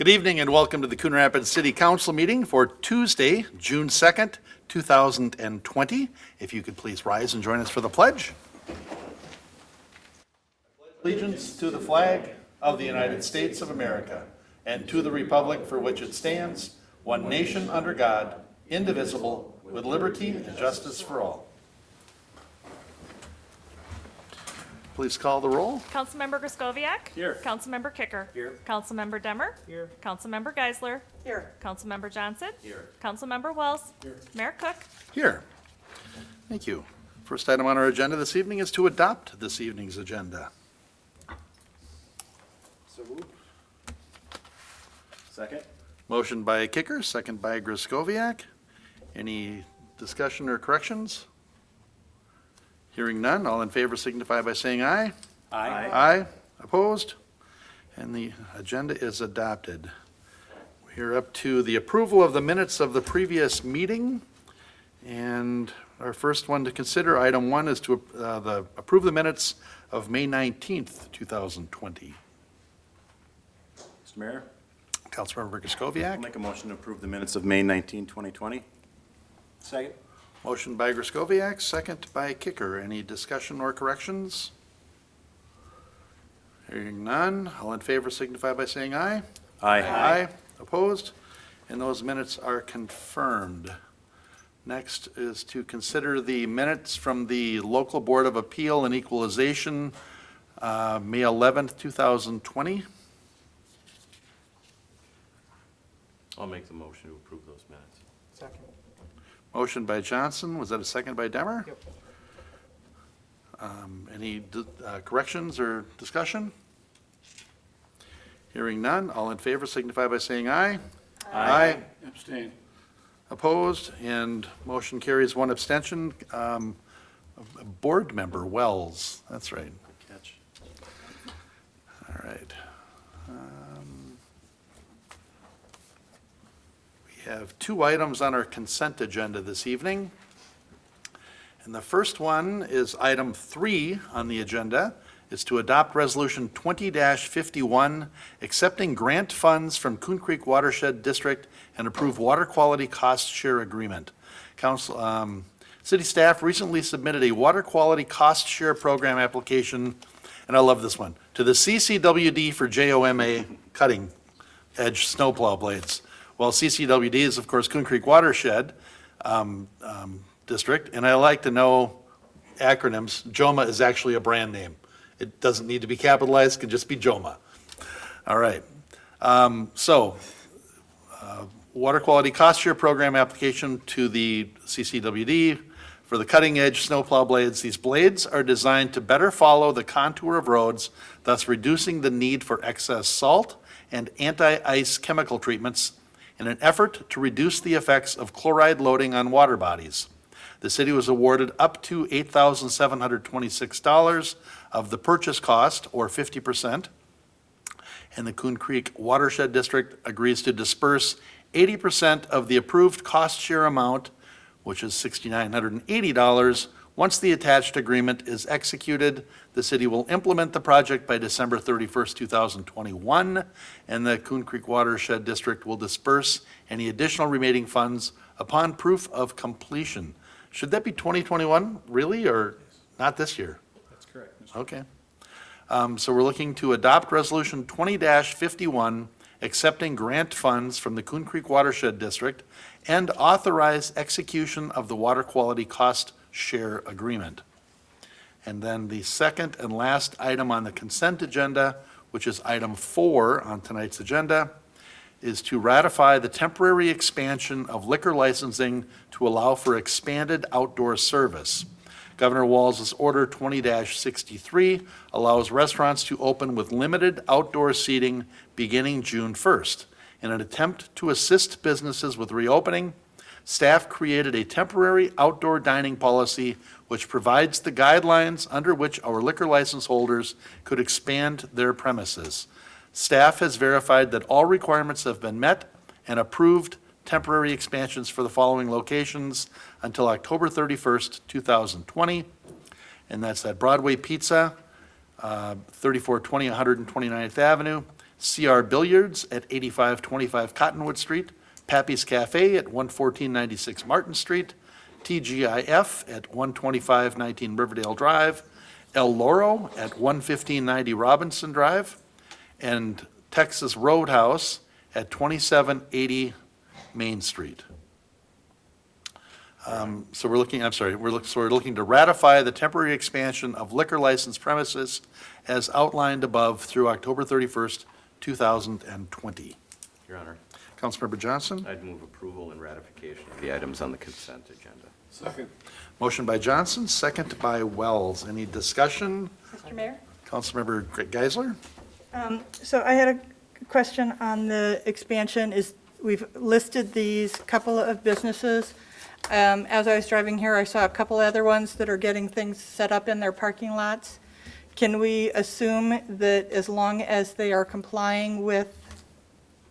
Good evening and welcome to the Coon Rapids City Council meeting for Tuesday, June 2nd, 2020. If you could please rise and join us for the pledge. Allegiance to the flag of the United States of America and to the republic for which it stands, one nation under God, indivisible, with liberty and justice for all. Please call the roll. Councilmember Griskoviak. Here. Councilmember Kicker. Here. Councilmember Demmer. Here. Councilmember Geisler. Here. Councilmember Johnson. Here. Councilmember Wells. Here. Mayor Cook. Here. Thank you. First item on our agenda this evening is to adopt this evening's agenda. So moved. Second. Motion by Kicker, second by Griskoviak. Any discussion or corrections? Hearing none, all in favor signify by saying aye. Aye. Aye. Opposed? And the agenda is adopted. We're up to the approval of the minutes of the previous meeting. And our first one to consider, item one, is to approve the minutes of May 19th, 2020. Mr. Mayor, Councilmember I'll Griskoviak. make a motion to approve the minutes of May 19, 2020. Second. Motion by Griskoviak, second by Kicker. Any discussion or corrections? Hearing none, all in favor signify by saying aye. Aye. Opposed? And those minutes are confirmed. Next is to consider the minutes from the Local Board of Appeal and Equalization, May 11th, 2020. I'll make the motion to approve those minutes. Second. Motion by Johnson, was that a second by Demmer? Yep. Any corrections or discussion? Hearing none, all in favor signify by saying aye. Aye. Abstain. Opposed? And motion carries, one abstention. Board member Wells, that's right. Good catch. All right. We have two items on our consent agenda this evening. And the first one is item 3 on the agenda, is to adopt Resolution 20-51, accepting grant funds from Coon Creek Watershed District and approve water quality cost share agreement. City staff recently submitted a water quality cost share program application, and I love this one, to the CCWD for JOMA cutting edge snowplow blades. Well, CCWD is, of course, Coon Creek Watershed District, and I like to know acronyms. JOMA is actually a brand name. It doesn't need to be capitalized, it can just be JOMA. All right. Water quality cost share program application to the CCWD for the cutting edge snowplow blades. These blades are designed to better follow the contour of roads, thus reducing the need for excess salt and anti-ice chemical treatments in an effort to reduce the effects of chloride loading on water bodies. The city was awarded up to $8,726 of the purchase cost, or 50%, and the Coon Creek Watershed District agrees to disperse 80% of the approved cost share amount, which is $6,980. Once the attached agreement is executed, the city will implement the project by December 31st, 2021, and the Coon Creek Watershed District will disperse any additional remaining funds upon proof of completion. Should that be 2021, really, or not this year? That's correct, Mr. Okay. So we're looking to adopt Resolution 20-51, accepting grant funds from the Coon Creek Watershed District and authorize execution of the water quality cost share agreement. And then the second and last item on the consent agenda, which is item 4 on tonight's agenda, is to ratify the temporary expansion of liquor licensing to allow for expanded outdoor service. Governor Walz's Order 20-63 allows restaurants to open with limited outdoor seating beginning June 1st. In an attempt to assist businesses with reopening, staff created a temporary outdoor dining policy which provides the guidelines under which our liquor license holders could expand their premises. Staff has verified that all requirements have been met and approved temporary expansions for the following locations until October 31st, 2020. And that's at Broadway Pizza, 3420 129th Avenue, CR Billiards at 8525 Cottonwood Street, Pappy's Cafe at 11496 Martin Street, TGIF at 12519 Riverdale Drive, El Loro at 11590 Robinson Drive, and Texas Roadhouse at 2780 Main Street. So we're looking to ratify the temporary expansion of liquor license premises as outlined above through October 31st, 2020. Your Honor, Councilmember Johnson? I'd move approval and ratification of the items on the consent agenda. Second. Motion by Johnson, second by Wells. Any discussion? Mr. Mayor? Councilmember Geisler? So I had a question on the expansion. We've listed these couple of businesses. As I was driving here, I saw a couple other ones that are getting things set up in their parking lots. Can we assume that as long as they are complying with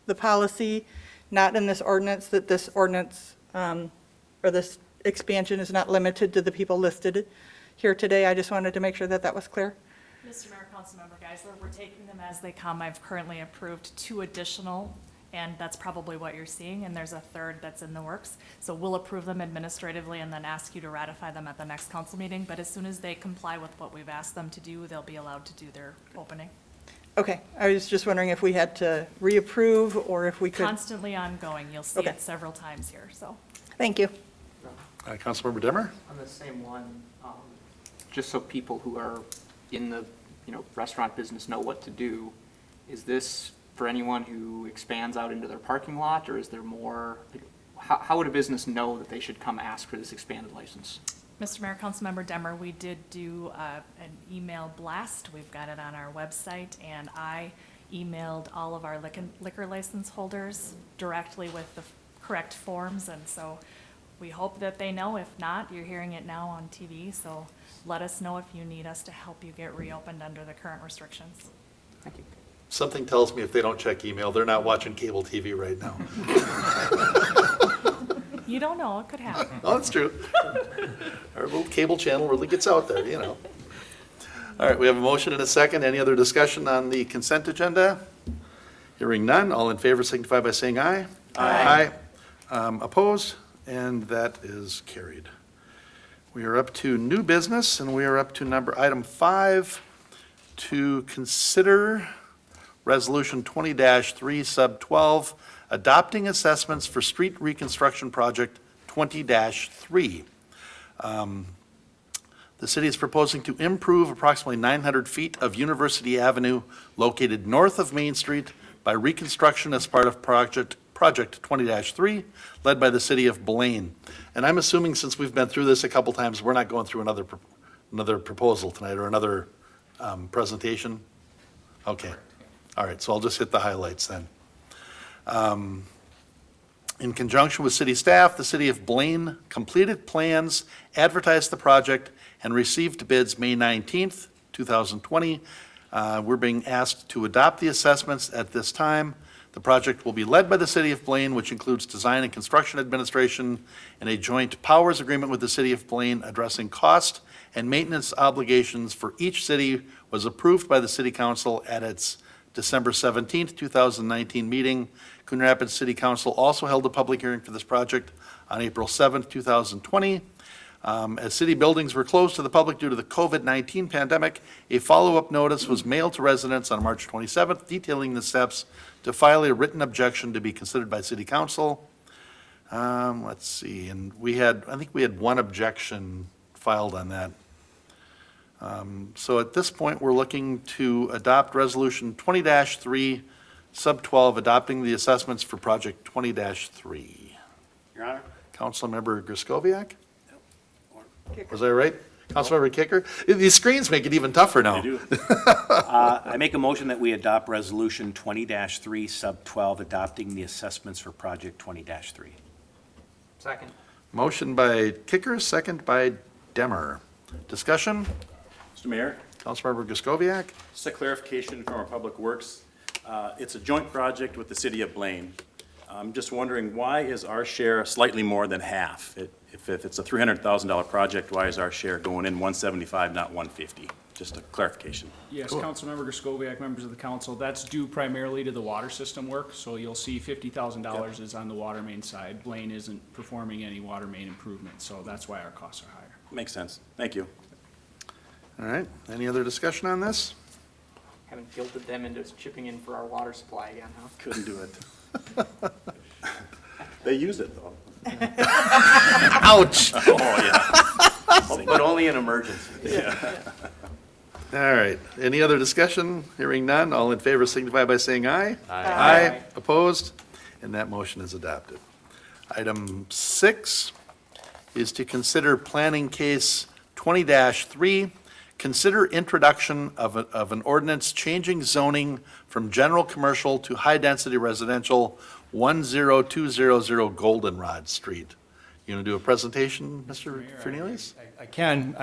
the policy, not in this ordinance, that this ordinance or this expansion is not limited to the people listed here today? I just wanted to make sure that that was clear. Mr. Mayor, Councilmember Geisler, we're taking them as they come. I've currently approved 2 additional, and that's probably what you're seeing, and there's a third that's in the works. So we'll approve them administratively and then ask you to ratify them at the next council meeting. But as soon as they comply with what we've asked them to do, they'll be allowed to do their opening. Okay, I was just wondering if we had to reapprove or if we could. Constantly ongoing. You'll see Okay. it several times here, so. Thank you. Councilmember Demmer? On the same one, just so people who are in the, restaurant business know what to do, is this for anyone who expands out into their parking lot, or is there more, how would a business know that they should come ask for this expanded license? Mr. Mayor, Councilmember Demmer, we did do an email blast. We've got it on our website, and I emailed all of our liquor license holders directly with the correct forms, and so we hope that they know. If not, you're hearing it now on TV, so let us know if you need us to help you get reopened under the current restrictions. Thank you. Something tells me if they don't check email, they're not watching cable TV right now. You don't know, it could happen. Oh, that's true. Our little cable channel really gets out there, you know. All right, we have a motion and a second. Any other discussion on the consent agenda? Hearing none, all in favor signify by saying aye. Aye. Opposed? And that is carried. We are up to new business, and we are up to item 5, to consider Resolution 20-3, Sub 12, adopting assessments for street reconstruction project 20-3. The city is proposing to improve approximately 900 feet of University Avenue located north of Main Street by reconstruction as part of Project 20-3, led by the city of Blaine. And I'm assuming, since we've been through this a couple times, we're not going through another proposal tonight or another presentation? Okay. All right, so I'll just hit the highlights then. In conjunction with city staff, the city of Blaine completed plans, advertised the project, and received bids May 19th, 2020. We're being asked to adopt the assessments at this time. The project will be led by the city of Blaine, which includes design and construction administration, and a joint powers agreement with the city of Blaine addressing cost and maintenance obligations for each city was approved by the city council at its December 17th, 2019 meeting. Coon Rapids City Council also held a public hearing for this project on April 7th, 2020. As city buildings were closed to the public due to the COVID-19 pandemic, a follow-up notice was mailed to residents on March 27th detailing the steps to file a written objection to be considered by city council. Let's see, and I think we had one objection filed on that. So at this point, we're looking to adopt Resolution 20-3, Sub 12, adopting the assessments for Project 20-3. Your Honor? Councilmember Griscoviac? Was I right? Councilmember Kicker? These screens make it even tougher now. I do. I make a motion that we adopt Resolution 20-3, Sub 12, adopting the assessments for Project 20-3. Second. Motion by Kicker, second by Demmer. Discussion? Mr. Mayor? Councilmember Griscoviac? Just a clarification from our Public Works. It's a joint project with the city of Blaine. I'm just wondering, why is our share slightly more than half? If it's a $300,000 project, why is our share going in 175, not 150? Just a clarification. Yes, Councilmember Griscoviac, members of the council, that's due primarily to the water system work. So you'll see $50,000 is on the water main side. Blaine isn't performing any water main improvements, so that's why our costs are higher. Makes sense. Thank you. All right, any other discussion on this? Haven't guilted them into chipping in for our water supply again, huh? Couldn't do it. They use it, though. Ouch! Oh, yeah. But only in emergency. All right, any other discussion? Hearing none, all in favor signify by saying aye. Aye. Opposed? And that motion is adopted. Item 6 is to consider planning case 20-3, consider introduction of an ordinance changing zoning from general commercial to high-density residential, 10200 Goldenrod Street. You want to do a presentation, Mr. Fernelius? I can.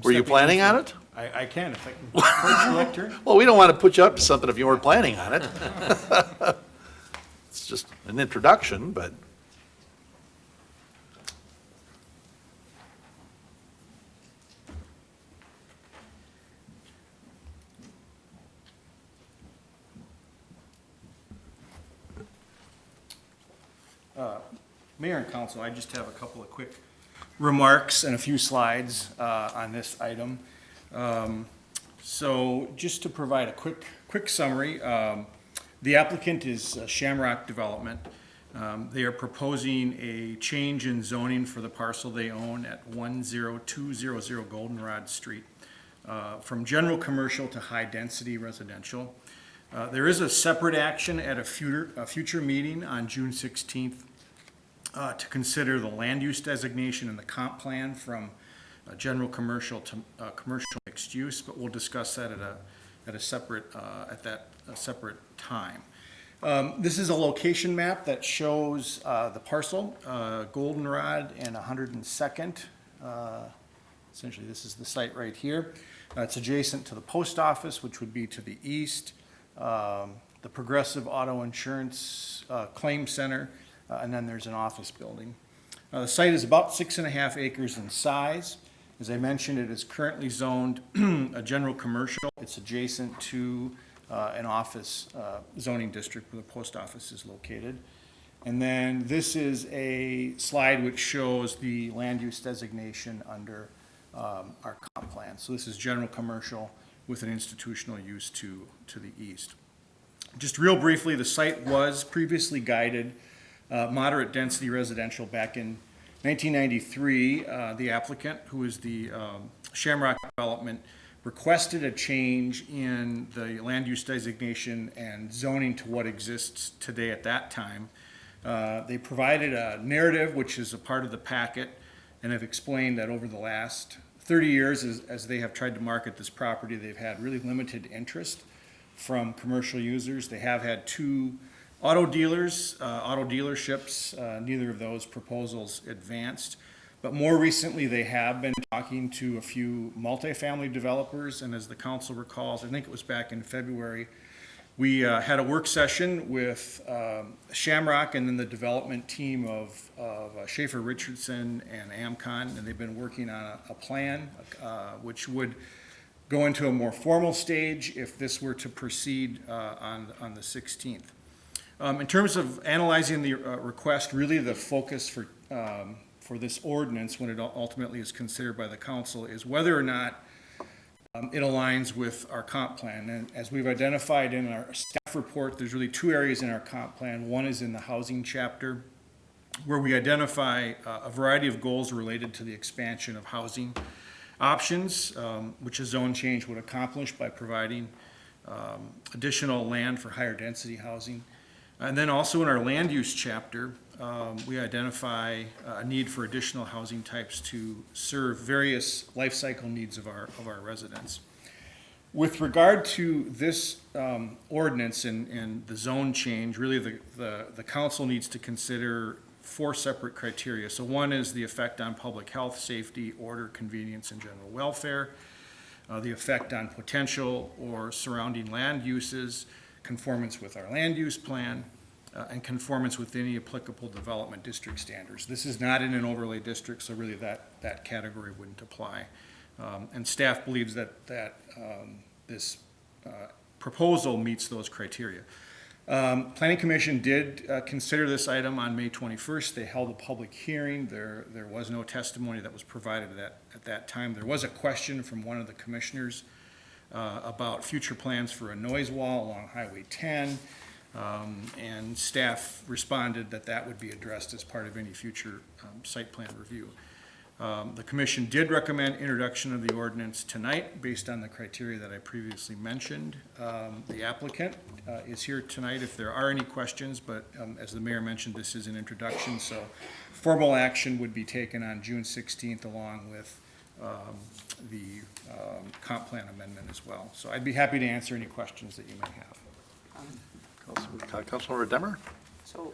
Were you planning on it? I can, if I can approach the lectern. Well, we don't want to put you up to something if you weren't planning on it. It's just an introduction, but. Mayor and council, I just have a couple of quick remarks and a few slides on this item. So just to provide a quick summary, the applicant is Shamrock Development. They are proposing a change in zoning for the parcel they own at 10200 Goldenrod Street, from general commercial to high-density residential. There is a separate action at a future meeting on June 16th to consider the land use designation and the comp plan from general commercial to commercial mixed use, but we'll discuss that at a separate time. This is a location map that shows the parcel, Goldenrod and 102nd. Essentially, this is the site right here. It's adjacent to the post office, which would be to the east, the Progressive Auto Insurance Claim Center, and then there's an office building. The site is about 6.5 acres in size. As I mentioned, it is currently zoned a general commercial. It's adjacent to an office zoning district where the post office is located. And then this is a slide which shows the land use designation under our comp plan. So this is general commercial with an institutional use to the east. Just real briefly, the site was previously guided moderate density residential back in 1993. The applicant, who is the Shamrock Development, requested a change in the land use designation and zoning to what exists today at that time. They provided a narrative, which is a part of the packet, and have explained that over the last 30 years, as they have tried to market this property, they've had really limited interest from commercial users. They have had 2 auto dealerships. Neither of those proposals advanced. But more recently, they have been talking to a few multifamily developers, and as the council recalls, I think it was back in February, we had a work session with Shamrock and then the development team of Schaefer Richardson and Amcon, and they've been working on a plan which would go into a more formal stage if this were to proceed on the 16th. In terms of analyzing the request, really the focus for this ordinance, when it ultimately is considered by the council, is whether or not it aligns with our comp plan. And as we've identified in our staff report, there's really 2 areas in our comp plan. One is in the housing chapter, where we identify a variety of goals related to the expansion of housing options, which a zone change would accomplish by providing additional land for higher density housing. And then also in our land use chapter, we identify a need for additional housing types to serve various life cycle needs of our residents. With regard to this ordinance and the zone change, really the council needs to consider 4 separate criteria. So one is the effect on public health, safety, order, convenience, and general welfare, the effect on potential or surrounding land uses, conformance with our land use plan, and conformance with any applicable development district standards. This is not in an overlay district, so really that category wouldn't apply. And staff believes that this proposal meets those criteria. Planning Commission did consider this item on May 21st. They held a public hearing. There was no testimony that was provided at that time. There was a question from one of the commissioners about future plans for a noise wall along Highway 10. And staff responded that that would be addressed as part of any future site plan review. The commission did recommend introduction of the ordinance tonight based on the criteria that I previously mentioned. The applicant is here tonight if there are any questions, but as the mayor mentioned, this is an introduction, so formal action would be taken on June 16th along with the comp plan amendment as well. So I'd be happy to answer any questions that you may have. Councilmember Demmer? So,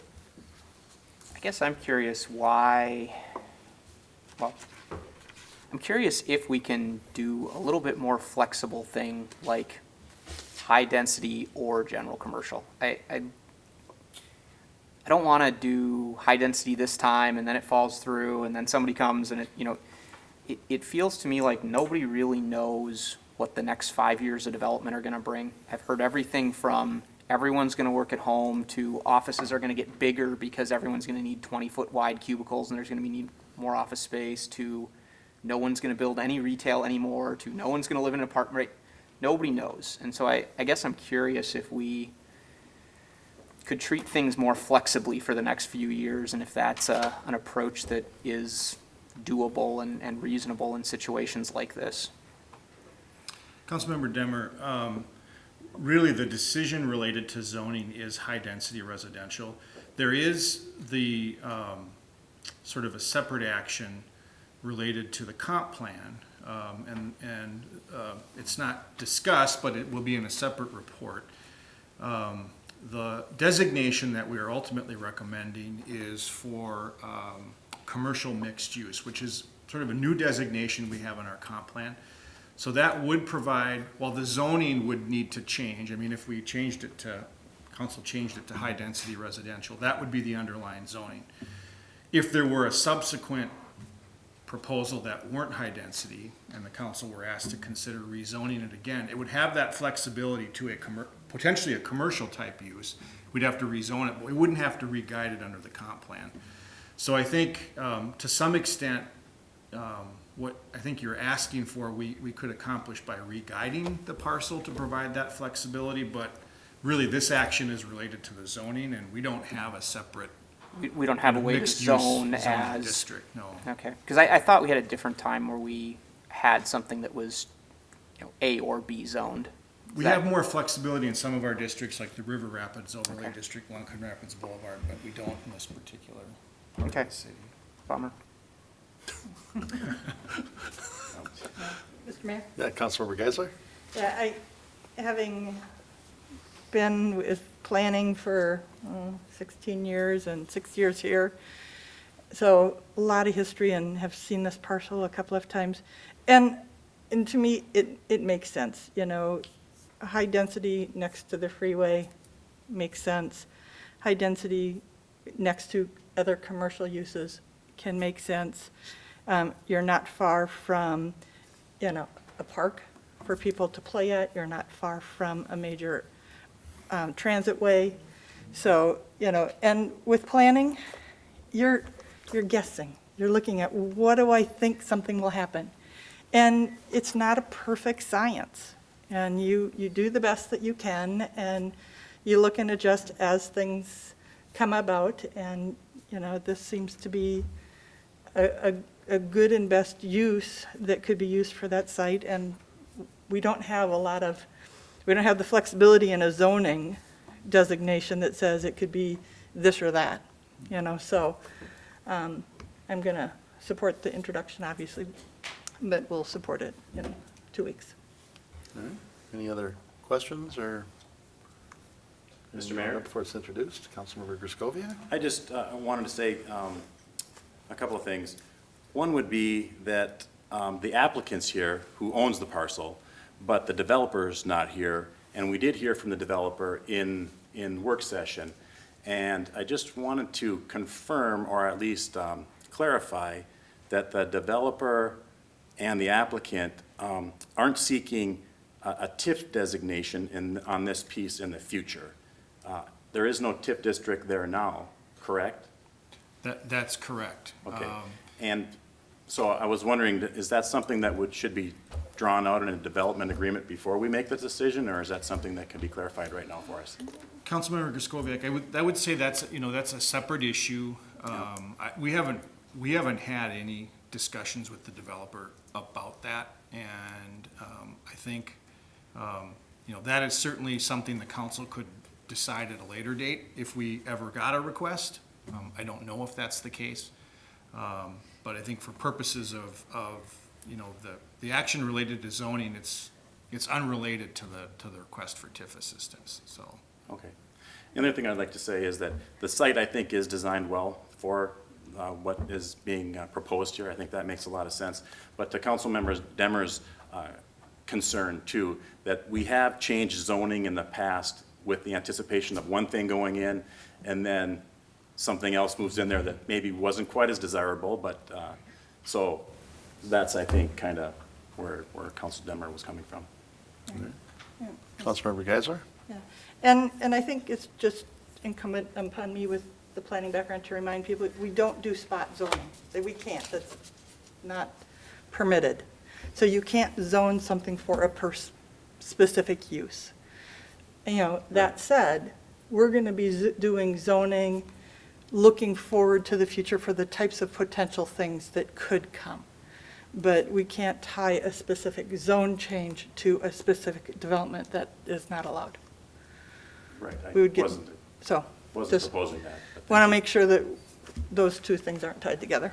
I guess I'm curious why, well, I'm curious if we can do a little bit more flexible thing like high density or general commercial. I don't want to do high density this time and then it falls through and then somebody comes and it feels to me like nobody really knows what the next 5 years of development are going to bring. I've heard everything from everyone's going to work at home to offices are going to get bigger because everyone's going to need 20-foot wide cubicles and there's going to need more office space, to no one's going to build any retail anymore, to no one's going to live in an apartment. Right? Nobody knows. And so I guess I'm curious if we could treat things more flexibly for the next few years and if that's an approach that is doable and reasonable in situations like this. Councilmember Demmer, really the decision related to zoning is high density residential. There is the sort of a separate action related to the comp plan, and it's not discussed, but it will be in a separate report. the designation that we are ultimately recommending is for commercial mixed use, which is sort of a new designation we have in our comp plan. So that would provide, while the zoning would need to change, I mean, if we changed it to, council changed it to high-density residential, that would be the underlying zoning. If there were a subsequent proposal that weren't high-density, and the council were asked to consider rezoning it again, it would have that flexibility to a potentially a commercial-type use. We'd have to rezone it, but we wouldn't have to re-guide it under the comp plan. So I think, to some extent, what I think you're asking for, we could accomplish by re-guiding the parcel to provide that flexibility, but really this action is related to the zoning, and we don't have a separate We don't have a way to mixed-use zone zoning as, district, no. okay, because I thought we had a different time where we had something that was, A or B zoned. We That- have more flexibility in some of our districts, like the River Rapids Overlay Okay. District, Lunken Rapids Boulevard, but we don't in this particular part Okay. of the city. Bummer. Mr. Mayor? Yeah, Councilmember Geisler? Yeah, having been with planning for 16 years and 6 years here, so a lot of history and have seen this parcel a couple of times. And to me, it makes sense, high density next to the freeway makes sense. High density next to other commercial uses can make sense. You're not far from, a park for people to play at. You're not far from a major transit way. So, and with planning, you're guessing. You're looking at, what do I think something will happen? And it's not a perfect science. And you do the best that you can, and you look and adjust as things come about. And, this seems to be a good and best use that could be used for that site. And we don't have the flexibility in a zoning designation that says it could be this or that, so I'm going to support the introduction, obviously, but we'll support it in 2 weeks. All right. Any other questions or? Mr. Mayor? Before it's introduced, Councilmember Griscoviac? I just wanted to say a couple of things. One would be that the applicant's here, who owns the parcel, but the developer's not here, and we did hear from the developer in work session. And I just wanted to confirm, or at least clarify, that the developer and the applicant aren't seeking a TIF designation on this piece in the future. There is no TIF district there now, correct? That's correct. Okay. And so I was wondering, is that something that should be drawn out in a development agreement before we make the decision, or is that something that can be clarified right now for us? Councilmember Griscoviac, I would say that's a separate issue. We haven't had any discussions with the developer about that, and I think, that is certainly something the council could decide at a later date if we ever got a request. I don't know if that's the case, but I think for purposes of the action related to zoning, it's unrelated to the request for TIF assistance, so. Okay. The other thing I'd like to say is that the site, I think, is designed well for what is being proposed here. I think that makes a lot of sense. But to Councilmember Demmer's concern too, that we have changed zoning in the past with the anticipation of one thing going in, and then something else moves in there that maybe wasn't quite as desirable, but, so that's, I think, kind of where Council Demmer was coming from. Yeah. Councilmember Geisler? Yeah, and I think it's just incumbent upon me with the planning background to remind people, we don't do spot zoning. We can't, that's not permitted. So you can't zone something for a specific use. That said, we're going to be doing zoning, looking forward to the future for the types of potential things that could come. But we can't tie a specific zone change to a specific development that is not allowed. Right. We would get, Wasn't just proposing that. but want to thank make sure that those two things aren't tied together.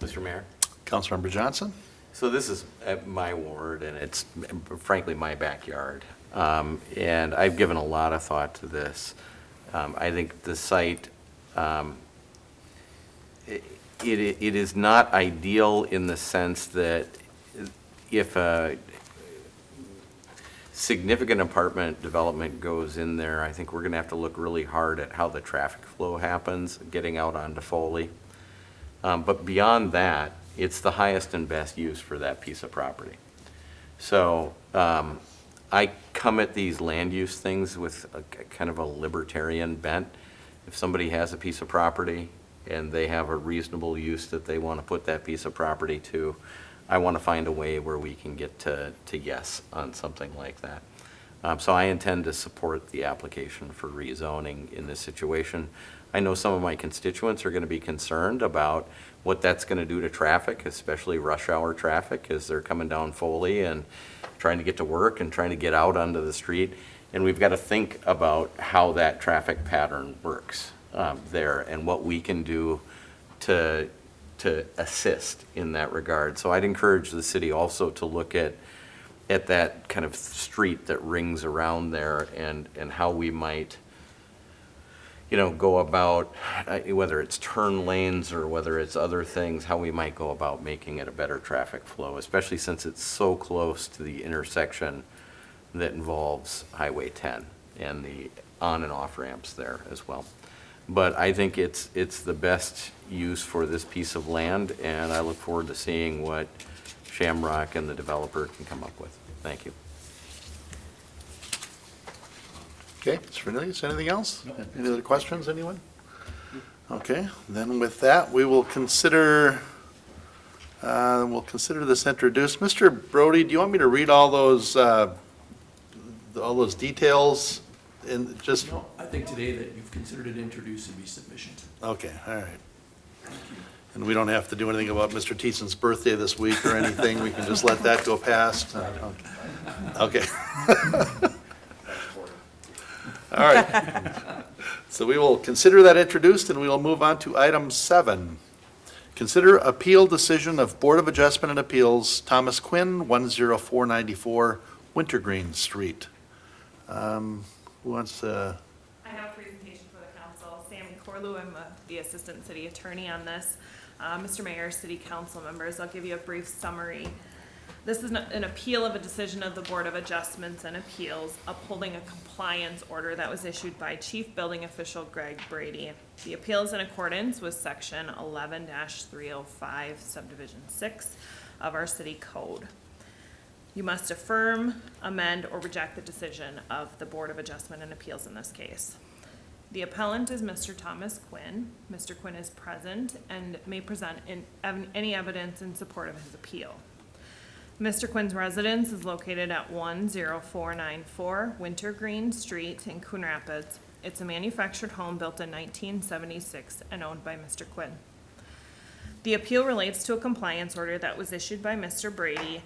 Mr. Mayor? Councilmember Johnson? So this is my ward, and it's frankly my backyard. And I've given a lot of thought to this. I think the site, it is not ideal in the sense that if a significant apartment development goes in there, I think we're gonna have to look really hard at how the traffic flow happens, getting out onto Foley. But beyond that, it's the highest and best use for that piece of property. So, I come at these land use things with a kind of a libertarian bent. If somebody has a piece of property and they have a reasonable use that they want to put that piece of property to, I want to find a way where we can get to yes on something like that. So I intend to support the application for rezoning in this situation. I know some of my constituents are going to be concerned about what that's going to do to traffic, especially rush hour traffic, as they're coming down Foley and trying to get to work and trying to get out onto the street. And we've got to think about how that traffic pattern works there and what we can do to assist in that regard. So I'd encourage the city also to look at that kind of street that rings around there and how we might, go about, whether it's turn lanes or whether it's other things, how we might go about making it a better traffic flow, especially since it's so close to the intersection that involves Highway 10 and the on and off ramps there as well. But I think it's the best use for this piece of land, and I look forward to seeing what Shamrock and the developer can come up with. Thank you. Okay, Mr. Cornelius, anything else? Any other questions, anyone? Okay, then with that, we will consider this introduced. Mr. Brody, do you want me to read all those details in just? No, I think today that you've considered it introduced and be sufficient. Okay, all right. And we don't have to do anything about Mr. Teeson's birthday this week or anything, we can just let that go past? Okay. All right. So we will consider that introduced, and we will move on to item 7. Consider appeal decision of Board of Adjustment and Appeals, Thomas Quinn, 10494 Wintergreen Street. Who wants to? I have a presentation for the council. Sammy Corlew, I'm the assistant city attorney on this. Mr. Mayor, city council members, I'll give you a brief summary. This is an appeal of a decision of the Board of Adjustments and Appeals upholding a compliance order that was issued by Chief Building Official Greg Brady. The appeal is in accordance with Section 11-305, Subdivision 6 of our city code. You must affirm, amend, or reject the decision of the Board of Adjustment and Appeals in this case. The appellant is Mr. Thomas Quinn. Mr. Quinn is present and may present any evidence in support of his appeal. Mr. Quinn's residence is located at 10494 Wintergreen Street in Coon Rapids. It's a manufactured home built in 1976 and owned by Mr. Quinn. The appeal relates to a compliance order that was issued by Mr. Brady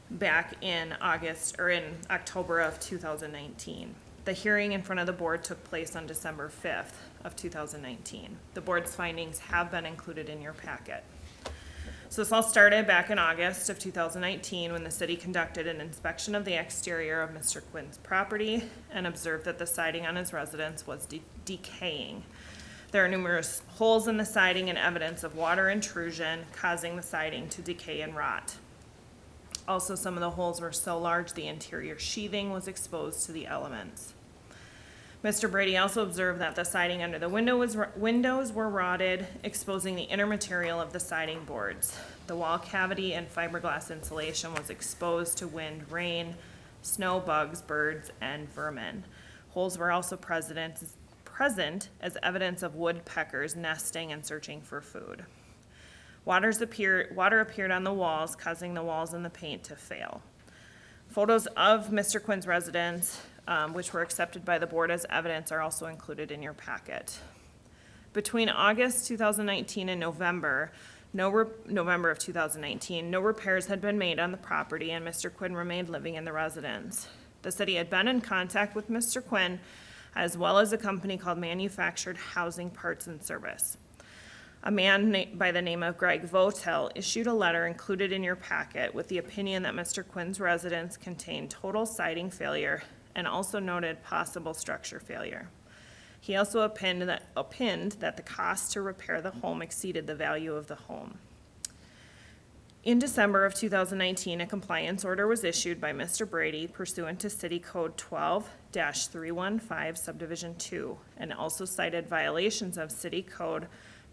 back in October of 2019. The hearing in front of the board took place on December 5th of 2019. The board's findings have been included in your packet. So this all started back in August of 2019 when the city conducted an inspection of the exterior of Mr. Quinn's property and observed that the siding on his residence was decaying. There are numerous holes in the siding and evidence of water intrusion causing the siding to decay and rot. Also, some of the holes were so large the interior sheathing was exposed to the elements. Mr. Brady also observed that the siding under the windows were rotted, exposing the inner material of the siding boards. The wall cavity and fiberglass insulation was exposed to wind, rain, snow, bugs, birds, and vermin. Holes were also present as evidence of woodpeckers nesting and searching for food. Water appeared on the walls, causing the walls and the paint to fail. Photos of Mr. Quinn's residence, which were accepted by the board as evidence, are also included in your packet. Between August 2019 and November of 2019, no repairs had been made on the property and Mr. Quinn remained living in the residence. The city had been in contact with Mr. Quinn as well as a company called Manufactured Housing Parts and Service. A man by the name of Greg Votel issued a letter included in your packet with the opinion that Mr. Quinn's residence contained total siding failure and also noted possible structure failure. He also opined that the cost to repair the home exceeded the value of the home. In December of 2019, a compliance order was issued by Mr. Brady pursuant to City Code 12-315 Subdivision 2, and also cited violations of City Code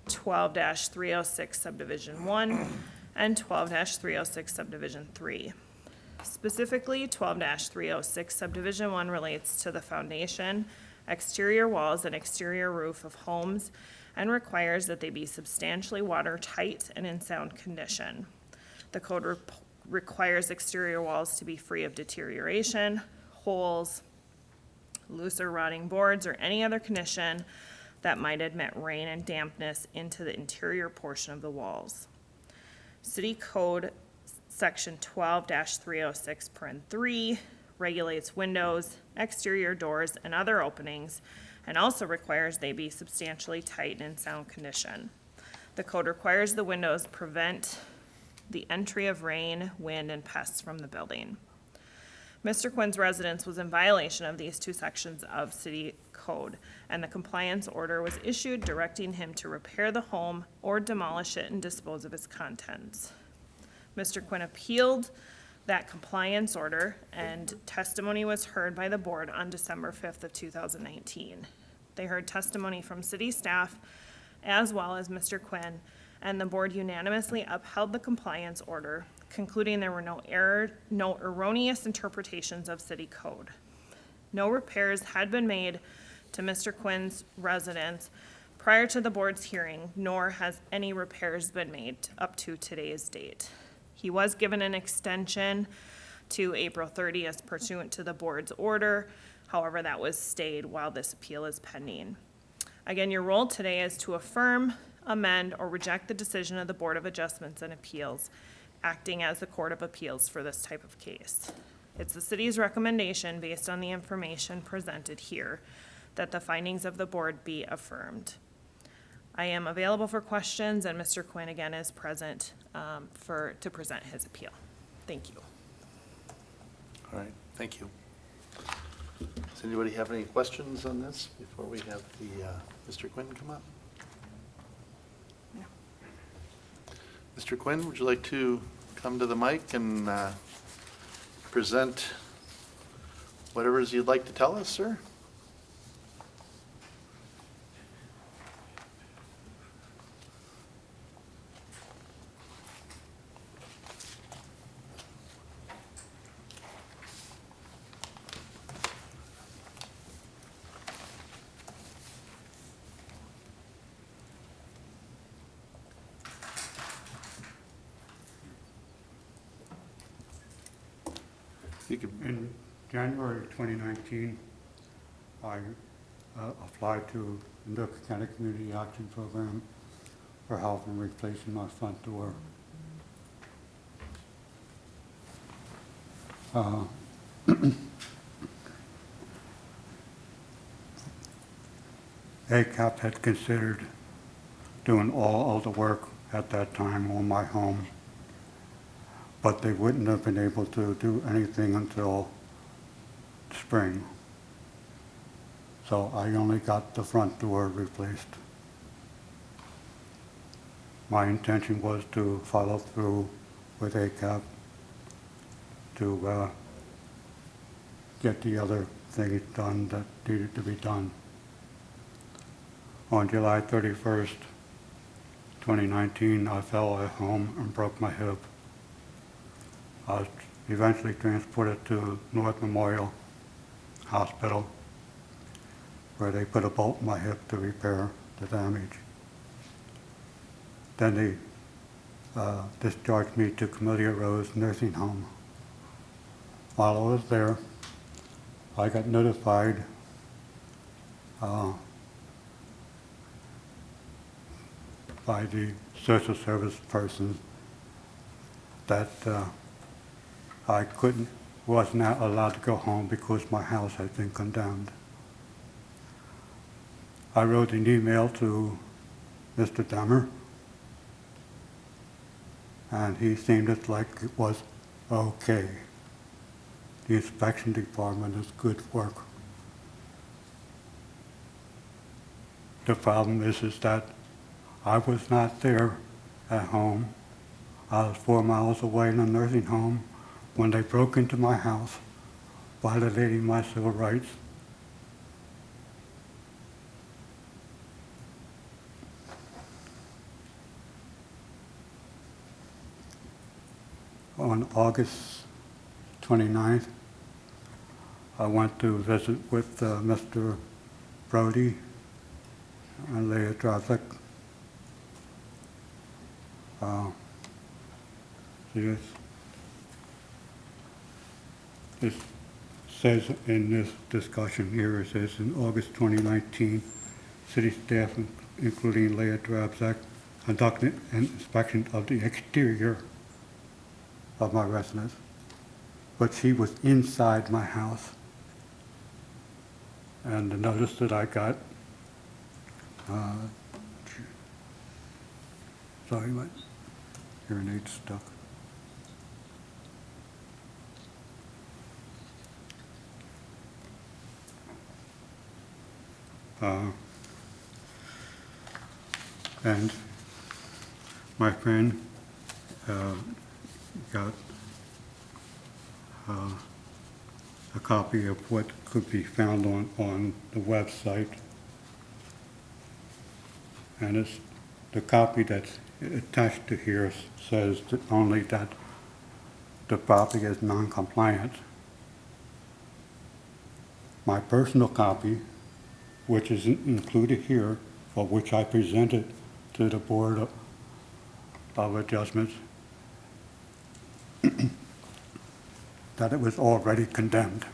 12-306 Subdivision 1 and 12-306 Subdivision 3. Specifically, 12-306 Subdivision 1 relates to the foundation, exterior walls, and exterior roof of homes and requires that they be substantially watertight and in sound condition. The code requires exterior walls to be free of deterioration, holes, loose or rotting boards, or any other condition that might admit rain and dampness into the interior portion of the walls. City Code Section 12-306(3) regulates windows, exterior doors, and other openings, and also requires they be substantially tight and in sound condition. The code requires the windows prevent the entry of rain, wind, and pests from the building. Mr. Quinn's residence was in violation of these two sections of city code, and the compliance order was issued directing him to repair the home or demolish it and dispose of its contents. Mr. Quinn appealed that compliance order, and testimony was heard by the board on December 5th of 2019. They heard testimony from city staff as well as Mr. Quinn, and the board unanimously upheld the compliance order, concluding there were no erroneous interpretations of city code. No repairs had been made to Mr. Quinn's residence prior to the board's hearing, nor has any repairs been made up to today's date. He was given an extension to April 30th pursuant to the board's order. However, that was stayed while this appeal is pending. Again, your role today is to affirm, amend, or reject the decision of the Board of Adjustments and Appeals, acting as the Court of Appeals for this type of case. It's the city's recommendation, based on the information presented here, that the findings of the board be affirmed. I am available for questions, and Mr. Quinn again is present to present his appeal. Thank you. All right, thank you. Does anybody have any questions on this before we have the Mr. Quinn come up? No. Mr. Quinn, would you like to come to the mic and present whatever it is you'd like to tell us, sir? You could, In January of 2019, I applied to the Cook County Community Action Program for help in replacing my front door. ACAP had considered doing all of the work at that time on my home, but they wouldn't have been able to do anything until spring. So I only got the front door replaced. My intention was to follow through with ACAP to get the other things done that needed to be done. On July 31st, 2019, I fell at home and broke my hip. I was eventually transported to North Memorial Hospital, where they put a bolt in my hip to repair the damage. Then they discharged me to Camellia Rose Nursing Home. While I was there, I got notified by the social service person that I was not allowed to go home because my house had been condemned. I wrote an email to Mr. Demmer, and he seemed like it was okay. the inspection department does good work. The problem is that I was not there at home. I was 4 miles away in a nursing home when they broke into my house, violating my civil rights. On August 29th, I went to visit with Mr. Brody and Leah Dravlik. See this says in this discussion here, it says in August 2019, city staff, including Leah Dravlik, conducted an inspection of the exterior of my residence, but she was inside my house. And the notice that I got, sorry, my hearing aid's stuck. And my friend got a copy of what could be found on the website. And it's the copy that's attached to here says that only that the property is non-compliant. My personal copy, which is included here, for which I presented to the Board of Adjustments, that it was already condemned.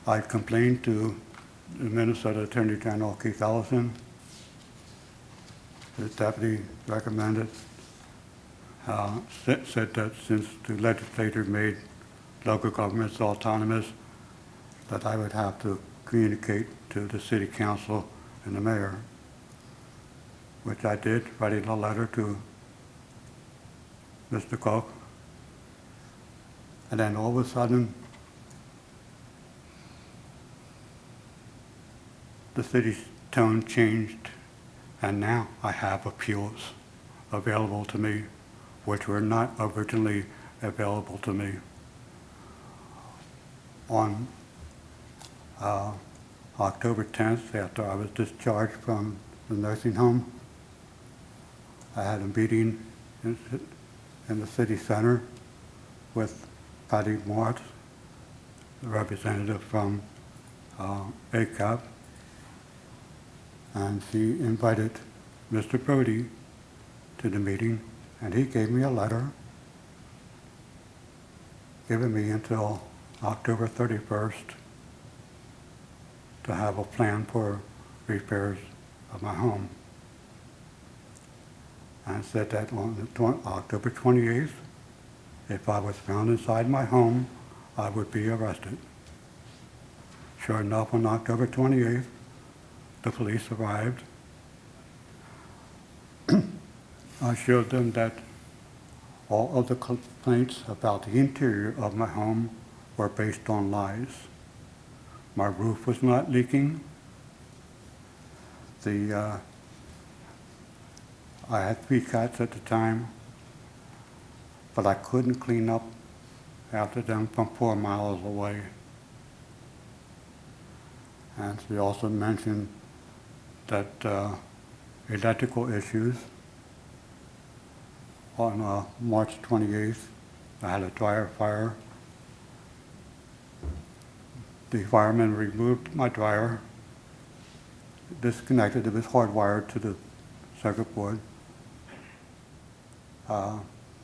I complained to the Minnesota Attorney General Keith Ellison. The deputy recommended, said that since the legislature made local governments autonomous, that I would have to communicate to the city council and the mayor, which I did, writing a letter to Mr. Cook. And then all of a sudden, the city's tone changed, and now I have appeals available to me, which were not originally available to me. On October 10th, after I was discharged from the nursing home, I had a meeting in the city center with Patty Mort, the representative from ACAP, and she invited Mr. Brody to the meeting, and he gave me a letter giving me until October 31st to have a plan for repairs of my home. And said that on October 28th, if I was found inside my home, I would be arrested. Sure enough, on October 28th, the police arrived. I showed them that all of the complaints about the interior of my home were based on lies. My roof was not leaking. I had 3 cats at the time, but I couldn't clean up after them from 4 miles away. And she also mentioned that electrical issues. On March 28th, I had a dryer fire. The firemen removed my dryer, disconnected. It was hardwired to the circuit board.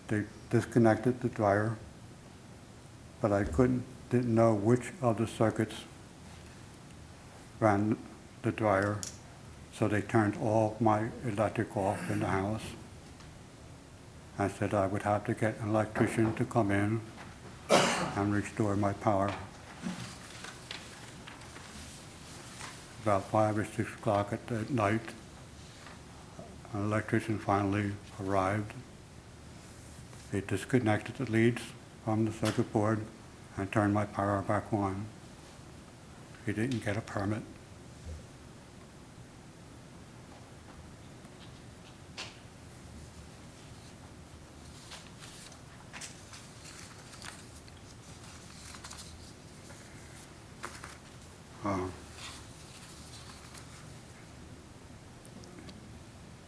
They disconnected the dryer, but I didn't know which of the circuits ran the dryer, so they turned all my electric off in the house. I said I would have to get an electrician to come in and restore my power. About 5 or 6 o'clock at night, an electrician finally arrived. They disconnected the leads from the circuit board and turned my power back on. He didn't get a permit.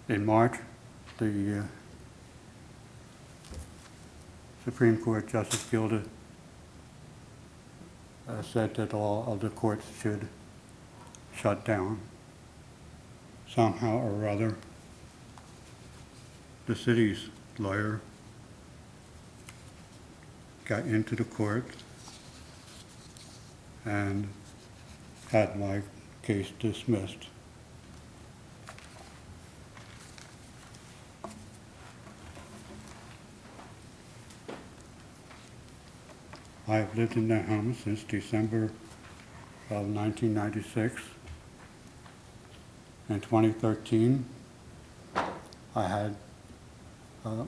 In March, the Supreme Court Justice Gilda said that all other courts should shut down. Somehow or other, the city's lawyer got into the court and had my case dismissed. I have lived in that home since December of 1996. In 2013, I had a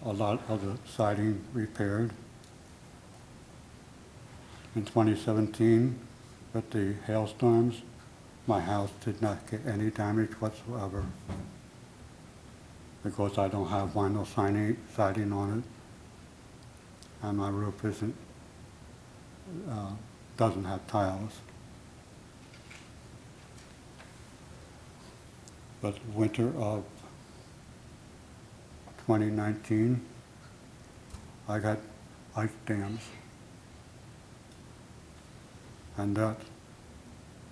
lot of the siding repaired. In 2017, with the hailstorms, my house did not get any damage whatsoever because I don't have vinyl siding on it, and my roof doesn't have tiles. But winter of 2019, I got ice dams, and that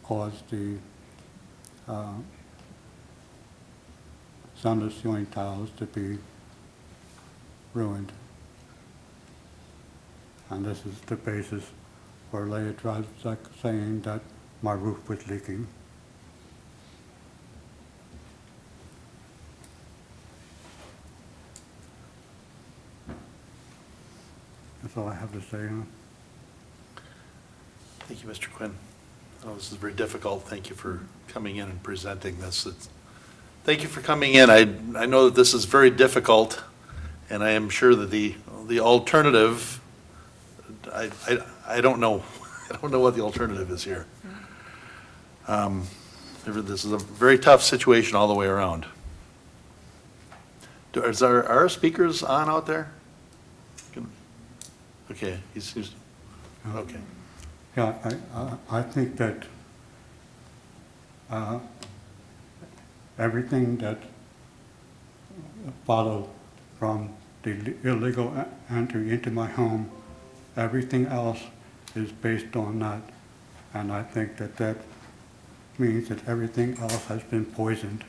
caused the some of the ceiling tiles to be ruined. And this is the basis for Leah Drozek saying that my roof was leaking. That's all I have to say. Thank you, Mr. Quinn. Oh, this is very difficult. Thank you for coming in and presenting this. Thank you for coming in. I know that this is very difficult, and I am sure that the alternative, I don't know. I don't know what the alternative is here. This is a very tough situation all the way around. Are our speakers on out there? Okay, he's okay. Yeah, I think that everything that followed from the illegal entry into my home, everything else is based on that. And I think that that means that everything else has been poisoned.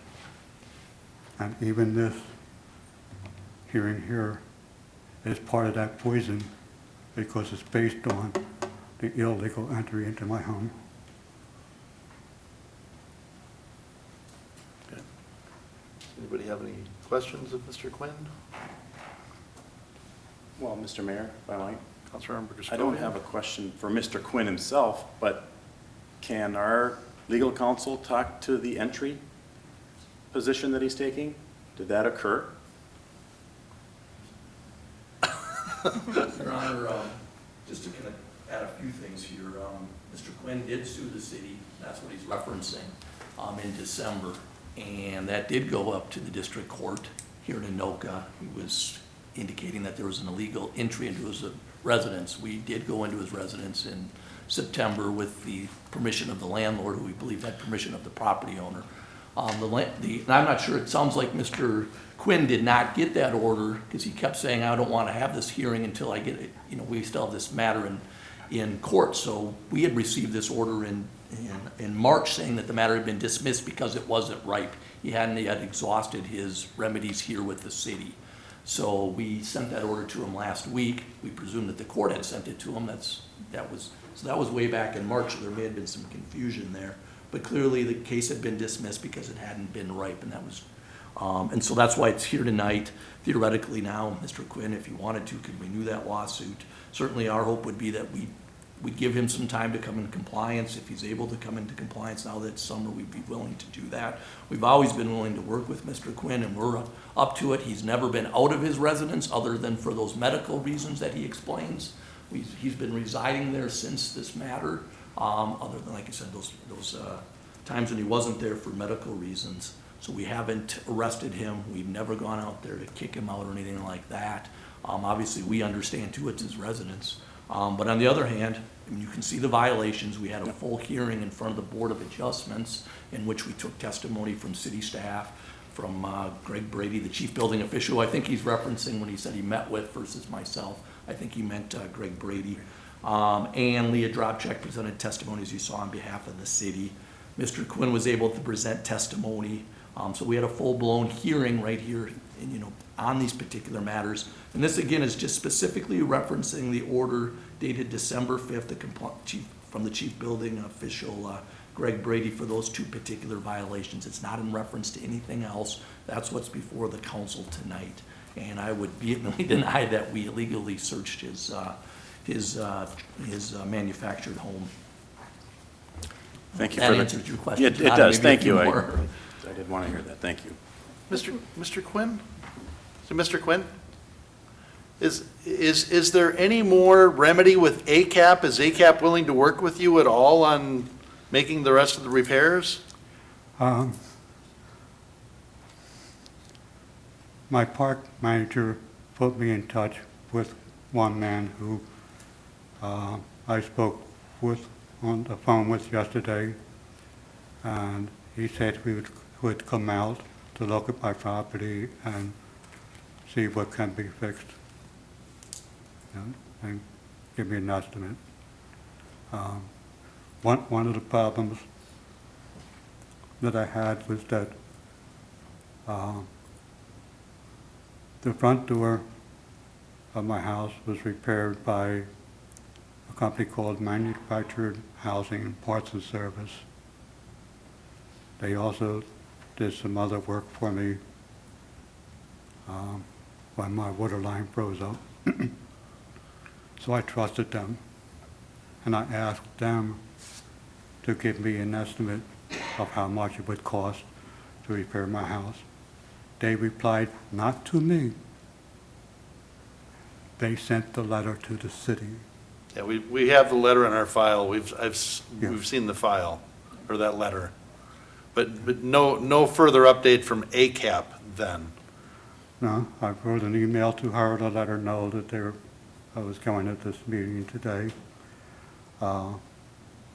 And even this hearing here is part of that poison because it's based on the illegal entry into my home. Okay. Anybody have any questions of Mr. Quinn? Well, Mr. Mayor, if I might. Councilmember Griscoe? I don't have a question for Mr. Quinn himself, but can our legal counsel talk to the entry position that he's taking? Did that occur? Your Honor, just to kind of add a few things here, Mr. Quinn did sue the city, that's what he's referencing, in December, and that did go up to the district court here in Anoka. He was indicating that there was an illegal entry into his residence. We did go into his residence in September with the permission of the landlord, who we believe had permission of the property owner. And I'm not sure, it sounds like Mr. Quinn did not get that order because he kept saying, I don't want to have this hearing until I get it. You know, we still have this matter in court. So we had received this order in March saying that the matter had been dismissed because it wasn't ripe. He hadn't yet exhausted his remedies here with the city. So we sent that order to him last week. We presume that the court had sent it to him. That was way back in March, so there may have been some confusion there. But clearly the case had been dismissed because it hadn't been ripe, and that was, and so that's why it's here tonight. Theoretically now, Mr. Quinn, if you wanted to, could renew that lawsuit. Certainly our hope would be that we we give him some time to come in compliance. If he's able to come into compliance now that summer, we'd be willing to do that. We've always been willing to work with Mr. Quinn, and we're up to it. He's never been out of his residence other than for those medical reasons that he explains. He's been residing there since this matter, other than, like I said, those times when he wasn't there for medical reasons. So we haven't arrested him. We've never gone out there to kick him out or anything like that. Obviously, we understand too, it's his residence. But on the other hand, I mean, you can see the violations. We had a full hearing in front of the Board of Adjustments in which we took testimony from city staff, from Greg Brady, the chief building official. I think he's referencing when he said he met with versus myself. I think he meant Greg Brady. And Leah Dropcheck presented testimony, as you saw, on behalf of the city. Mr. Quinn was able to present testimony. So we had a full-blown hearing right here, on these particular matters. And this, again, is just specifically referencing the order dated December 5th, from the chief building official, Greg Brady, for those two particular violations. It's not in reference to anything else. That's what's before the council tonight. And I would vehemently deny that we illegally searched his manufactured home. Thank you That for the. answers your question. It Todd. does, Maybe a thank few you. more. I did want to hear that, thank you. Mr. Quinn? So, Mr. Quinn? Is there any more remedy with ACAP? Is ACAP willing to work with you at all on making the rest of the repairs? My park manager put me in touch with one man who I spoke with on the phone with yesterday, and he said he would come out to look at my property and see what can be fixed, and give me an estimate. One of the problems that I had was that the front door of my house was repaired by a company called Manufactured Housing and Parts and Service. They also did some other work for me when my water line froze up. So I trusted them, and I asked them to give me an estimate of how much it would cost to repair my house. They replied not to me. They sent the letter to the city. Yeah, we have the letter in our file. We've Yeah. seen the file, or that letter. But no further update from ACAP then? No, I wrote an email to her to let her know that I was going at this meeting today.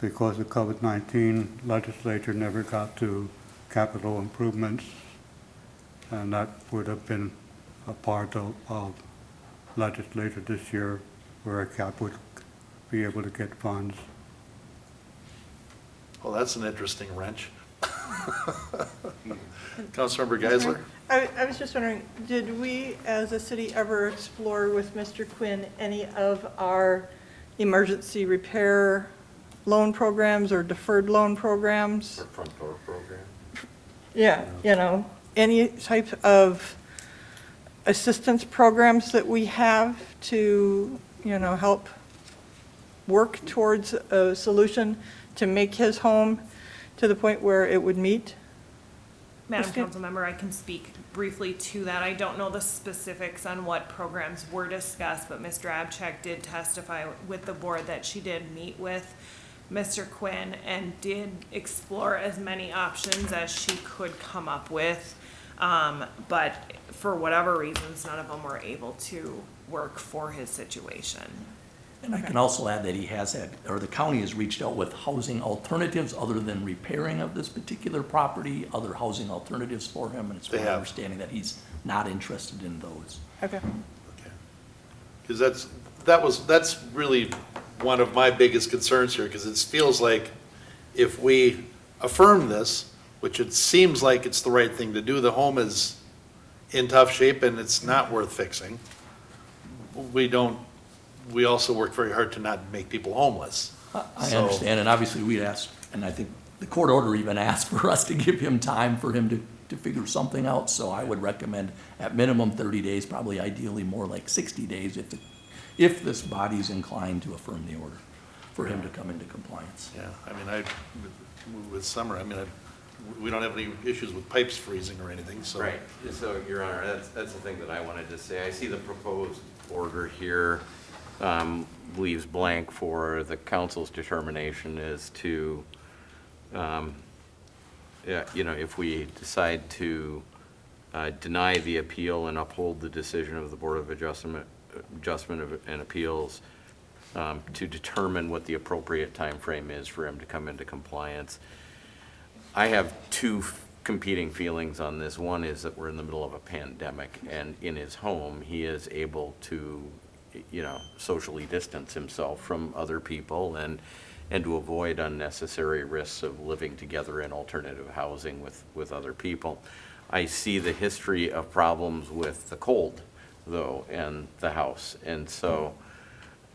Because of COVID-19, legislature never got to capital improvements, and that would have been a part of legislature this year where ACAP would be able to get funds. Well, that's an interesting wrench. Councilmember Geisler? I was just wondering, did we as a city ever explore with Mr. Quinn any of our emergency repair loan programs or deferred loan programs? Or front door program? Yeah, any type of assistance programs that we have to, help work towards a solution to make his home to the point where it would meet? Madam Okay. Councilmember, I can speak briefly to that. I don't know the specifics on what programs were discussed, but Ms. Drabcheck did testify with the board that she did meet with Mr. Quinn and did explore as many options as she could come up with. But for whatever reasons, none of them were able to work for his situation. And I can also add that he has had, or the county has reached out with housing alternatives other than repairing of this particular property, other housing alternatives for him, and it's They my have. understanding that he's not interested in those. Okay. Because that's really one of my biggest concerns here, because it feels like if we affirm this, which it seems like it's the right thing to do, the home is in tough shape and it's not worth fixing. We also work very hard to not make people homeless. I So- understand, and obviously we asked, and I think the court order even asked for us to give him time for him to figure something out, so I would recommend at minimum 30 days, probably ideally more like 60 days if this body's inclined to affirm the order. for him to come into compliance. Yeah, I mean, with summer, I mean, we don't have any issues with pipes freezing or anything, so. Right, so, Your Honor, that's the thing that I wanted to say. I see the proposed order here leaves blank for the council's determination as to, if we decide to deny the appeal and uphold the decision of the Board of Adjustment and Appeals to determine what the appropriate time frame is for him to come into compliance. I have two competing feelings on this. One is that we're in the middle of a pandemic, and in his home, he is able to, socially distance himself from other people and to avoid unnecessary risks of living together in alternative housing with other people. I see the history of problems with the cold, though, and the house. And so,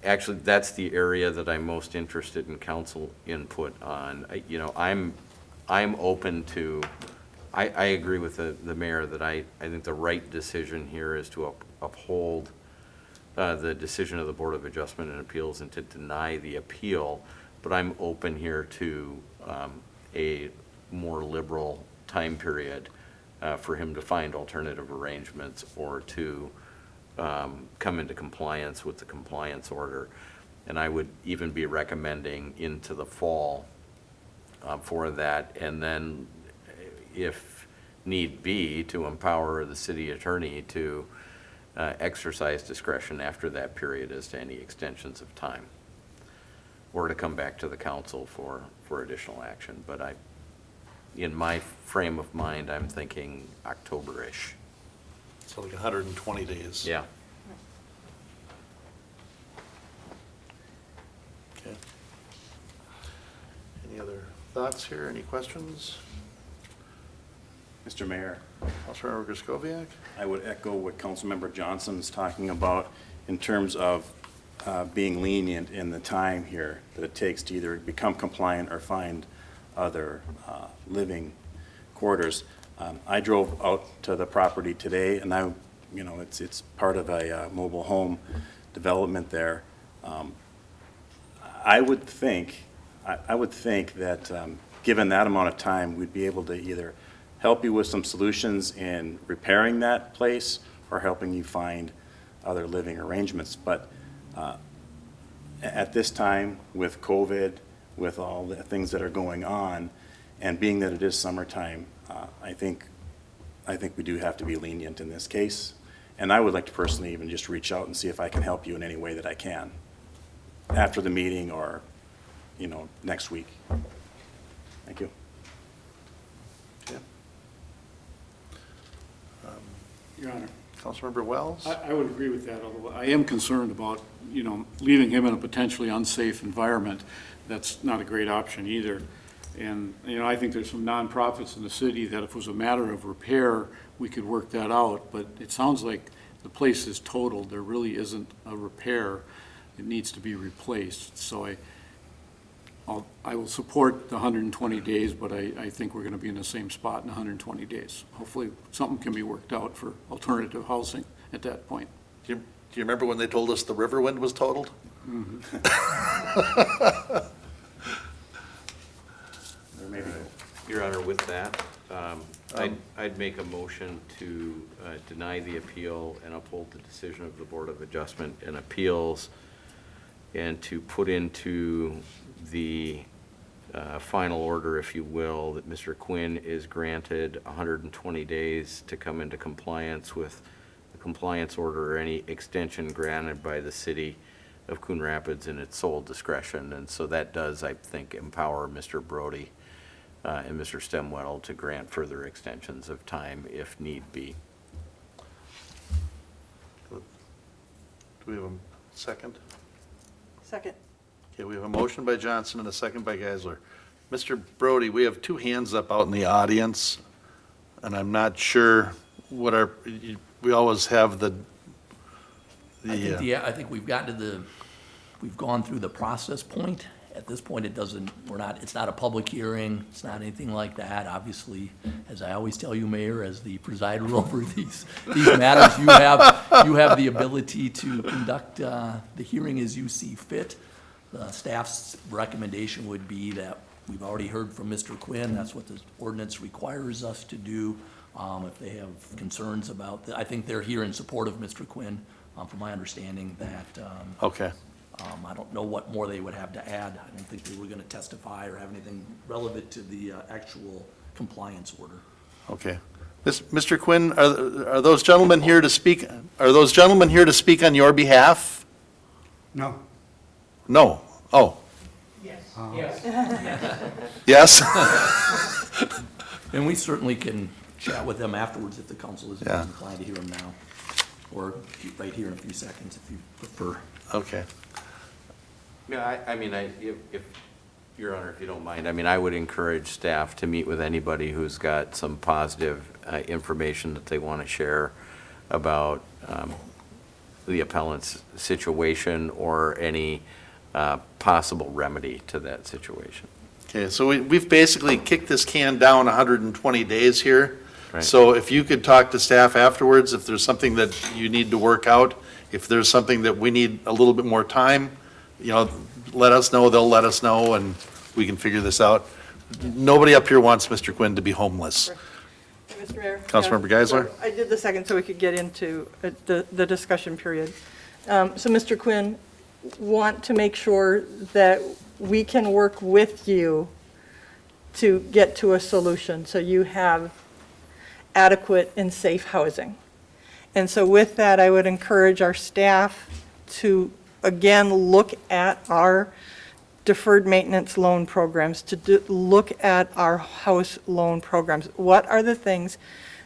actually, that's the area that I'm most interested in council input on. I'm open to, I agree with the mayor that I think the right decision here is to uphold the decision of the Board of Adjustment and Appeals and to deny the appeal, but I'm open here to a more liberal time period for him to find alternative arrangements or to come into compliance with the compliance order. And I would even be recommending into the fall for that, and then if need be, to empower the city attorney to exercise discretion after that period as to any extensions of time, or to come back to the council for additional action. But in my frame of mind, I'm thinking October-ish. So like 120 days. Yeah. Okay. Any other thoughts here? Any questions? Mr. Mayor, Councilmember Griscoviac? I would echo what Councilmember Johnson's talking about in terms of being lenient in the time here that it takes to either become compliant or find other living quarters. I drove out to the property today, and it's part of a mobile home development there. I would think that given that amount of time, we'd be able to either help you with some solutions in repairing that place or helping you find other living arrangements. But at this time, with COVID, with all the things that are going on, and being that it is summertime, I think we do have to be lenient in this case. And I would like to personally even just reach out and see if I can help you in any way that I can after the meeting or, next week. Thank you. Okay. Your Honor, Councilmember Wells? I would agree with that, although I am concerned about, leaving him in a potentially unsafe environment. That's not a great option either. And, I think there's some nonprofits in the city that if it was a matter of repair, we could work that out. But it sounds like the place is totaled. There really isn't a repair. It needs to be replaced. So I will support the 120 days, but I think we're going to be in the same spot in 120 days. Hopefully, something can be worked out for alternative housing at that point. Do you remember when they told us the Riverwind was totaled? There may be. Your Honor, with that, I'd make a motion to deny the appeal and uphold the decision of the Board of Adjustment and Appeals, and to put into the final order, if you will, that Mr. Quinn is granted 120 days to come into compliance with the compliance order or any extension granted by the city of Coon Rapids in its sole discretion. And so that does, I think, empower Mr. Brody and Mr. Stemwettle to grant further extensions of time if need be. Do we have a second? Second. Okay, we have a motion by Johnson and a second by Geisler. Mr. Brody, we have two hands up out in the audience, and I'm not sure what we always have I think we've gotten to we've gone through the process point. At this point, it's not a public hearing, it's not anything like that. Obviously, as I always tell you, Mayor, as the presider over these matters, you have the ability to conduct the hearing as you see fit. The staff's recommendation would be that we've already heard from Mr. Quinn, that's what the ordinance requires us to do. If they have concerns about, I think they're here in support of Mr. Quinn, from my understanding that, Okay. I don't know what more they would have to add. I don't think they were gonna testify or have anything relevant to the actual compliance order. Okay. Mr. Quinn, are those gentlemen here to speak, are those gentlemen here to speak on your behalf? No. No. Oh. Yes? And we certainly can chat with them afterwards if the council is Yeah. inclined to hear them now, or right here in a few seconds if you prefer. Okay. Yeah, if, Your Honor, if you don't mind, I would encourage staff to meet with anybody who's got some positive information that they want to share about the appellant's situation or any possible remedy to that situation. Okay, so we've basically kicked this can down 120 days here. Right. So if you could talk to staff afterwards, if there's something that you need to work out, if there's something that we need a little bit more time, let us know, they'll let us know, and we can figure this out. Nobody up here wants Mr. Quinn to be homeless. Mr. Mayor? Councilmember Geisler? So I did the second so we could get into the discussion period. So Mr. Quinn, want to make sure that we can work with you to get to a solution, so you have adequate and safe housing. And so with that, I would encourage our staff to, again, look at our deferred maintenance loan programs, to look at our house loan programs. What are the things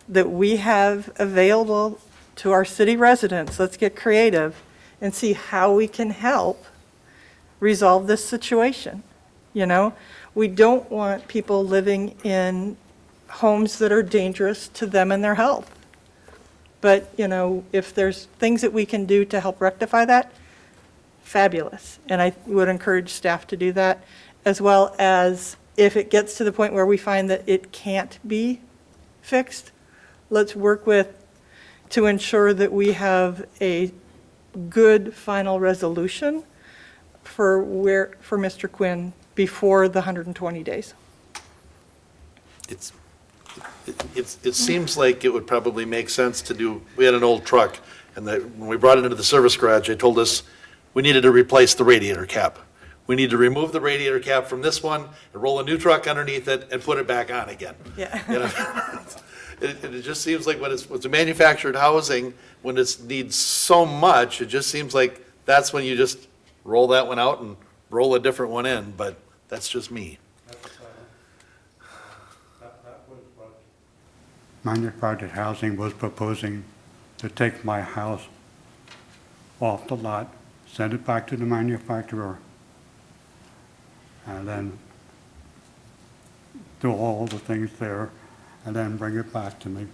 that we have available to our city residents? Let's get creative and see how we can help resolve this situation. We don't want people living in homes that are dangerous to them and their health. But, if there's things that we can do to help rectify that, fabulous. And I would encourage staff to do that, as well as if it gets to the point where we find that it can't be fixed, let's work to ensure that we have a good final resolution for Mr. Quinn before the 120 days. It seems like it would probably make sense to do, we had an old truck, and when we brought it into the service garage, they told us we needed to replace the radiator cap. We need to remove the radiator cap from this one, and roll a new truck underneath it, and put it back on again. Yeah. It just seems like when it's a manufactured housing, when it needs so much, it just seems like that's when you just roll that one out and roll a different one in, but that's just me. That was what manufactured housing was proposing, to take my house off the lot, send it back to the manufacturer, and then do all the things there, and then bring it back to me.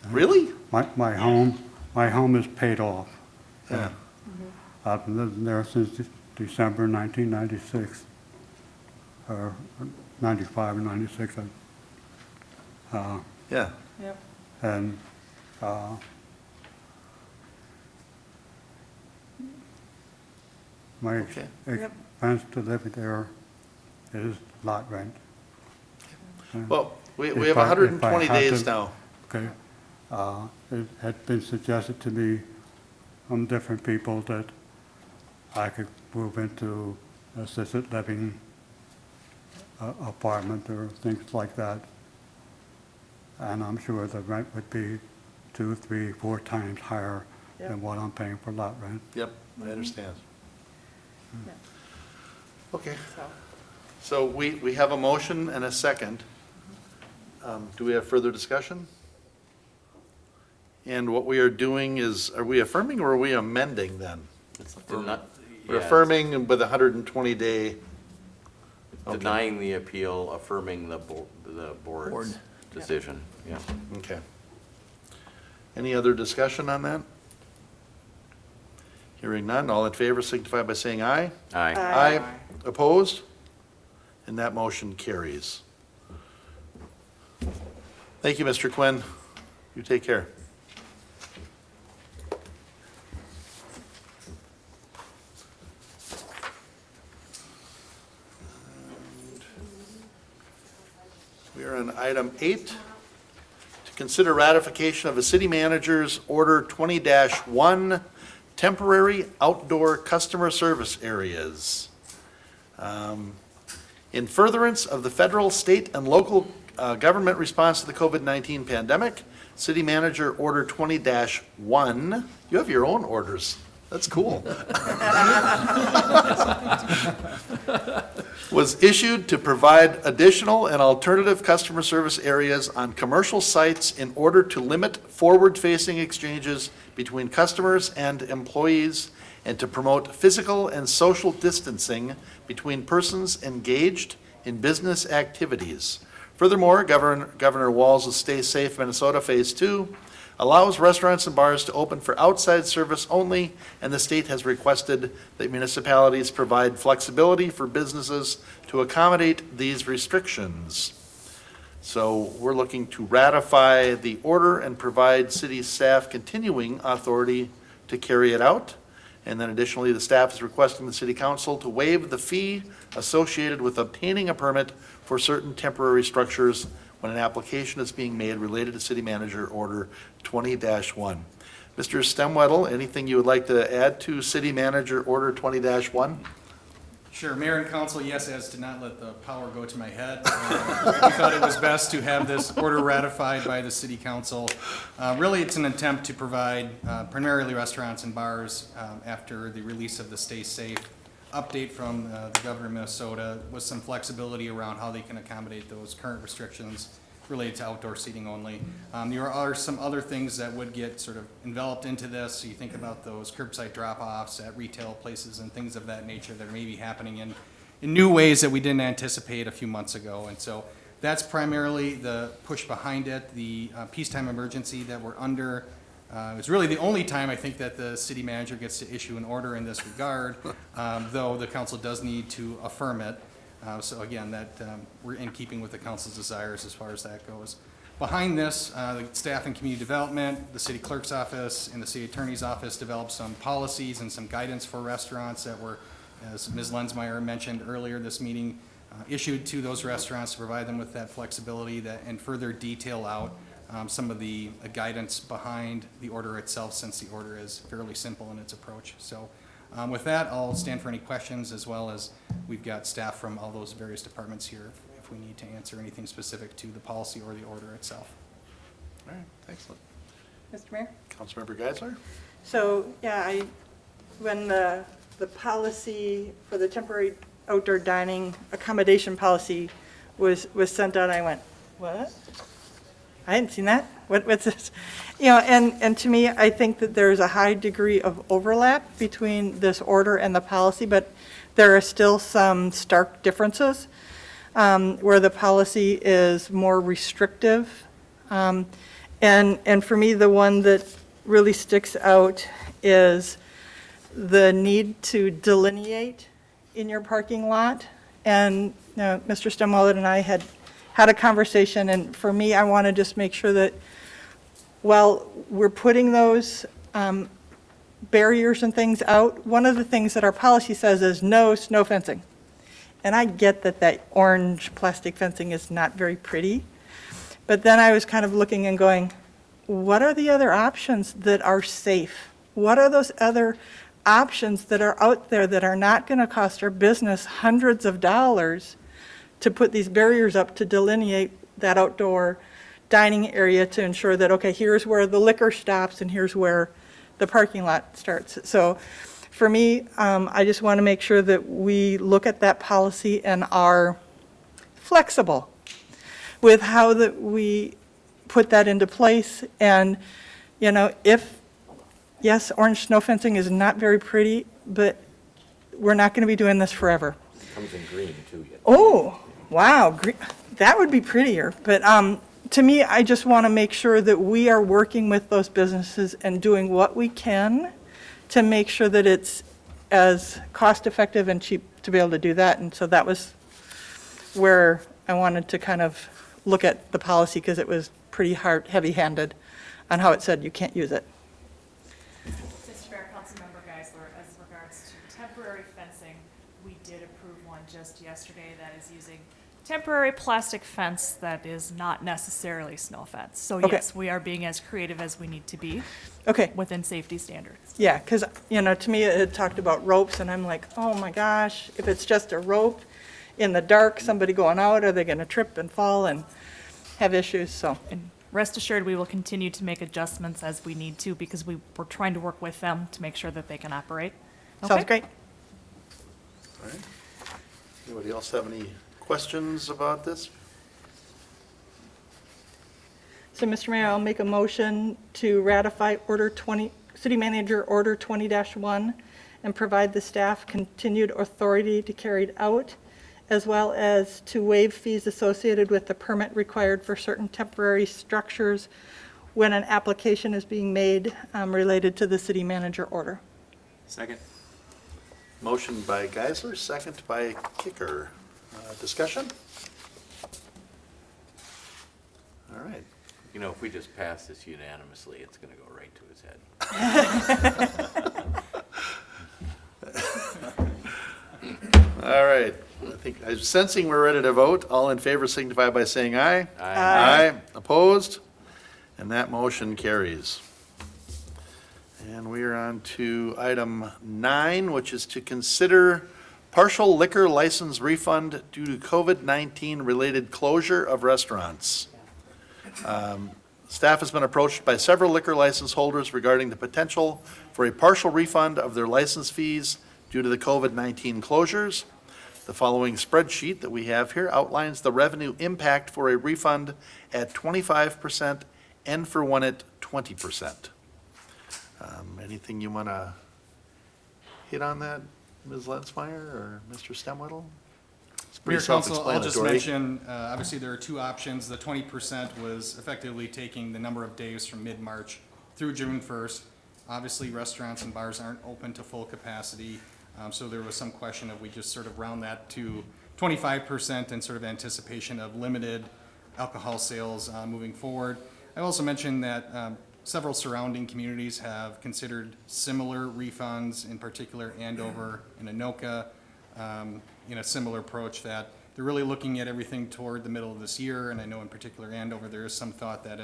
Really? My home is paid off. Yeah. I've been living there since December 1996, or 95 or 96. Yeah. Yep. And my Okay. expense to live there is lot rent. Well, we If have I- if I 120 had days to- now. Okay. It had been suggested to me from different people that I could move into assisted living apartment or things like that. And I'm sure the rent would be 2, 3, 4 times higher Yep. than what I'm paying for lot rent. Yep, I understand. Yeah. Okay, So, so we have a motion and a second. Do we have further discussion? And what we are doing is, are we affirming or are we amending then? We're affirming with a 120-day. Denying the appeal, affirming the board's Board. decision, yeah. Okay. Any other discussion on that? Hearing none, all in favor signify by saying aye. Aye. Aye. Opposed? And that motion carries. Thank you, Mr. Quinn. You take care. on item 8, to consider ratification of a city manager's order 20-1, temporary outdoor customer service areas. In furtherance of the federal, state, and local government response to the COVID-19 pandemic, City Manager Order 20-1, you have your own orders. That's cool. Was issued to provide additional and alternative customer service areas on commercial sites in order to limit forward-facing exchanges between customers and employees and to promote physical and social distancing between persons engaged in business activities. Furthermore, Governor Walz' Stay Safe Minnesota Phase 2 allows restaurants and bars to open for outside service only, and the state has requested that municipalities provide flexibility for businesses to accommodate these restrictions. So we're looking to ratify the order and provide city staff continuing authority to carry it out. And then additionally, the staff is requesting the city council to waive the fee associated with obtaining a permit for certain temporary structures when an application is being made related to City Manager Order 20-1. Mr. Stemwedel, anything you would like to add to City Manager Order 20-1? Sure, Mayor and Council, yes, as to not let the power go to my head. We thought it was best to have this order ratified by the City Council. Really, it's an attempt to provide primarily restaurants and bars after the release of the Stay Safe update from the governor of Minnesota with some flexibility around how they can accommodate those current restrictions related to outdoor seating only. There are some other things that would get sort of enveloped into this. So you think about those curbside drop-offs at retail places and things of that nature that are maybe happening in new ways that we didn't anticipate a few months ago. And so that's primarily the push behind it. The peacetime emergency that we're under, it's really the only time I think that the city manager gets to issue an order in this regard, though the council does need to affirm it. So again, that we're in keeping with the council's desires as far as that goes. Behind this, the staff and community development, the city clerk's office, and the city attorney's office developed some policies and some guidance for restaurants that were, as Ms. Lensmeyer mentioned earlier this meeting, issued to those restaurants to provide them with that flexibility that, and further detail out some of the guidance behind the order itself, since the order is fairly simple in its approach. So with that, I'll stand for any questions, as well as we've got staff from all those various departments here if we need to answer anything specific to the policy or the order itself. All right, excellent. Mr. Mayor? Councilmember Geisler? So, yeah, when the policy for the temporary outdoor dining accommodation policy was sent out, I went, what? I hadn't seen that. What's this? You know, and to me, I think that there's a high degree of overlap between this order and the policy, but there are still some stark differences where the policy is more restrictive. And for me, the one that really sticks out is the need to delineate in your parking lot. And Mr. Stemwell and I had a conversation, and for me, I want to just make sure that while we're putting those barriers and things out, one of the things that our policy says is no snow fencing. And I get that orange plastic fencing is not very pretty, but then I was kind of looking and going, what are the other options that are safe? What are those other options that are out there that are not going to cost our business hundreds of dollars to put these barriers up to delineate that outdoor dining area to ensure that, okay, here's where the liquor stops and here's where the parking lot starts. So for me, I just want to make sure that we look at that policy and are flexible with how that we put that into place. And, yes, orange snow fencing is not very pretty, but we're not going to be doing this forever. It comes in green too. Oh, wow, that would be prettier. But to me, I just want to make sure that we are working with those businesses and doing what we can to make sure that it's as cost-effective and cheap to be able to do that. And so that was where I wanted to kind of look at the policy, because it was pretty hard, heavy-handed on how it said you can't use it. Mr. Mayor, Councilmember Geisler, as regards to temporary fencing, we did approve one just yesterday that is using temporary plastic fence that is not necessarily snow fence. So Okay. yes, we are being as creative as we need to be Okay, within safety standards. yeah, because, to me, it had talked about ropes, and I'm like, oh my gosh, if it's just a rope in the dark, somebody going out, are they going to trip and fall and have issues? So, And rest assured, we will continue to make adjustments as we need to because we're trying to work with them to make sure that they can operate. sounds Okay? great. All right. Anybody else have any questions about this? So, Mr. Mayor, I'll make a motion to ratify City Manager Order 20-1 and provide the staff continued authority to carry it out, as well as to waive fees associated with the permit required for certain temporary structures when an application is being made related to the city manager order. Second. Motion by Geisler, second by Kicker. Discussion? All right. If we just pass this unanimously, it's going to go right to his head. All right. I'm sensing we're ready to vote. All in favor signify by saying aye. Aye. Opposed? And that motion carries. And we are on to item 9, which is to consider partial liquor license refund due to COVID-19 related closure of restaurants. Staff has been approached by several liquor license holders regarding the potential for a partial refund of their license fees due to the COVID-19 closures. The following spreadsheet that we have here outlines the revenue impact for a refund at 25% and for one at 20%. Anything you want to hit on that, Ms. Lensmeyer or Mr. Stemwedel? It's pretty Mayor Council, I'll just self-explanatory. mention, obviously, there are two options. The 20% was effectively taking the number of days from mid-March through June 1st. Obviously, restaurants and bars aren't open to full capacity, so there was some question of we just sort of round that to 25% in sort of anticipation of limited alcohol sales moving forward. I also mentioned that several surrounding communities have considered similar refunds, in particular Andover and Anoka, in a similar approach that they're really looking at everything toward the middle of this year. And I know in particular Andover, there is some thought that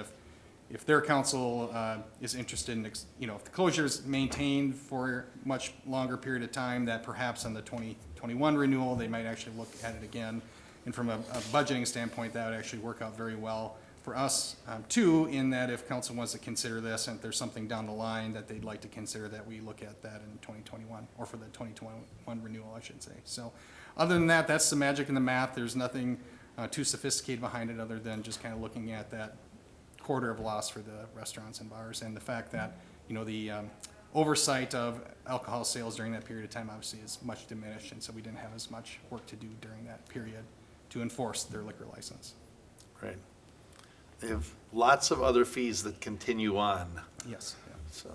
if their council is interested in, if the closure is maintained for a much longer period of time, that perhaps on the 2021 renewal, they might actually look at it again. And from a budgeting standpoint, that would actually work out very well for us, too, in that if council wants to consider this, and if there's something down the line that they'd like to consider, that we look at that in 2021, or for the 2021 renewal, I should say. So other than that, that's the magic in the math. There's nothing too sophisticated behind it other than just kind of looking at that quarter of loss for the restaurants and bars, and the fact that, the oversight of alcohol sales during that period of time obviously is much diminished, and so we didn't have as much work to do during that period to enforce their liquor license. Right. They have lots of other fees that continue on. Yes. Yeah. So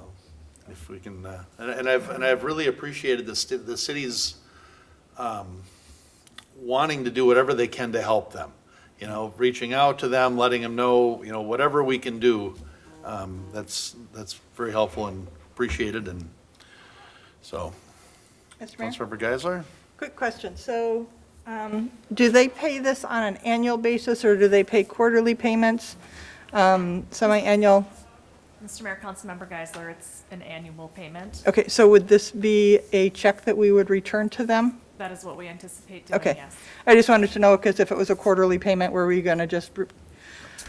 if we can, and I've really appreciated the city's wanting to do whatever they can to help them. Reaching out to them, letting them know, whatever we can do. That's very helpful and appreciated. And so, Mr. Mayor? Councilmember Geisler? Quick question. So, do they pay this on an annual basis, or do they pay quarterly payments, semi-annual? Mr. Mayor, Councilmember Geisler, it's an annual payment. Okay, so would this be a check that we would return to them? That is what we anticipate doing, Okay. yes. I just wanted to know, because if it was a quarterly payment, were we going to just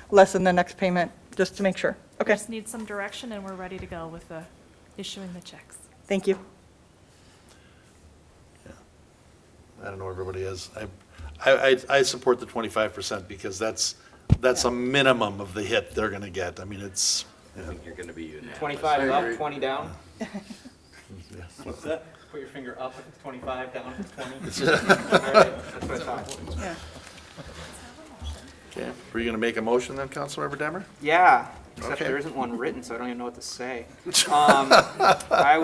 lessen the next payment, just to make sure? Okay, Just need some direction, and we're ready to go with issuing the checks. thank you. I don't know where everybody is. I support the 25% because that's a minimum of the hit they're gonna get. I mean, it's, I think you're going to be unanimous. 25 up, 20 down? What's that? Put your finger up if it's 25, down if it's 20. All right, that's what I thought. Yeah. okay. Were you gonna make a motion then, Councilmember Demmer? Yeah, except Okay. there isn't one written, so I don't even know what to say. I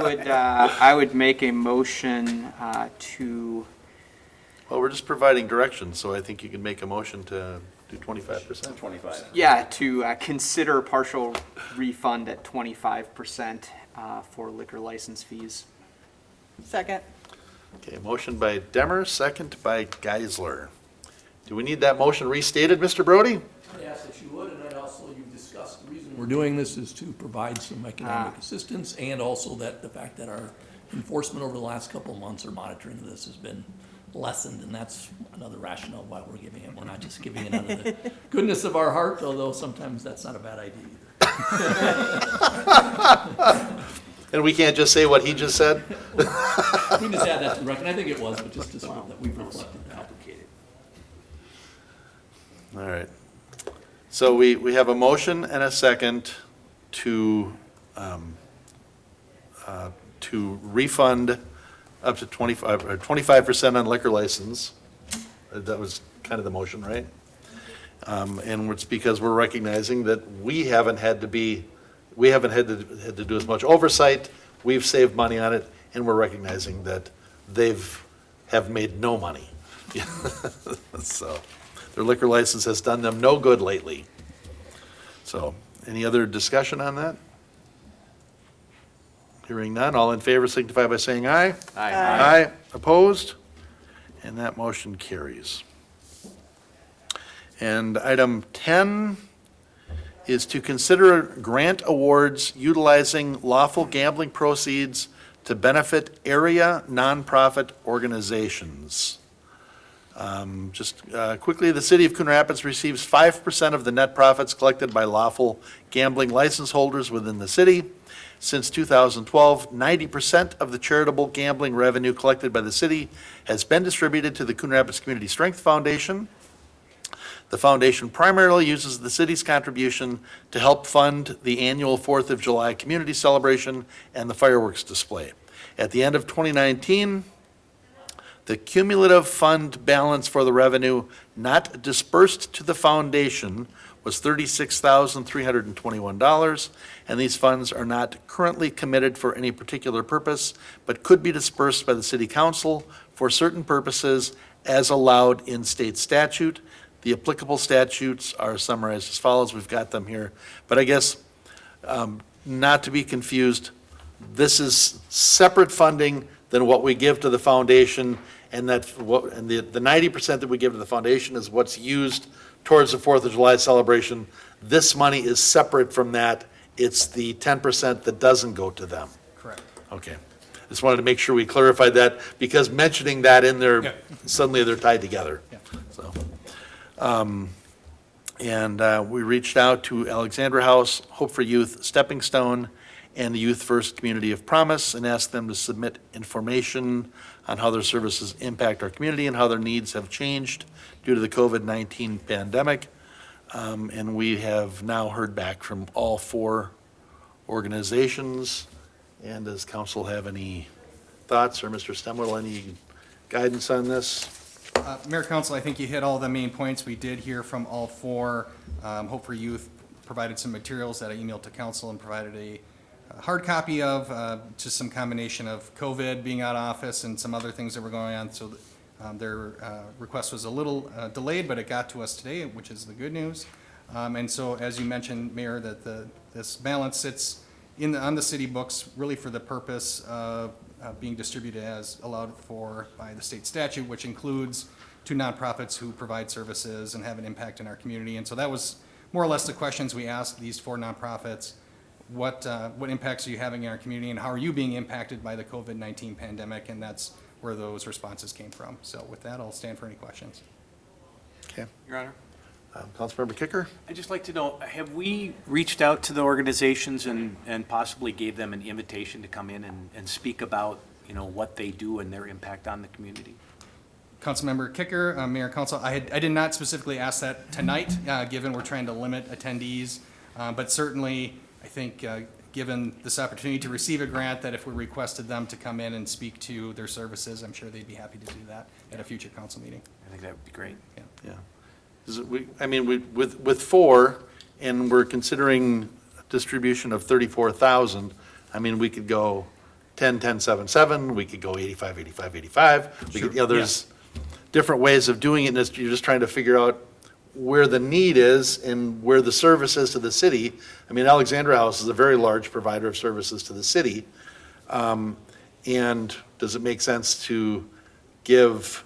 would make a motion to, Well, we're just providing directions, so I think you can make a motion to do 25%. 25. yeah, to consider partial refund at 25% for liquor license fees. Second. Okay, motion by Demmer, second by Geisler. Do we need that motion restated, Mr. Brody? I asked that you would, and I'd also, you've discussed the reason We're doing this is to provide some economic assistance, and also that the fact that our enforcement over the last couple of months or monitoring of this has been lessened, and that's another rationale why we're giving it. We're not just giving it out of the goodness of our heart, although sometimes that's not a bad idea either. And we can't just say what he just said? We can just add that to the record. I think it was, but just to sort that we've reflected that. All right. So we have a motion and a second to refund up to 25% on liquor license. That was kind of the motion, right? And it's because we're recognizing that we haven't had to do as much oversight. We've saved money on it, and we're recognizing that have made no money. So their liquor license has done them no good lately. So, any other discussion on that? Hearing none, all in favor signify by saying aye. Aye. Aye, opposed? And that motion carries. And item 10 is to consider grant awards utilizing lawful gambling proceeds to benefit area nonprofit organizations. Quickly, the city of Coon Rapids receives 5% of the net profits collected by lawful gambling license holders within the city. Since 2012, 90% of the charitable gambling revenue collected by the city has been distributed to the Coon Rapids Community Strength Foundation. The foundation primarily uses the city's contribution to help fund the annual 4th of July community celebration and the fireworks display. At the end of 2019, the cumulative fund balance for the revenue not dispersed to the foundation was $36,321, and these funds are not currently committed for any particular purpose, but could be dispersed by the city council for certain purposes as allowed in state statute. The applicable statutes are summarized as follows. We've got them here. But I guess, not to be confused, this is separate funding than what we give to the foundation, and the 90% that we give to the foundation is what's used towards the 4th of July celebration. This money is separate from that. It's the 10% that doesn't go to them. Correct. Okay. Just wanted to make sure we clarified that, because mentioning that in there, Yeah. suddenly they're tied together. Yeah. So, we reached out to Alexandra House, Hope for Youth, Stepping Stone, and the Youth First Community of Promise, and asked them to submit information on how their services impact our community and how their needs have changed due to the COVID-19 pandemic. And we have now heard back from all 4 organizations. And does council have any thoughts, or Mr. Stemwell, any guidance on this? Mayor, Council, I think you hit all the main points. We did hear from all 4. Hope for Youth provided some materials that I emailed to council and provided a hard copy of, just some combination of COVID, being out of office, and some other things that were going on. So their request was a little delayed, but it got to us today, which is the good news. And so, as you mentioned, Mayor, that this balance sits on the city books really for the purpose of being distributed as allowed for by the state statute, which includes 2 nonprofits who provide services and have an impact in our community. And so that was more or less the questions we asked these 4 nonprofits. What impacts are you having in our community, and how are you being impacted by the COVID-19 pandemic? And that's where those responses came from. So with that, I'll stand for any questions. Okay. Your Honor, Councilmember Kicker? I'd just like to know, have we reached out to the organizations and possibly gave them an invitation to come in and speak about, what they do and their impact on the community? Councilmember Kicker, Mayor, Council, I did not specifically ask that tonight, given we're trying to limit attendees. But certainly, I think, given this opportunity to receive a grant, that if we requested them to come in and speak to their services, I'm sure they'd be happy to do that at a future council meeting. I think that would be great. Yeah. With 4, and we're considering a distribution of 34,000, we could go 10, 10, 7, 7, we could go 85, 85, 85. We could, there's different ways of doing it, and you're just trying to figure out where the need is and where the service is to the city. Alexandra House is a very large provider of services to the city. And does it make sense to give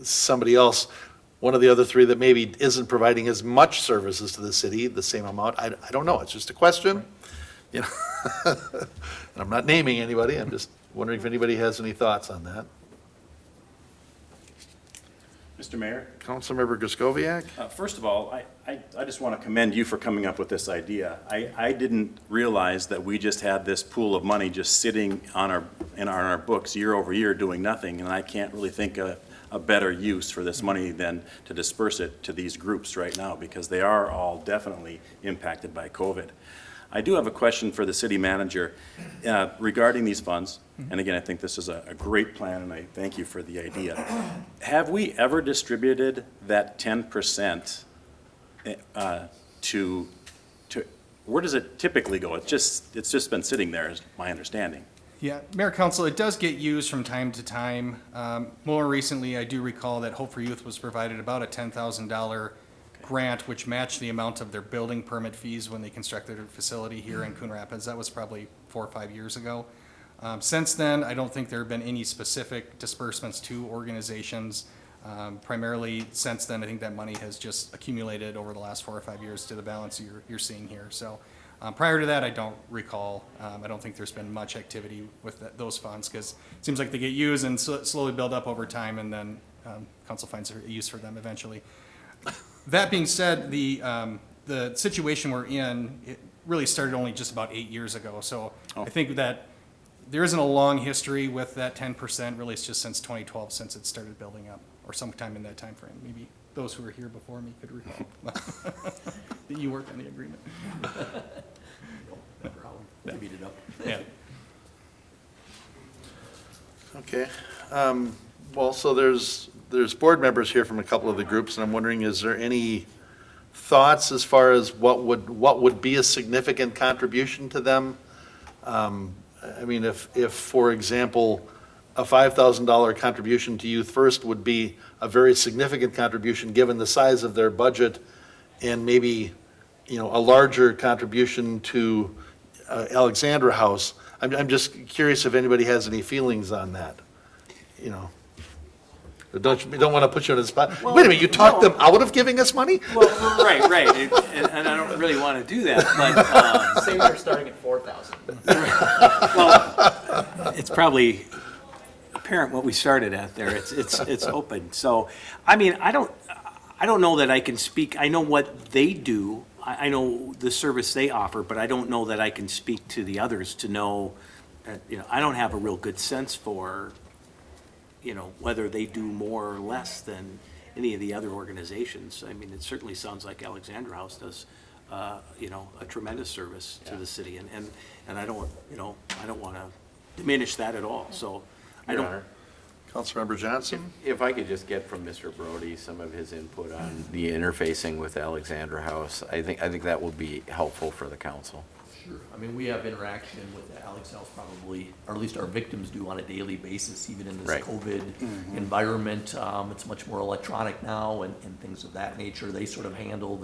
somebody else, one of the other three that maybe isn't providing as much services to the city, the same amount, I don't know, it's just a question. You know, and I'm not naming anybody, I'm just wondering if anybody has any thoughts on that. Mr. Mayor? Councilmember Griscoviac? First of all, I just want to commend you for coming up with this idea. I didn't realize that we just had this pool of money just sitting on our books year over year doing nothing, and I can't really think of a better use for this money than to disperse it to these groups right now, because they are all definitely impacted by COVID. I do have a question for the city manager regarding these funds. And again, I think this is a great plan, and I thank you for the idea. Have we ever distributed that 10% to, where does it typically go? It's just been sitting there, is my understanding. Yeah, Mayor Council, it does get used from time to time. More recently, I do recall that Hope for Youth was provided about a $10,000 grant, which matched the amount of their building permit fees when they constructed their facility here in Coon Rapids. That was probably 4 or 5 years ago. Since then, I don't think there have been any specific disbursements to organizations. Primarily since then, I think that money has just accumulated over the last 4 or 5 years to the balance you're seeing here. So prior to that, I don't recall. I don't think there's been much activity with those funds, because it seems like they get used and slowly build up over time, and then council finds a use for them eventually. That being said, the situation we're in, it really started only just about 8 years ago. So I think that there isn't a long history with that 10%. Really, it's just since 2012 since it started building up, or sometime in that time frame. Maybe those who were here before me could recall. That you worked on the agreement. No problem. Beat it up. Yeah. Okay. Well, so there's board members here from a couple of the groups, and I'm wondering, is there any thoughts as far as what would be a significant contribution to them? I mean, if, for example, a $5,000 contribution to Youth First would be a very significant contribution given the size of their budget, and maybe, you know, a larger contribution to Alexandra House. I'm just curious if anybody has any feelings on that, you know. Don't want to put you on the spot. Well, Wait a minute, you talked no. them out of giving us money? Well, right, and I don't really want to do that, but, Say we're starting at 4,000. well, it's probably apparent what we started at there. It's open. So, I mean, I don't know that I can speak. I know what they do. I know the service they offer, but I don't know that I can speak to the others to know, you know, I don't have a real good sense for, you know, whether they do more or less than any of the other organizations. I mean, it certainly sounds like Alexandra House does, you know, a tremendous service to the city, and I don't, you know, I don't want to diminish that at all. So I Your don't. Honor, Councilmember Johnson? if I could just get from Mr. Brody some of his input on the interfacing with Alexandra House, I think that would be helpful for the council. Sure. I mean, we have interaction with Alex House probably, or at least our victims do on a daily basis, even in this Right. COVID environment. It's much more electronic now and things of that nature. They sort of handle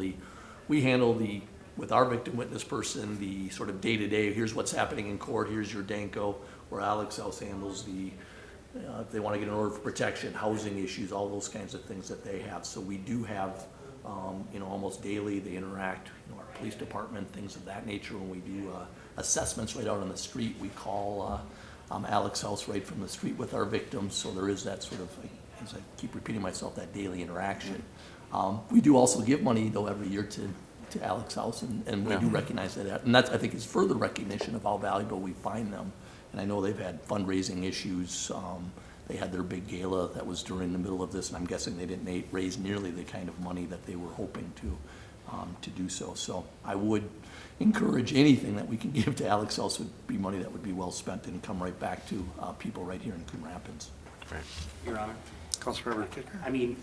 with our victim witness person, the sort of day-to-day, here's what's happening in court, here's your Danko, where Alex House handles if they want to get an order for protection, housing issues, all those kinds of things that they have. So we do have, you know, almost daily, they interact, you know, our police department, things of that nature. When we do assessments right out on the street, we call Alex House right from the street with our victims. So there is that sort of, as I keep repeating myself, that daily interaction. We do also give money, though, every year to Alex House, and we do recognize that. And that's, I think, is further recognition of how valuable we find them. And I know they've had fundraising issues. They had their big gala that was during the middle of this, and I'm guessing they didn't raise nearly the kind of money that they were hoping to do so. So I would encourage anything that we can give to Alex House would be money that would be well spent and come right back to people right here in Coon Rapids. Right. Your Honor. Councilmember Kicker? I mean,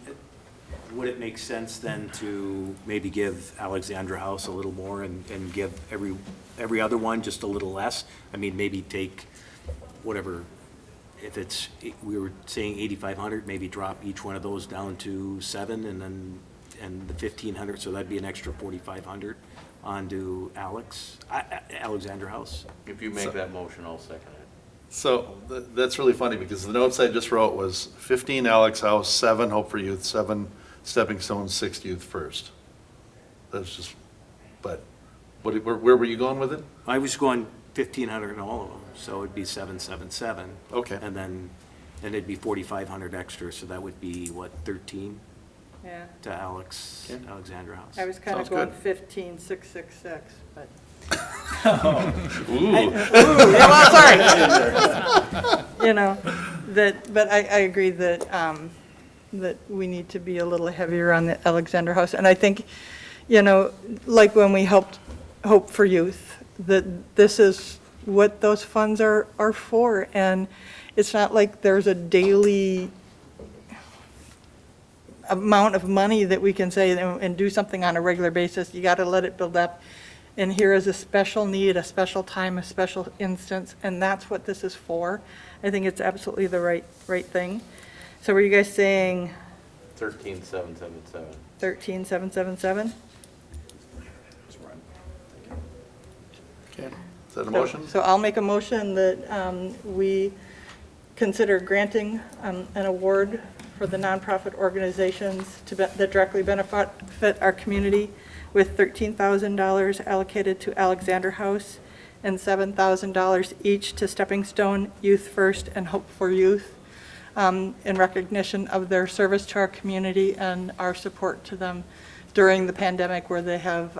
would it make sense then to maybe give Alexandra House a little more and give every other one just a little less? I mean, maybe take whatever, if it's, we were saying 8,500, maybe drop each one of those down to 7 and the 1,500, so that'd be an extra 4,500 onto Alexandra House. If you make that motion, I'll second it. So that's really funny because the notes I just wrote was 15 Alex House, 7 Hope for Youth, 7 Stepping Stones, 6 Youth First. That's just, but where were you going with it? I was going 1,500 in all of them, so it'd be 777. Okay. And then it'd be 4,500 extra, so that would be, what, 13 Yeah. to Okay. Alexandra House. I was kind Sounds of going good. 15,666, but. Ooh. Yeah, well, sorry. You know, but I agree that, that we need to be a little heavier on the Alexander House. And I think, you know, like when we helped Hope for Youth, that this is what those funds are for. And it's not like there's a daily amount of money that we can say and do something on a regular basis. You got to let it build up. And here is a special need, a special time, a special instance, and that's what this is for. I think it's absolutely the right thing. So were you guys saying 13,777. 13,777? Okay, is that a motion? So I'll make a motion that we consider granting an award for the nonprofit organizations that directly benefit our community with $13,000 allocated to Alexander House and $7,000 each to Stepping Stone, Youth First, and Hope for Youth in recognition of their service to our community and our support to them during the pandemic where they have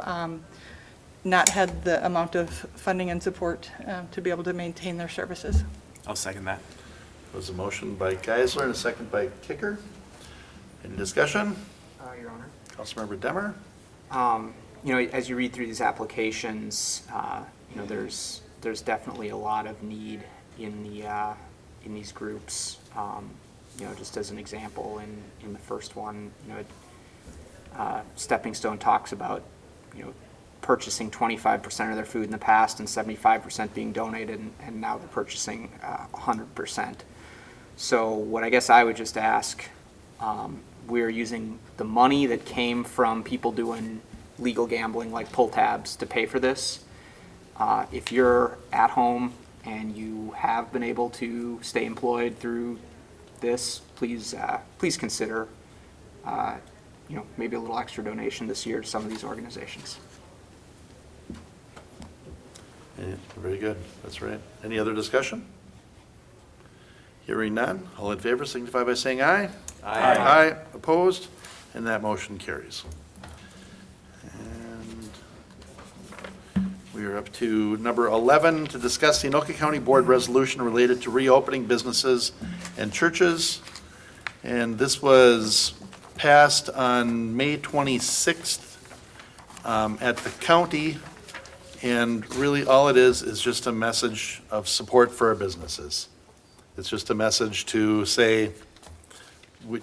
not had the amount of funding and support to be able to maintain their services. I'll second that. There was a motion by Geisler and a second by Kicker. Any discussion? Your Honor. Councilmember Demmer? You know, as you read through these applications, you know, there's definitely a lot of need in these groups. You know, just as an example, in the first one, you know, Stepping Stone talks about, you know, purchasing 25% of their food in the past and 75% being donated, and now they're purchasing 100%. So what I guess I would just ask, we're using the money that came from people doing legal gambling like pull tabs to pay for this. If you're at home and you have been able to stay employed through this, please consider you know, maybe a little extra donation this year to some of these organizations. Yeah, very good, that's right. Any other discussion? Hearing none, all in favor signify by saying aye. Aye. Aye, opposed, and that motion carries. And we are up to number 11, to discuss the Anoka County Board resolution related to reopening businesses and churches. And this was passed on May 26th at the county. And really, all it is just a message of support for our businesses. It's just a message to say, we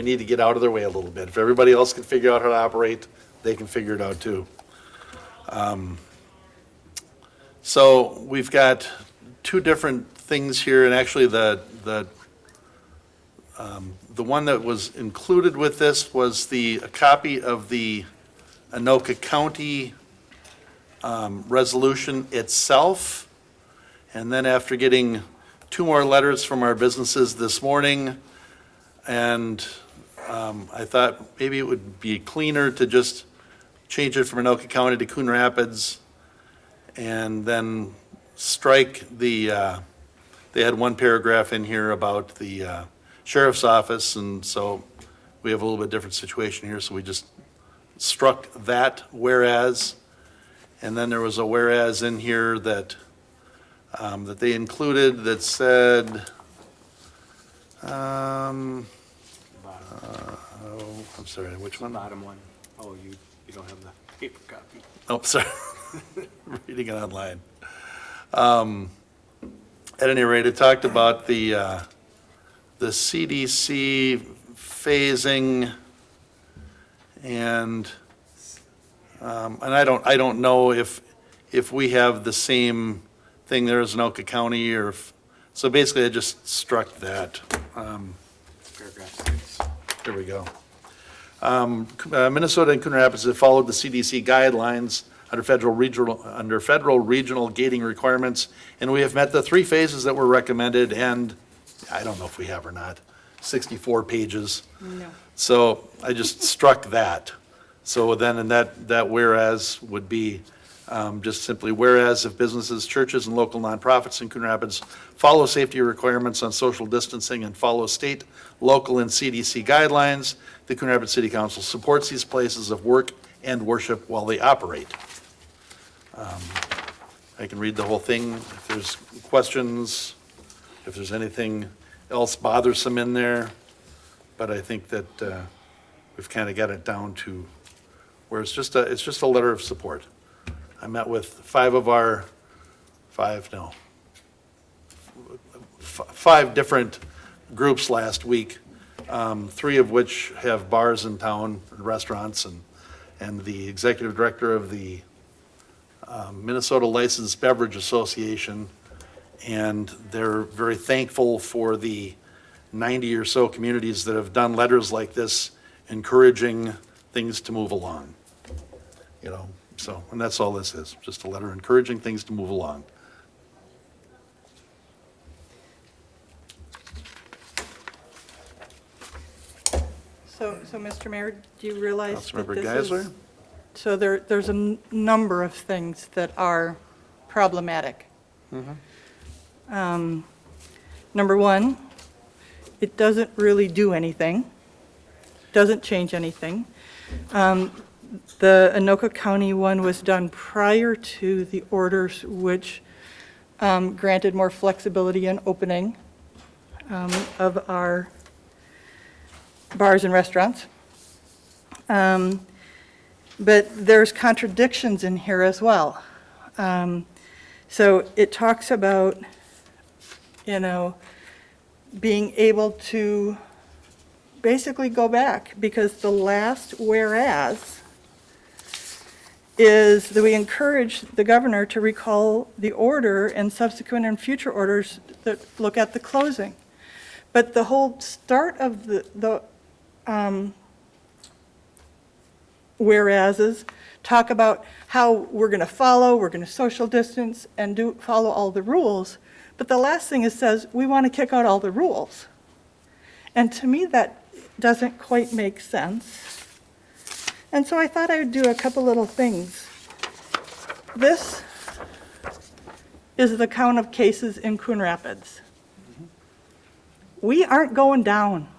need to get out of their way a little bit. If everybody else can figure out how to operate, they can figure it out too. So we've got two different things here, and actually the one that was included with this was a copy of the Anoka County resolution itself. And then after getting 2 more letters from our businesses this morning, and I thought maybe it would be cleaner to just change it from Anoka County to Coon Rapids, and then strike they had one paragraph in here about the sheriff's office, and so we have a little bit different situation here, so we just struck that whereas. And then there was a whereas in here that they included that said, I'm sorry, which one? Bottom one. Oh, you don't have the paper copy. Oh, sorry, reading it online. At any rate, it talked about the CDC phasing, and I don't know if we have the same thing there as in Anoka County, or if, so basically I just struck that. Paragraph 6. Here we go. Minnesota and Coon Rapids have followed the CDC guidelines under federal regional gating requirements, and we have met the 3 phases that were recommended, and I don't know if we have or not, 64 pages. No. So I just struck that. So then, and that whereas would be just simply, whereas if businesses, churches, and local nonprofits in Coon Rapids follow safety requirements on social distancing and follow state, local, and CDC guidelines, the Coon Rapids City Council supports these places of work and worship while they operate. I can read the whole thing if there's questions, if there's anything else bothersome in there, but I think that we've kind of got it down to where it's just a letter of support. I met with 5 different groups last week, 3 of which have bars in town, restaurants, and the executive director of the Minnesota Licensed Beverage Association, and they're very thankful for the 90 or so communities that have done letters like this encouraging things to move along. You know, so, and that's all this is, just a letter encouraging things to move along. So, Mr. Mayor, do you realize that Councilmember this Geisler? is? So there's a number of things that are problematic. Number one, it doesn't really do anything, doesn't change anything. The Anoka County one was done prior to the orders which granted more flexibility in opening of our bars and restaurants. But there's contradictions in here as well. So it talks about, you know, being able to basically go back, because the last whereas is that we encourage the governor to recall the order and subsequent and future orders that look at the closing. But the whole start of the whereases talk about how we're going to social distance and follow all the rules. But the last thing it says, we want to kick out all the rules. And to me, that doesn't quite make sense. And so I thought I would do a couple little things. This is the count of cases in Coon Rapids. We aren't going down.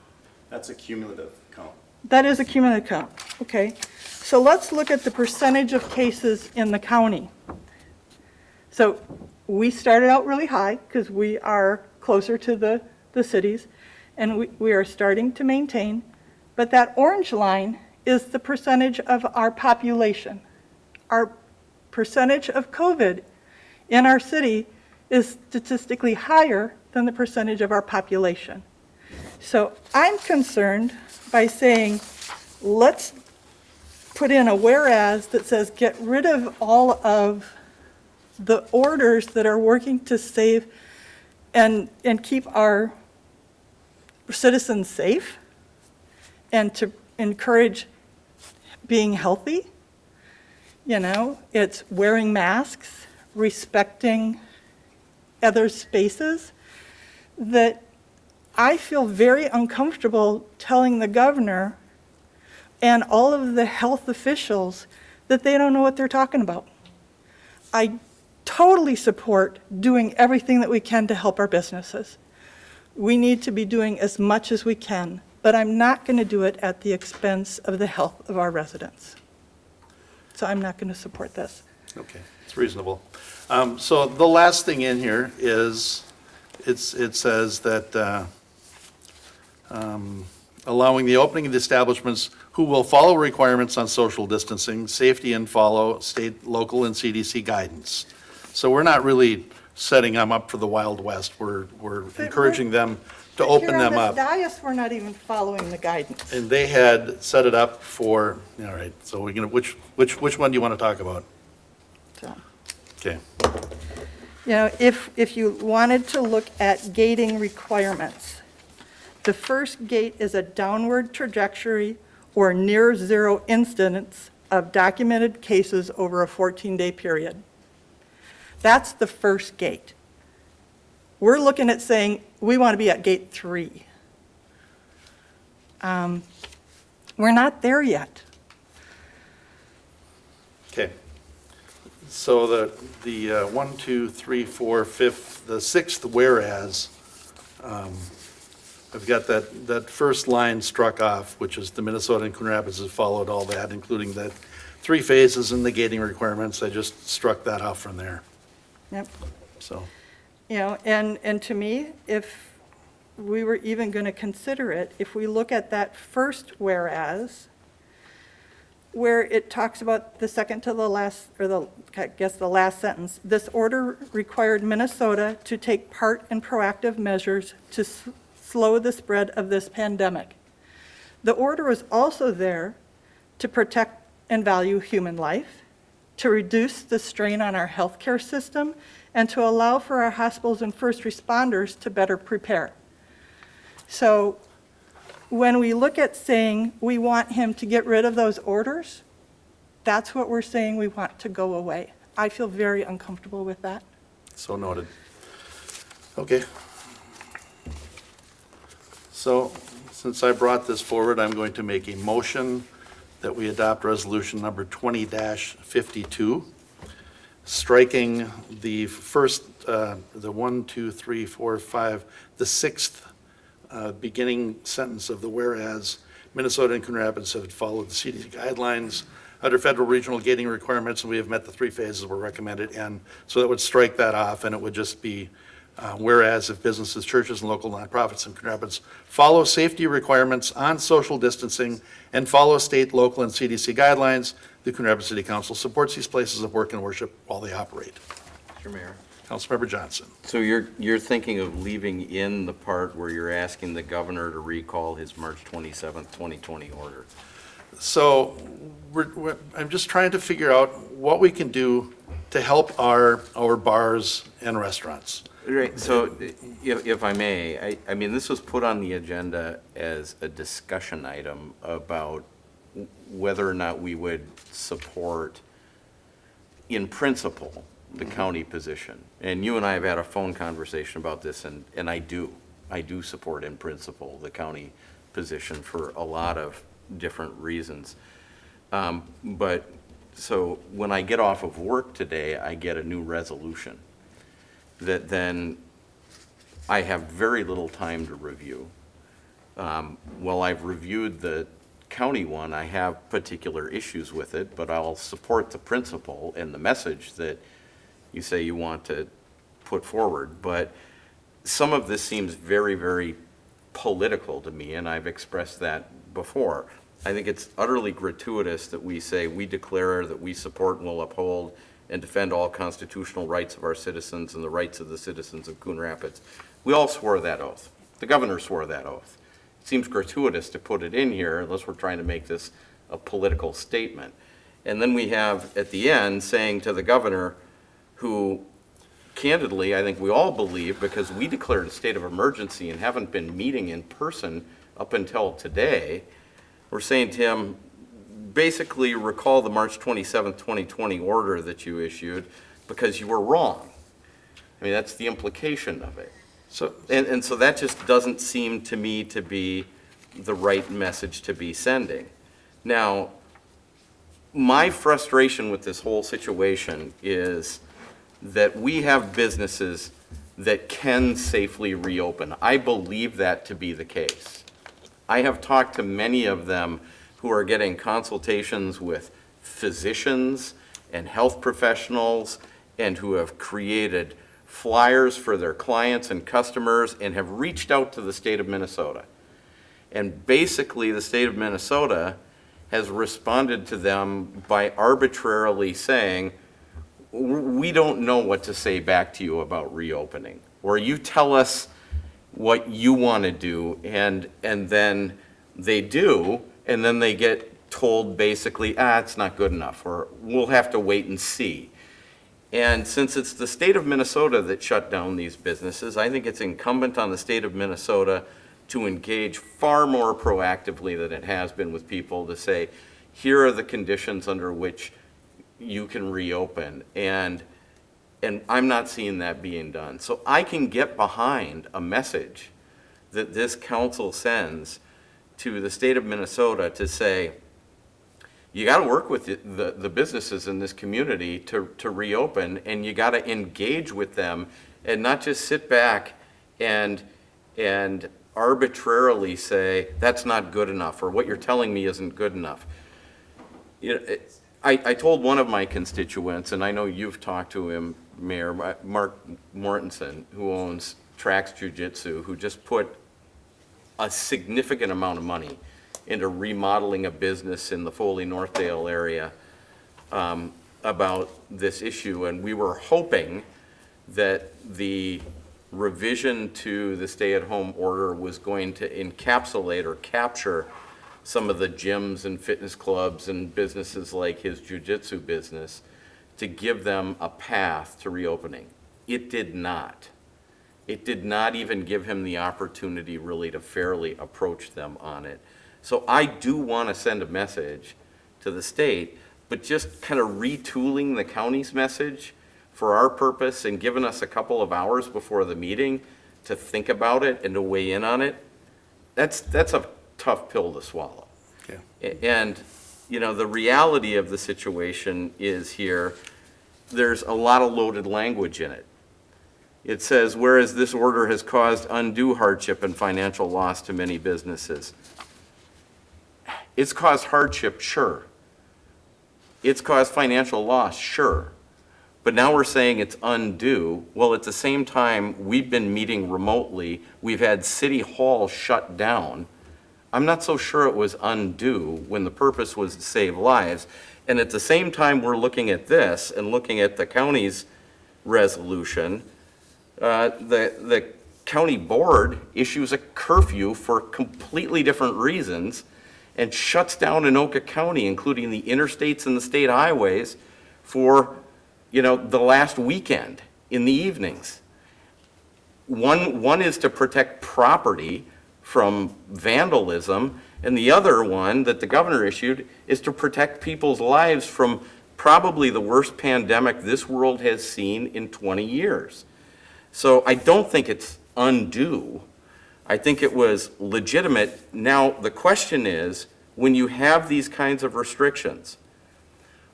That's a cumulative count. That is a cumulative count, okay. So let's look at the percentage of cases in the county. So we started out really high because we are closer to the cities, and we are starting to maintain, but that orange line is the percentage of our population. Our percentage of COVID in our city is statistically higher than the percentage of our population. So I'm concerned by saying, let's put in a whereas that says get rid of all of the orders that are working to save and keep our citizens safe and to encourage being healthy. You know, it's wearing masks, respecting other spaces, that I feel very uncomfortable telling the governor and all of the health officials that they don't know what they're talking about. I totally support doing everything that we can to help our businesses. We need to be doing as much as we can, but I'm not going to do it at the expense of the health of our residents. So I'm not going to support this. Okay, it's reasonable. So the last thing in here is, it says that allowing the opening of the establishments who will follow requirements on social distancing, safety, and follow state, local, and CDC guidance. So we're not really setting them up for the Wild West. We're encouraging them to open them Here on up. this dais, we're not even following the guidance. And they had set it up for, all right, so we're gonna, which one do you want to talk about? So, Okay, you know, if you wanted to look at gating requirements, the first gate is a downward trajectory or near zero incidence of documented cases over a 14-day period. That's the first gate. We're looking at saying, we want to be at gate 3. We're not there yet. Okay. So the 1, 2, 3, 4, 5th, the 6th whereas, I've got that first line struck off, which is the Minnesota and Coon Rapids has followed all that, including the 3 phases and the gating requirements. I just struck that off from there, Yep. so. You know, and to me, if we were even going to consider it, if we look at that first whereas, where it talks about the second to the last, or the last sentence, this order required Minnesota to take part in proactive measures to slow the spread of this pandemic. The order was also there to protect and value human life, to reduce the strain on our healthcare system, and to allow for our hospitals and first responders to better prepare. So when we look at saying we want him to get rid of those orders, that's what we're saying we want to go away. I feel very uncomfortable with that. So noted. Okay. So, since I brought this forward, I'm going to make a motion that we adopt resolution number 20-52, striking the first, the 1, 2, 3, 4, 5, the 6th beginning sentence of the whereas Minnesota and Coon Rapids have followed the CDC guidelines under federal regional gating requirements, and we have met the 3 phases were recommended. And so that would strike that off, and it would just be whereas if businesses, churches, and local nonprofits in Coon Rapids follow safety requirements on social distancing and follow state, local, and CDC guidelines, the Coon Rapids City Council supports these places of work and worship while they operate. Mr. Mayor. Councilmember Johnson. So you're thinking of leaving in the part where you're asking the governor to recall his March 27th, 2020 order? So I'm just trying to figure out what we can do to help our bars and restaurants. Right, so if I may, I mean, this was put on the agenda as a discussion item about whether or not we would support, in principle, the county position. And you and I have had a phone conversation about this, and I do support, in principle, the county position for a lot of different reasons. But, so when I get off of work today, I get a new resolution that then I have very little time to review. While I've reviewed the county one, I have particular issues with it, but I'll support the principle and the message that you say you want to put forward. But some of this seems very, very political to me, and I've expressed that before. I think it's utterly gratuitous that we say we declare that we support and will uphold and defend all constitutional rights of our citizens and the rights of the citizens of Coon Rapids. We all swore that oath. The governor swore that oath. It seems gratuitous to put it in here unless we're trying to make this a political statement. And then we have at the end saying to the governor, who candidly I think we all believe, because we declared a state of emergency and haven't been meeting in person up until today, we're saying to him, basically recall the March 27th, 2020 order that you issued because you were wrong. I mean, that's the implication of it. So, and so that just doesn't seem to me to be the right message to be sending. Now, my frustration with this whole situation is that we have businesses that can safely reopen. I believe that to be the case. I have talked to many of them who are getting consultations with physicians and health professionals and who have created flyers for their clients and customers and have reached out to the state of Minnesota. And basically, the state of Minnesota has responded to them by arbitrarily saying, we don't know what to say back to you about reopening, or you tell us what you want to do, and then they do, and then they get told basically, it's not good enough, or we'll have to wait and see. And since it's the state of Minnesota that shut down these businesses, I think it's incumbent on the state of Minnesota to engage far more proactively than it has been with people to say, here are the conditions under which you can reopen. And I'm not seeing that being done. So I can get behind a message that this council sends to the state of Minnesota to say, you got to work with the businesses in this community to reopen, and you got to engage with them and not just sit back and arbitrarily say, that's not good enough, or what you're telling me isn't good enough. You know, I told one of my constituents, and I know you've talked to him, Mayor, Mark Mortensen, who owns Trax Jiu-Jitsu, who just put a significant amount of money into remodeling a business in the Foley Northdale area about this issue. And we were hoping that the revision to the stay-at-home order was going to encapsulate or capture some of the gyms and fitness clubs and businesses like his jiu-jitsu business to give them a path to reopening. It did not. It did not even give him the opportunity really to fairly approach them on it. So I do want to send a message to the state, but just kind of retooling the county's message for our purpose and giving us a couple of hours before the meeting to think about it and to weigh in on it, that's a tough pill to swallow. Okay. And, you know, the reality of the situation is here, there's a lot of loaded language in it. It says, whereas this order has caused undue hardship and financial loss to many businesses. It's caused hardship, sure. It's caused financial loss, sure. But now we're saying it's undue. Well, at the same time, we've been meeting remotely. We've had City Hall shut down. I'm not so sure it was undue when the purpose was to save lives. And at the same time, we're looking at this and looking at the county's resolution. The county board issues a curfew for completely different reasons and shuts down Anoka County, including the interstates and the state highways, for, you know, the last weekend in the evenings. One is to protect property from vandalism, and the other one that the governor issued is to protect people's lives from probably the worst pandemic this world has seen in 20 years. So I don't think it's undue. I think it was legitimate. Now, the question is, when you have these kinds of restrictions,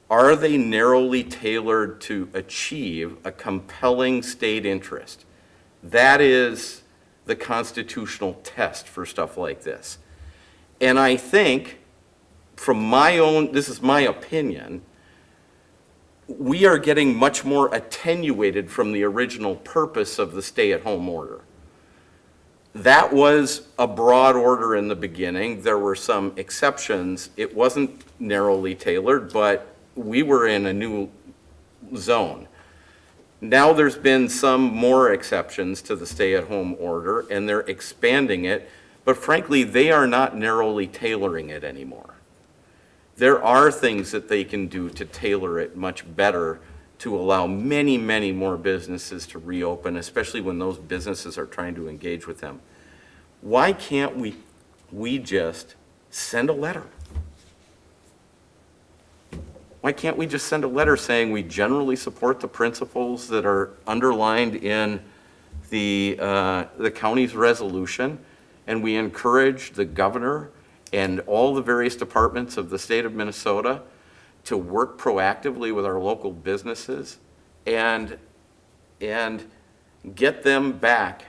are they narrowly tailored to achieve a compelling state interest? That is the constitutional test for stuff like this. And I think, from my own, this is my opinion, we are getting much more attenuated from the original purpose of the stay-at-home order. That was a broad order in the beginning. There were some exceptions. It wasn't narrowly tailored, but we were in a new zone. Now there's been some more exceptions to the stay-at-home order, and they're expanding it, but frankly, they are not narrowly tailoring it anymore. There are things that they can do to tailor it much better to allow many, many more businesses to reopen, especially when those businesses are trying to engage with them. Why can't we just send a letter? Why can't we just send a letter saying we generally support the principles that are underlined in the county's resolution, and we encourage the governor and all the various departments of the state of Minnesota to work proactively with our local businesses and get them back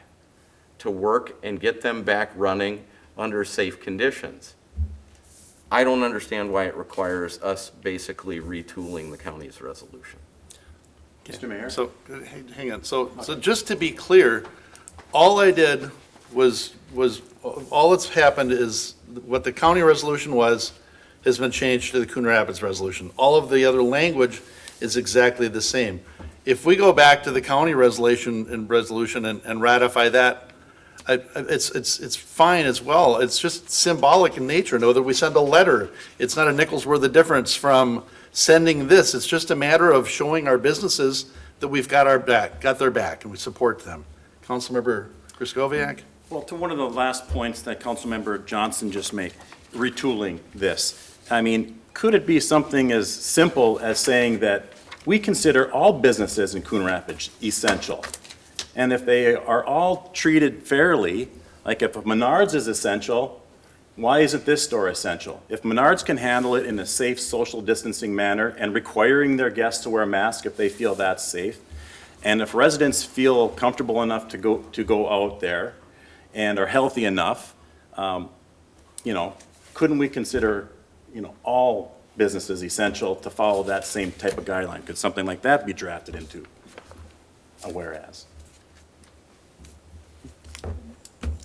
to work and get them back running under safe conditions? I don't understand why it requires us basically retooling the county's resolution. Mr. Mayor? So, hang on, so just to be clear, all I did was, all that's happened is what the county resolution was, has been changed to the Coon Rapids resolution. All of the other language is exactly the same. If we go back to the county resolution and ratify that, it's fine as well. It's just symbolic in nature. Know that we send a letter. It's not a nickel's worth of difference from sending this. It's just a matter of showing our businesses that we've got their back, and we support them. Councilmember Kraskowiak? Well, to one of the last points that Councilmember Johnson just made, retooling this. I mean, could it be something as simple as saying that we consider all businesses in Coon Rapids essential? And if they are all treated fairly, like if Menards is essential, why isn't this store essential? If Menards can handle it in a safe social distancing manner and requiring their guests to wear a mask if they feel that's safe, and if residents feel comfortable enough to go out there and are healthy enough, couldn't we consider, all businesses essential to follow that same type of guideline? Could something like that be drafted into a whereas?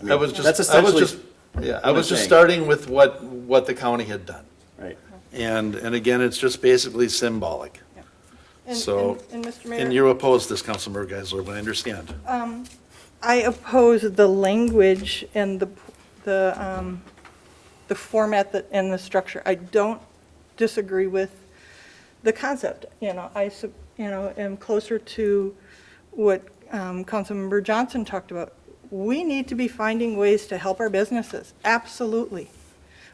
I was just, That's I was essentially just, yeah, I what was I'm just saying. starting with what the county had done. Right. And again, it's just basically symbolic. So, And Mr. Mayor? and you oppose this, Councilmember Geisler, but I understand. I oppose the language and the format that, and the structure. I don't disagree with the concept. Am closer to what Councilmember Johnson talked about. We need to be finding ways to help our businesses, absolutely.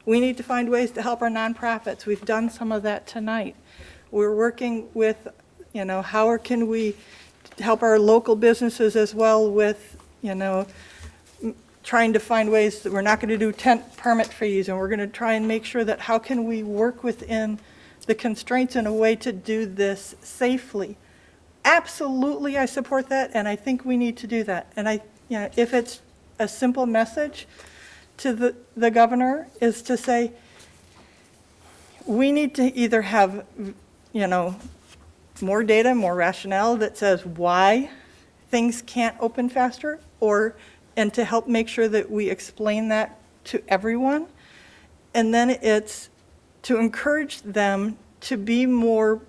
We need to find ways to help our nonprofits. We've done some of that tonight. We're working with, how can we help our local businesses as well with, trying to find ways that we're not going to do tent permit fees, and we're going to try and make sure that how can we work within the constraints in a way to do this safely. Absolutely, I support that, and I think we need to do that. And if it's a simple message to the governor is to say, we need to either have, more data, more rationale that says why things can't open faster, and to help make sure that we explain that to everyone. And then it's to encourage them to be more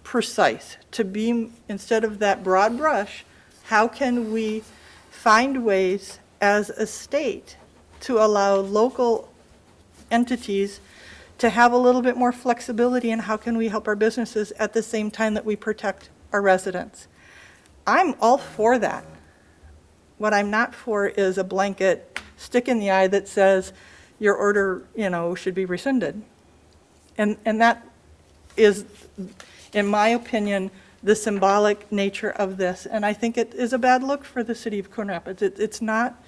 precise, to be, instead of that broad brush, how can we find ways as a state to allow local entities to have a little bit more flexibility, and how can we help our businesses at the same time that we protect our residents? I'm all for that. What I'm not for is a blanket stick in the eye that says your order, should be rescinded. And that is, in my opinion, the symbolic nature of this. And I think it is a bad look for the city of Coon Rapids. It's not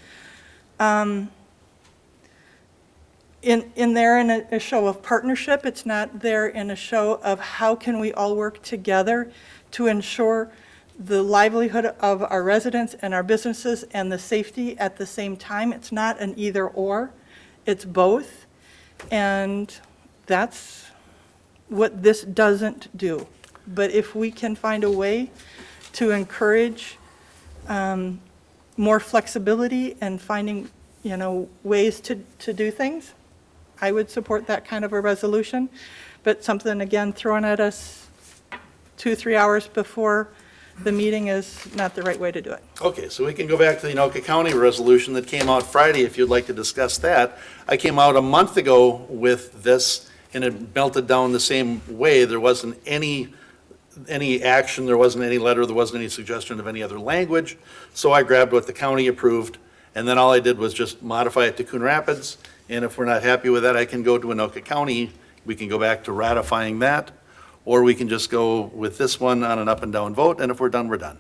in there in a show of partnership. It's not there in a show of how can we all work together to ensure the livelihood of our residents and our businesses and the safety at the same time. It's not an either or, it's both. And that's what this doesn't do. But if we can find a way to encourage more flexibility and finding, ways to do things, I would support that kind of a resolution. But something, again, thrown at us 2-3 hours before the meeting is not the right way to do it. Okay, so we can go back to the Anoka County resolution that came out Friday, if you'd like to discuss that. I came out a month ago with this, and it melted down the same way. There wasn't any action, there wasn't any letter, there wasn't any suggestion of any other language. So I grabbed what the county approved, and then all I did was just modify it to Coon Rapids. And if we're not happy with that, I can go to Anoka County. We can go back to ratifying that, or we can just go with this one on an up and down vote, and if we're done, we're done.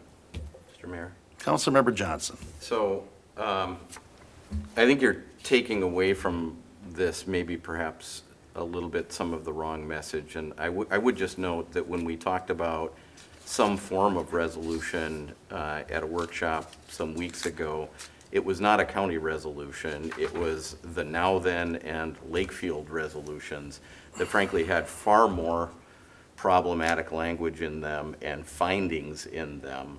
Mr. Mayor? Councilmember Johnson. So, I think you're taking away from this maybe perhaps a little bit some of the wrong message. And I would just note that when we talked about some form of resolution at a workshop some weeks ago, it was not a county resolution. It was the Now Then and Lakefield resolutions that frankly had far more problematic language in them and findings in them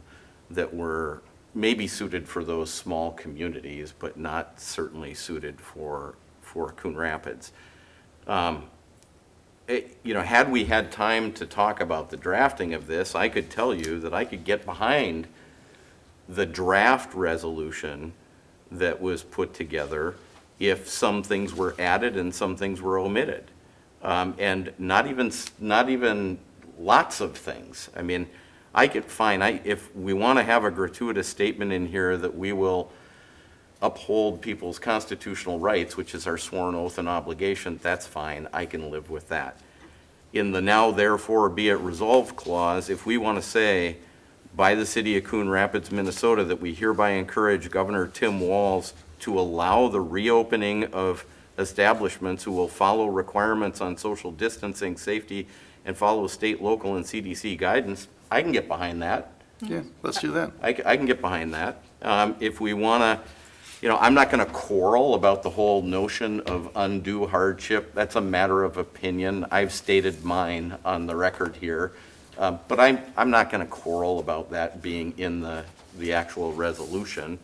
that were maybe suited for those small communities, but not certainly suited for Coon Rapids. Had we had time to talk about the drafting of this, I could tell you that I could get behind the draft resolution that was put together if some things were added and some things were omitted. And not even lots of things. I mean, I could find, if we want to have a gratuitous statement in here that we will uphold people's constitutional rights, which is our sworn oath and obligation, that's fine, I can live with that. In the now therefore be it resolved clause, if we want to say by the city of Coon Rapids, Minnesota, that we hereby encourage Governor Tim Walz to allow the reopening of establishments who will follow requirements on social distancing, safety, and follow state, local, and CDC guidance, I can get behind that. Yeah, let's do that. I can get behind that. If we want to, I'm not going to quarrel about the whole notion of undue hardship. That's a matter of opinion. I've stated mine on the record here. But I'm not going to quarrel about that being in the actual resolution.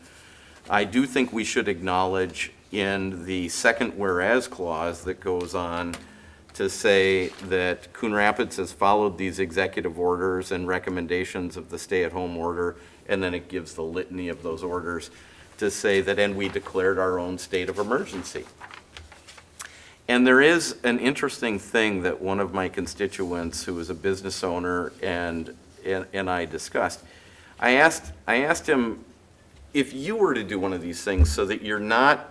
I do think we should acknowledge in the second whereas clause that goes on to say that Coon Rapids has followed these executive orders and recommendations of the stay-at-home order, and then it gives the litany of those orders to say that, and we declared our own state of emergency. And there is an interesting thing that one of my constituents, who is a business owner, and I discussed. I asked him, if you were to do one of these things so that you're not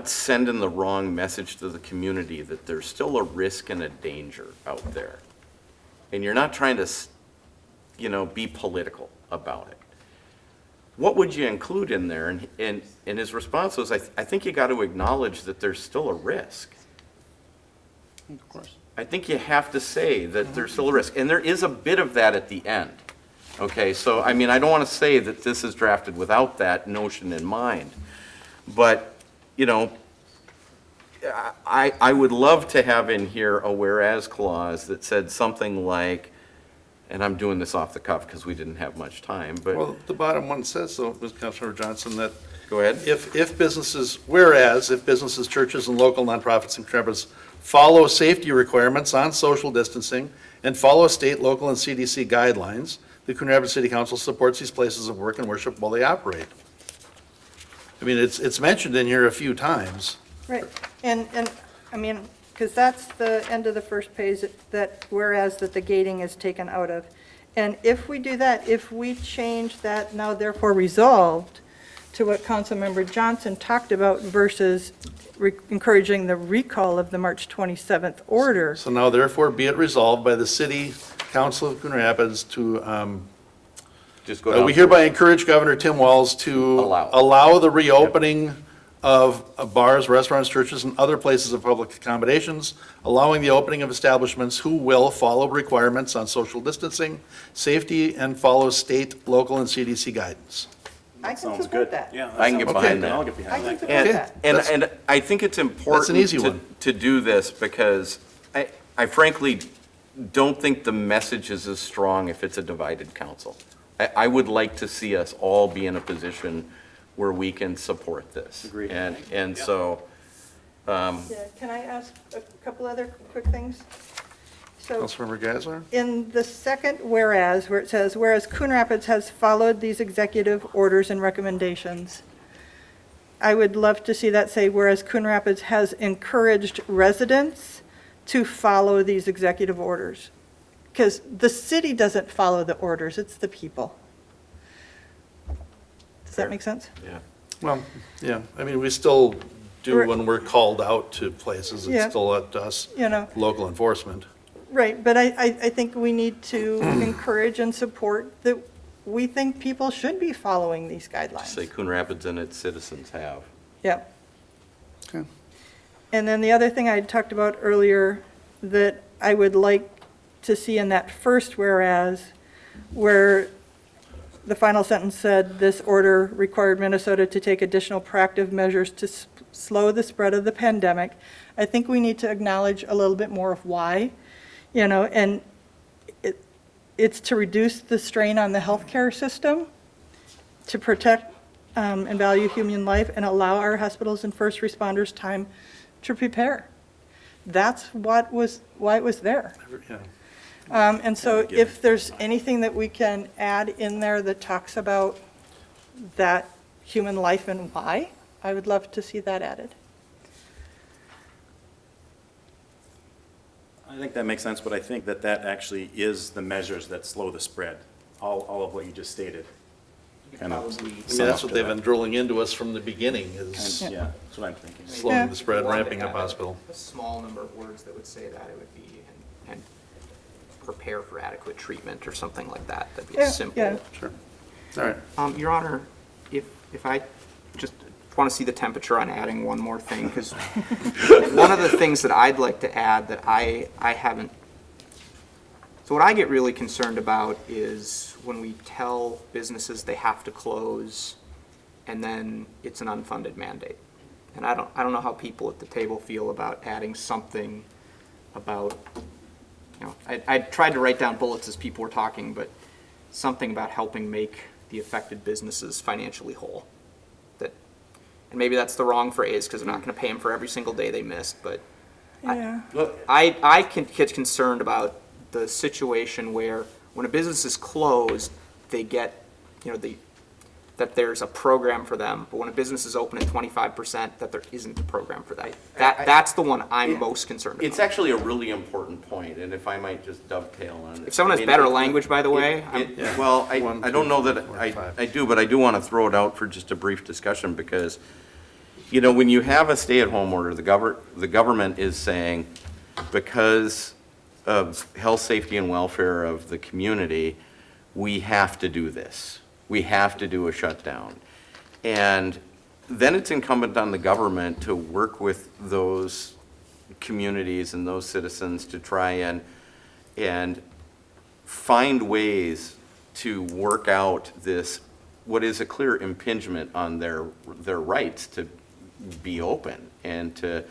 sending the wrong message to the community that there's still a risk and a danger out there, and you're not trying to, be political about it, what would you include in there? And his response was, I think you got to acknowledge that there's still a risk. Of course. I think you have to say that there's still a risk. And there is a bit of that at the end. Okay, so I don't want to say that this is drafted without that notion in mind. But, I would love to have in here a whereas clause that said something like, and I'm doing this off the cuff because we didn't have much time, but. Well, the bottom one says, so, Ms. Councilmember Johnson, that Go ahead. if businesses, whereas if businesses, churches, and local nonprofits and Rapids follow safety requirements on social distancing and follow state, local, and CDC guidelines, the Coon Rapids City Council supports these places of work and worship while they operate. It's mentioned in here a few times. Right, and, because that's the end of the first page, that whereas that the gating is taken out of. And if we do that, if we change that now therefore resolved to what Councilmember Johnson talked about versus encouraging the recall of the March 27th order. So now therefore be it resolved by the City Council of Coon Rapids to, Just go down. we hereby encourage Governor Tim Walz to allow the reopening of bars, restaurants, churches, and other places of public accommodations, allowing the opening of establishments who will follow requirements on social distancing, safety, and follow state, local, and CDC guidance. I can Sounds support good. that. Yeah, I can get sounds behind good. that. I'll get I behind can that. support that. And I think it's important easy one. to do this because I frankly don't think the message is as strong if it's a divided council. I would like to see us all be in a position where we can support this. Agreed. And so, Yeah, can I ask a couple other quick things? So Councilmember Geisler? in the second whereas, where it says, whereas Coon Rapids has followed these executive orders and recommendations, I would love to see that say, whereas Coon Rapids has encouraged residents to follow these executive orders. Because the city doesn't follow the orders, it's the people. Does that make sense? yeah. Well, yeah, we still do Right. when we're called out to places. It's Yeah. still up to us, You know, local enforcement. right, but I think we need to encourage and support that we think people should be following these guidelines. Say Coon Rapids and its citizens have. Yeah. Okay. And then the other thing I talked about earlier that I would like to see in that first whereas, where the final sentence said, this order required Minnesota to take additional proactive measures to slow the spread of the pandemic. I think we need to acknowledge a little bit more of why, and it's to reduce the strain on the healthcare system, to protect and value human life, and allow our hospitals and first responders time to prepare. That's why it was there. Yeah. And so if there's anything that we can add in there that talks about that human life and why, I would love to see that added. I think that makes sense, but I think that actually is the measures that slow the spread, all of what you just stated. kind of. Probably- I mean, that's what they've been drilling into us from the beginning, is Yeah, that's what I'm thinking. slowing the spread, Or to ramping up have hospital. A small number of words that would say that, it would be, and prepare for adequate treatment or something like that. That'd be Yeah, a simple. yeah. Sure. All right. Your Honor, if I just want to see the temperature on adding one more thing, because one of the things that I'd like to add that I haven't, so what I get really concerned about is when we tell businesses they have to close, and then it's an unfunded mandate. And I don't know how people at the table feel about adding something about, you know, I tried to write down bullets as people were talking, but something about helping make the affected businesses financially whole. That, and maybe that's the wrong phrase, because they're not going to pay them for every single day they missed, but Yeah. I can get concerned about the situation where when a business is closed, they get, you know, that there's a program for them, but when a business is open at 25%, that there isn't a program for that. That's the one I'm most concerned about. It's actually a really important point, and if I might just dovetail on it. If someone has better language, by the way, Well, One, I don't two, know that four, I five. do, but I do want to throw it out for just a brief discussion, because, you know, when you have a stay-at-home order, the government is saying, because of health, safety, and welfare of the community, we have to do this. We have to do a shutdown. And then it's incumbent on the government to work with those communities and those citizens to try and find ways to work out this, what is a clear impingement on their rights to be open and to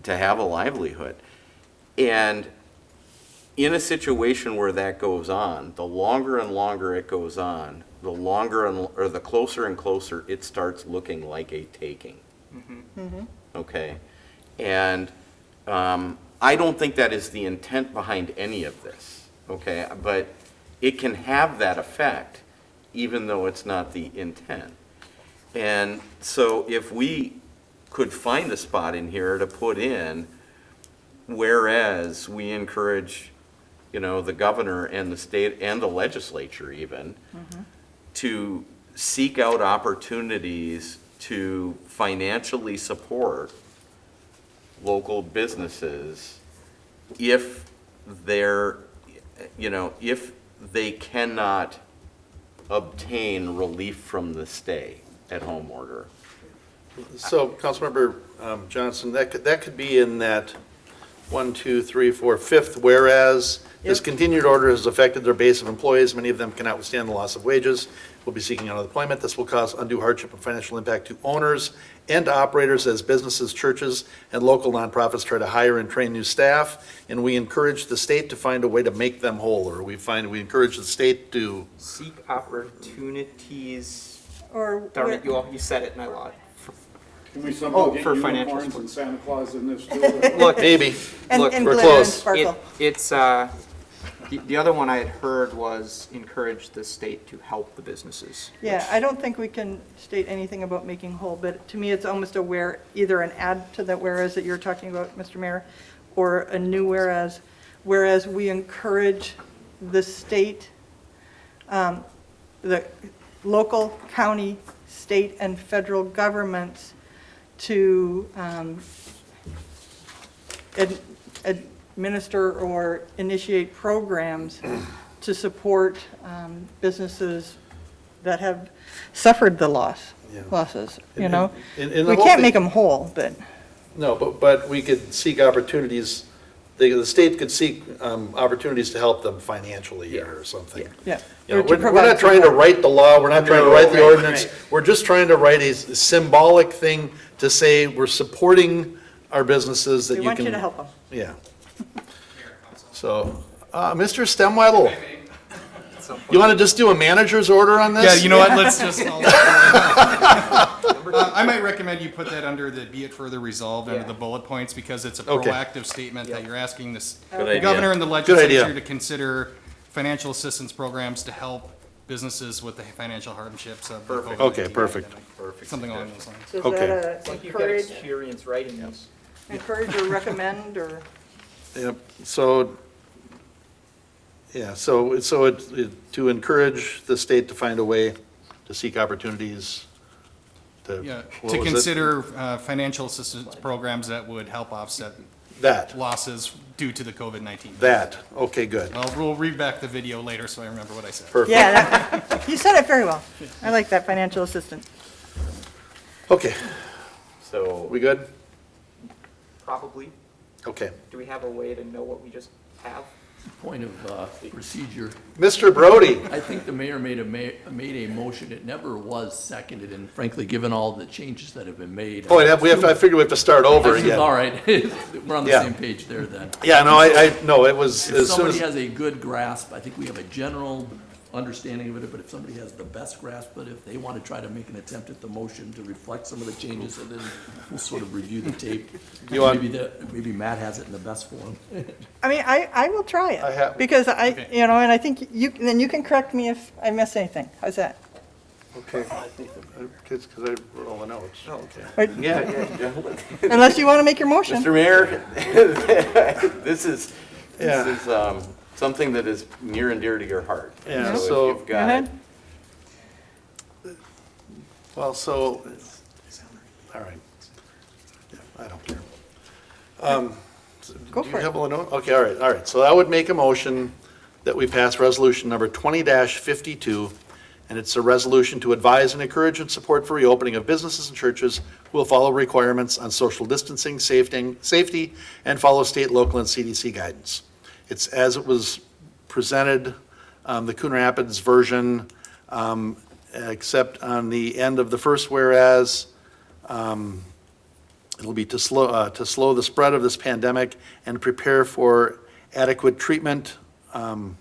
have a livelihood. And in a situation where that goes on, the longer and longer it goes on, the longer or the closer and closer it starts looking like a taking. Okay? And I don't think that is the intent behind any of this, okay? But it can have that effect, even though it's not the intent. And so if we could find a spot in here to put in, whereas we encourage, you know, the governor and the state and the legislature even, to seek out opportunities to financially support local businesses if they're, you know, if they cannot obtain relief from the stay-at-home order. So, Councilmember Johnson, that could be in that 1, 2, 3, 4, 5th, whereas this continued order has affected their base of employees. Many of them cannot withstand the loss of wages, will be seeking out employment. This will cause undue hardship and financial impact to owners and operators as businesses, churches, and local nonprofits try to hire and train new staff. And we encourage the state to find a way to make them whole, or we encourage the state to, seek opportunities. Or, Darn it, you said it and I lied. Can we somehow get for financial unicorns and Santa Claus in this too? Look, maybe. and Look, and we're glitter and close. sparkle. it's, the other one I had heard was encourage the state to help the businesses. Yeah, I don't think we can state anything about making whole, but to me, it's almost either an add to that whereas that you're talking about, Mr. Mayor, or a new whereas we encourage the state, the local, county, state, and federal governments to administer or initiate programs to support Yeah. businesses that have suffered the losses, you know? And the We whole can't thing- make them whole, but, No, but we could seek opportunities, the state could seek opportunities to help them financially or something. yeah. You know, or to we're provide not trying to support. write the law, we're not trying to No, write the right, ordinance. right. We're just trying to write a symbolic thing to say we're supporting our businesses that We you want can. you to help them. Yeah. So, Mr. Stemweddle, you want to just do a manager's order on this? Yeah, you know what, let's just. I might recommend you put that under the be it further resolved, under the bullet points, because it's a Okay. proactive statement that you're asking the idea. governor and the idea. legislature to consider financial assistance programs to help businesses with the financial hardships of the Perfect. COVID-19 Okay, perfect. pandemic. Something along those lines. So is Okay. that It's like you've got encourage, experience writing these. encourage or recommend, or? Yep, so, yeah, so to encourage the state to find a way to seek opportunities to, Yeah, what to was it? consider financial assistance programs that would help offset That, losses due to the COVID-19. that, okay, good. Well, we'll read back the video later so I remember what I said. Perfect. Yeah, you said it very well. I like that financial assistance. Okay, So, we good? Probably. Okay. Do we have a way to know what we just have? Point of procedure. Mr. Brody, I think the mayor made a motion. It never was seconded, and frankly, given all the changes that have been made. oh, I figured we have to start over again. All right, we're on the Yeah. same page there then. Yeah, no, no, it was, If as soon somebody as, has a good grasp, I think we have a general understanding of it, but if somebody has the best grasp, but if they want to try to make an attempt at the motion to reflect some of the changes, and then we'll sort of review the tape. You want- Maybe Matt has it in the best form. I mean, I will try I have- it, because Okay. and I think then you can correct me if I miss anything. How's that? okay, because I wrote all the notes. Oh, Okay. Or- yeah, gentlemen. Unless you want to make your motion. Mr. Mayor, this is Yeah. something that is near and dear to your heart. Yeah, if so- you've Go got- ahead. Well, so, all right. Yeah, I don't care. Go Do you for it. have a note? Okay, all right. So I would make a motion that we pass resolution number 20-52, and it's a resolution to advise and encourage and support for reopening of businesses and churches who will follow requirements on social distancing, safety, and follow state, local, and CDC guidance. It's as it was presented, the Coon Rapids version, except on the end of the first whereas, it'll be to slow the spread of this pandemic and prepare for adequate treatment. And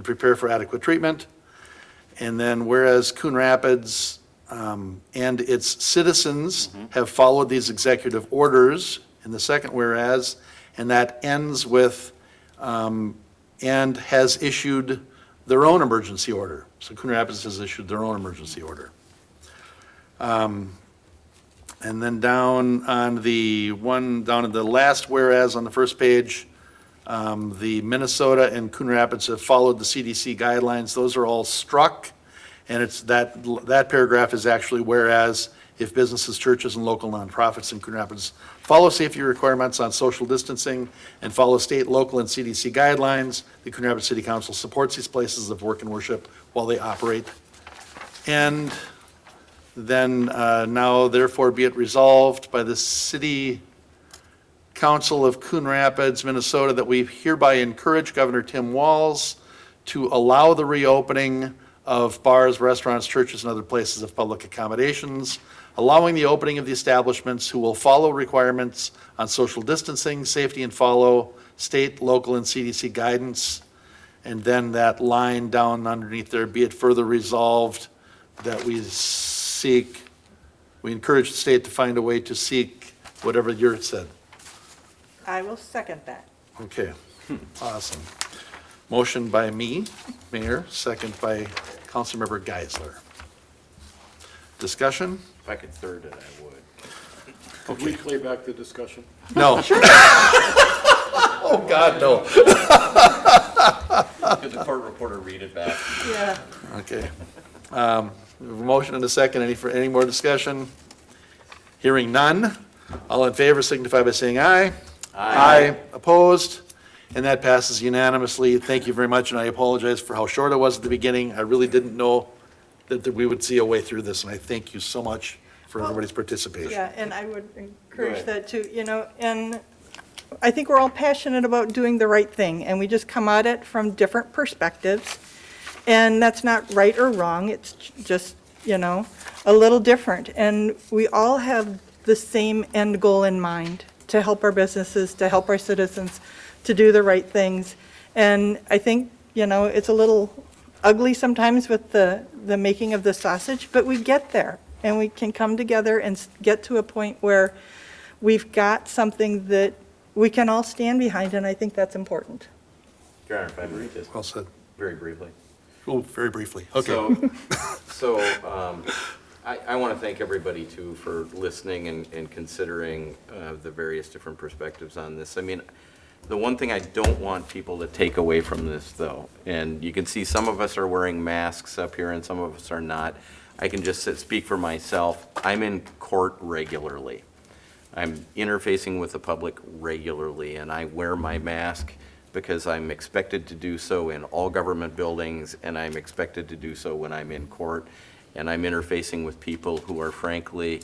prepare for adequate treatment. And then whereas Coon Rapids and its citizens have followed these executive orders in the second whereas, and that ends with, and has issued their own emergency order. So Coon Rapids has issued their own emergency order. And then down in the last whereas on the first page, the Minnesota and Coon Rapids have followed the CDC guidelines. Those are all struck. And it's that paragraph is actually whereas if businesses, churches, and local nonprofits in Coon Rapids follow safety requirements on social distancing and follow state, local, and CDC guidelines, the Coon Rapids City Council supports these places of work and worship while they operate. And then now therefore be it resolved by the City Council of Coon Rapids, Minnesota, that we hereby encourage Governor Tim Walz to allow the reopening of bars, restaurants, churches, and other places of public accommodations, allowing the opening of the establishments who will follow requirements on social distancing, safety, and follow state, local, and CDC guidance. And then that line down underneath there, be it further resolved that we encourage the state to find a way to seek whatever you said. I will second that. Okay, awesome. Motion by me, Mayor, second by Councilmember Geisler. Discussion? If I could third it, I would. Could we play back the discussion? No. Oh, God, no. Could the court reporter read it back? Yeah. Okay. We have a motion and a second. Any more discussion? Hearing none. All in favor signify by saying aye. Aye. Opposed? And that passes unanimously. Thank you very much, and I apologize for how short it was at the beginning. I really didn't know that we would see a way through this, and I thank you so much for everybody's participation. Yeah, and I would encourage ahead. that too, and I think we're all passionate about doing the right thing, and we just come at it from different perspectives. And that's not right or wrong, it's just, a little different. And we all have the same end goal in mind, to help our businesses, to help our citizens, to do the right things. And I think, it's a little ugly sometimes with the making of the sausage, but we get there. And we can come together and get to a point where we've got something that we can all stand behind, and I think that's important. Your Honor, if I may read this Well said. very briefly. Oh, very briefly. Okay. So I want to thank everybody too for listening and considering the various different perspectives on this. I mean, The one thing I don't want people to take away from this, though, and you can see some of us are wearing masks up here and some of us are not. I can just speak for myself. I'm in court regularly. I'm interfacing with the public regularly, and I wear my mask because I'm expected to do so in all government buildings, and I'm expected to do so when I'm in court. And I'm interfacing with people who are frankly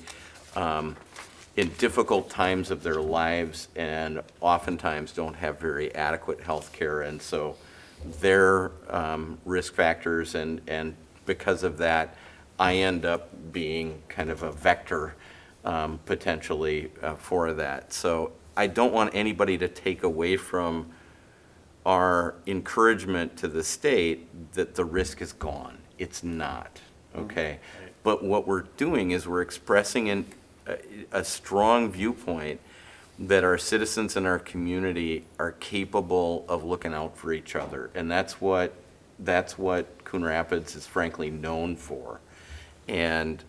in difficult times of their lives and oftentimes don't have very adequate health care. And so their risk factors, and because of that, I end up being kind of a vector potentially for that. So I don't want anybody to take away from our encouragement to the state that the risk is gone. It's not, okay? But what we're doing is we're expressing a strong viewpoint that our citizens in our community are capable of looking out for each other. And that's what Coon Rapids is frankly known for. And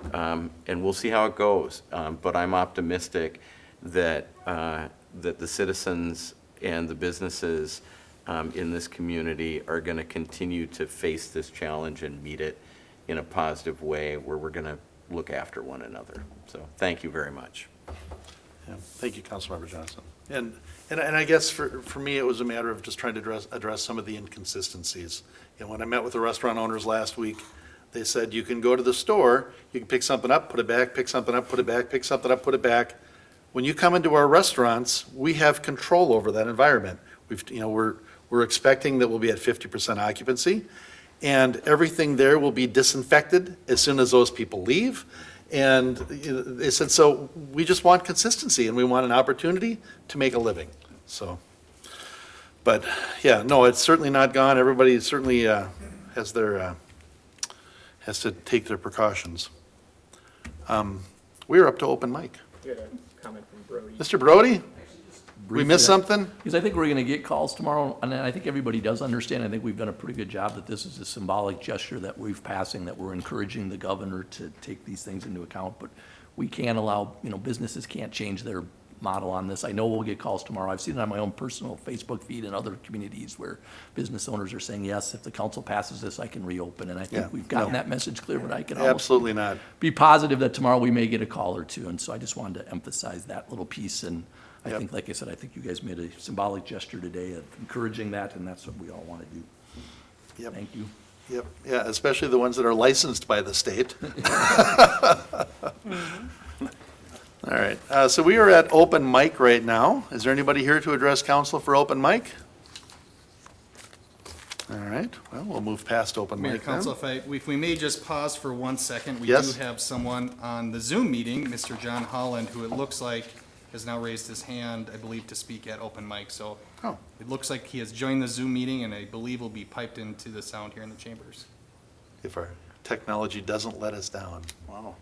we'll see how it goes. But I'm optimistic that the citizens and the businesses in this community are going to continue to face this challenge and meet it in a positive way where we're going to look after one another. So thank you very much. Yeah, thank you, Councilmember Johnson. And I guess for me, it was a matter of just trying to address some of the inconsistencies. And when I met with the restaurant owners last week, they said, you can go to the store, you can pick something up, put it back, pick something up, put it back, pick something up, put it back. When you come into our restaurants, we have control over that environment. We're expecting that we'll be at 50% occupancy, and everything there will be disinfected as soon as those people leave. And they said, so we just want consistency and we want an opportunity to make a living. So, but yeah, no, it's certainly not gone. Everybody certainly has to take their precautions. We're up to open mic. We had a comment from Brody. Mr. Brody, we Briefly, missed something? Because I think we're going to get calls tomorrow, and I think everybody does understand. I think we've done a pretty good job that this is a symbolic gesture that we've passing, that we're encouraging the governor to take these things into account. But we can't allow, businesses can't change their model on this. I know we'll get calls tomorrow. I've seen it on my own personal Facebook feed and other communities where business owners are saying, yes, if the council passes this, I can reopen. And I think Yeah, we've gotten no. that message clear, but I can almost Absolutely not. be positive that tomorrow we may get a call or two. And so I just wanted to emphasize that little piece. And I Yep. think, like I said, I think you guys made a symbolic gesture today of encouraging that, and that's what we all want to do. Yep. Thank you. Yep, yeah, especially the ones that are licensed by the state. All right, so we are at open mic right now. Is there anybody here to address council for open mic? All right, well, we'll move past open Mayor, mic then. Council, if we may just pause for 1 second. We Yes. do have someone on the Zoom meeting, Mr. John Holland, who it looks like has now raised his hand, I believe, to speak at open mic. So Oh, it looks like he has joined the Zoom meeting, and I believe will be piped into the sound here in the chambers. if our technology doesn't let us down. Wow,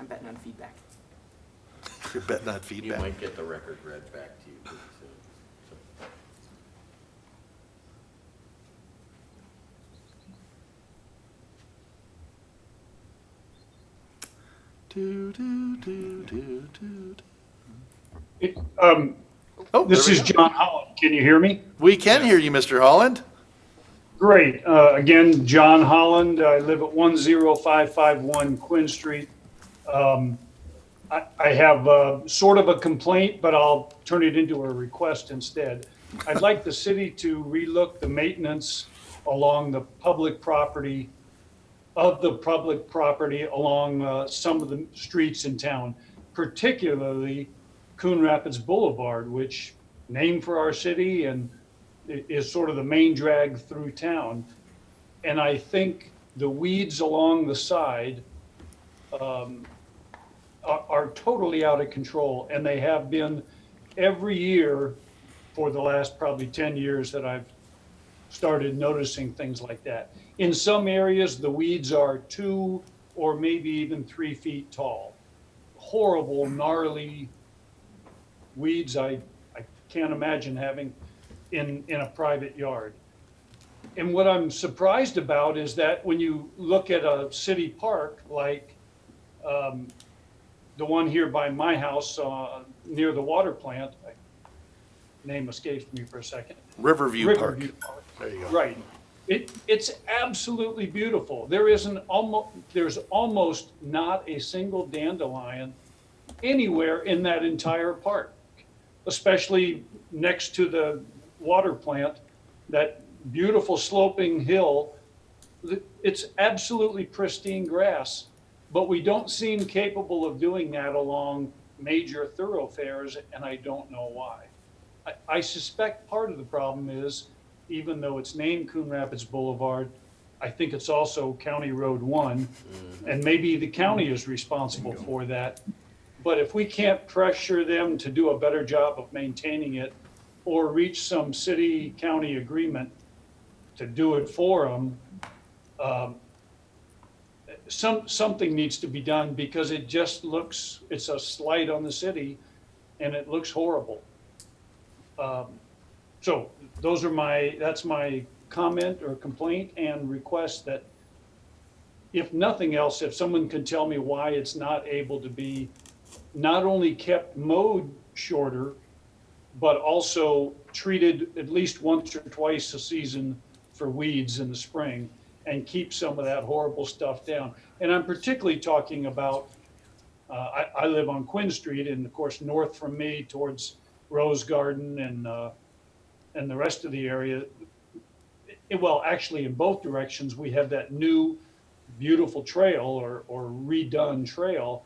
I'm betting on feedback. you're betting on You feedback. might get the record read back to you pretty soon. Do, do, do, do, do. Oh, This there we is go. John Holland. Can you hear me? We can hear you, Mr. Holland. Great. Again, John Holland. I live at 10551 Quinn Street. I have sort of a complaint, but I'll turn it into a request instead. I'd like the city to relook the maintenance along the public property, along some of the streets in town, particularly Coon Rapids Boulevard, which named for our city and is sort of the main drag through town. And I think the weeds along the side are totally out of control, and they have been every year for the last probably 10 years that I've started noticing things like that. In some areas, the weeds are 2 or maybe even 3 feet tall. Horrible, gnarly weeds I can't imagine having in a private yard. And what I'm surprised about is that when you look at a city park like the one here by my house near the water plant, name escapes me for a second. Riverview Park. Riverview Park. There you go. Right. It's absolutely beautiful. There's almost not a single dandelion anywhere in that entire park, especially next to the water plant, that beautiful sloping hill. It's absolutely pristine grass, but we don't seem capable of doing that along major thoroughfares, and I don't know why. I suspect part of the problem is, even though it's named Coon Rapids Boulevard, I think it's also County Road 1, and maybe the county is responsible for that. But if we can't pressure them to do a better job of maintaining it, or reach some city-county agreement to do it for them, something needs to be done, because it just looks, it's a slight on the city, and it looks horrible. So that's my comment or complaint and request, that if nothing else, if someone could tell me why it's not able to be not only kept mowed shorter, but also treated at least once or twice a season for weeds in the spring, and keep some of that horrible stuff down. And I'm particularly talking about, I live on Quinn Street, and of course, north from me towards Rose Garden and the rest of the area. Well, actually, in both directions, we have that new beautiful trail or redone trail,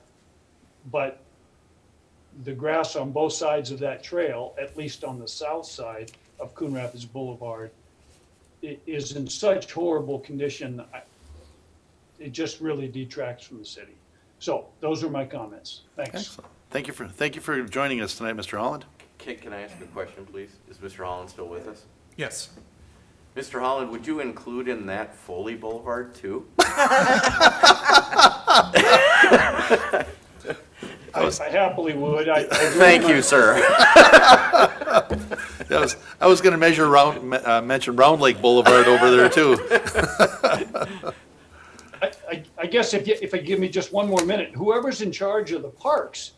but the grass on both sides of that trail, at least on the south side of Coon Rapids Boulevard, it is in such horrible condition. It just really detracts from the city. So those are my comments. Thanks. Excellent. Thank you for joining us tonight, Mr. Holland. Can I ask a question, please? Is Mr. Holland still with us? Yes. Mr. Holland, would you include in that Foley Boulevard too? I happily would. Thank you, sir. I was going to mention Round Lake Boulevard over there too. I guess if you give me just one more minute, whoever's in charge of the parks,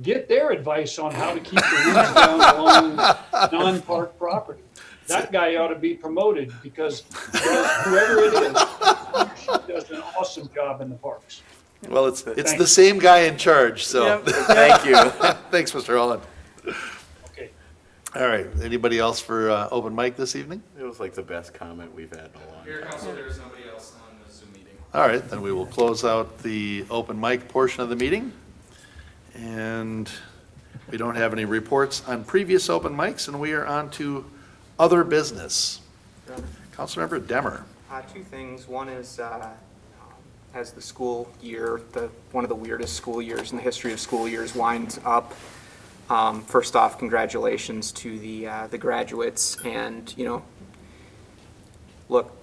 get their advice on how to keep the weeds down along non-park property. That guy ought to be promoted, because whoever it is, he does an awesome job in the parks. Well, it's the same guy in charge, so. Yep. Thank you. Thanks, Mr. Holland. Okay. All right, anybody else for open mic this evening? It was like the best comment we've had in a long time. Mayor, Council, there's nobody else on the Zoom meeting. All right, then we will close out the open mic portion of the meeting. And we don't have any reports on previous open mics, and we are on to other business. Councilmember Demmer. Two things. One is, as the school year, one of the weirdest school years in the history of school years, winds up. First off, congratulations to the graduates, and look,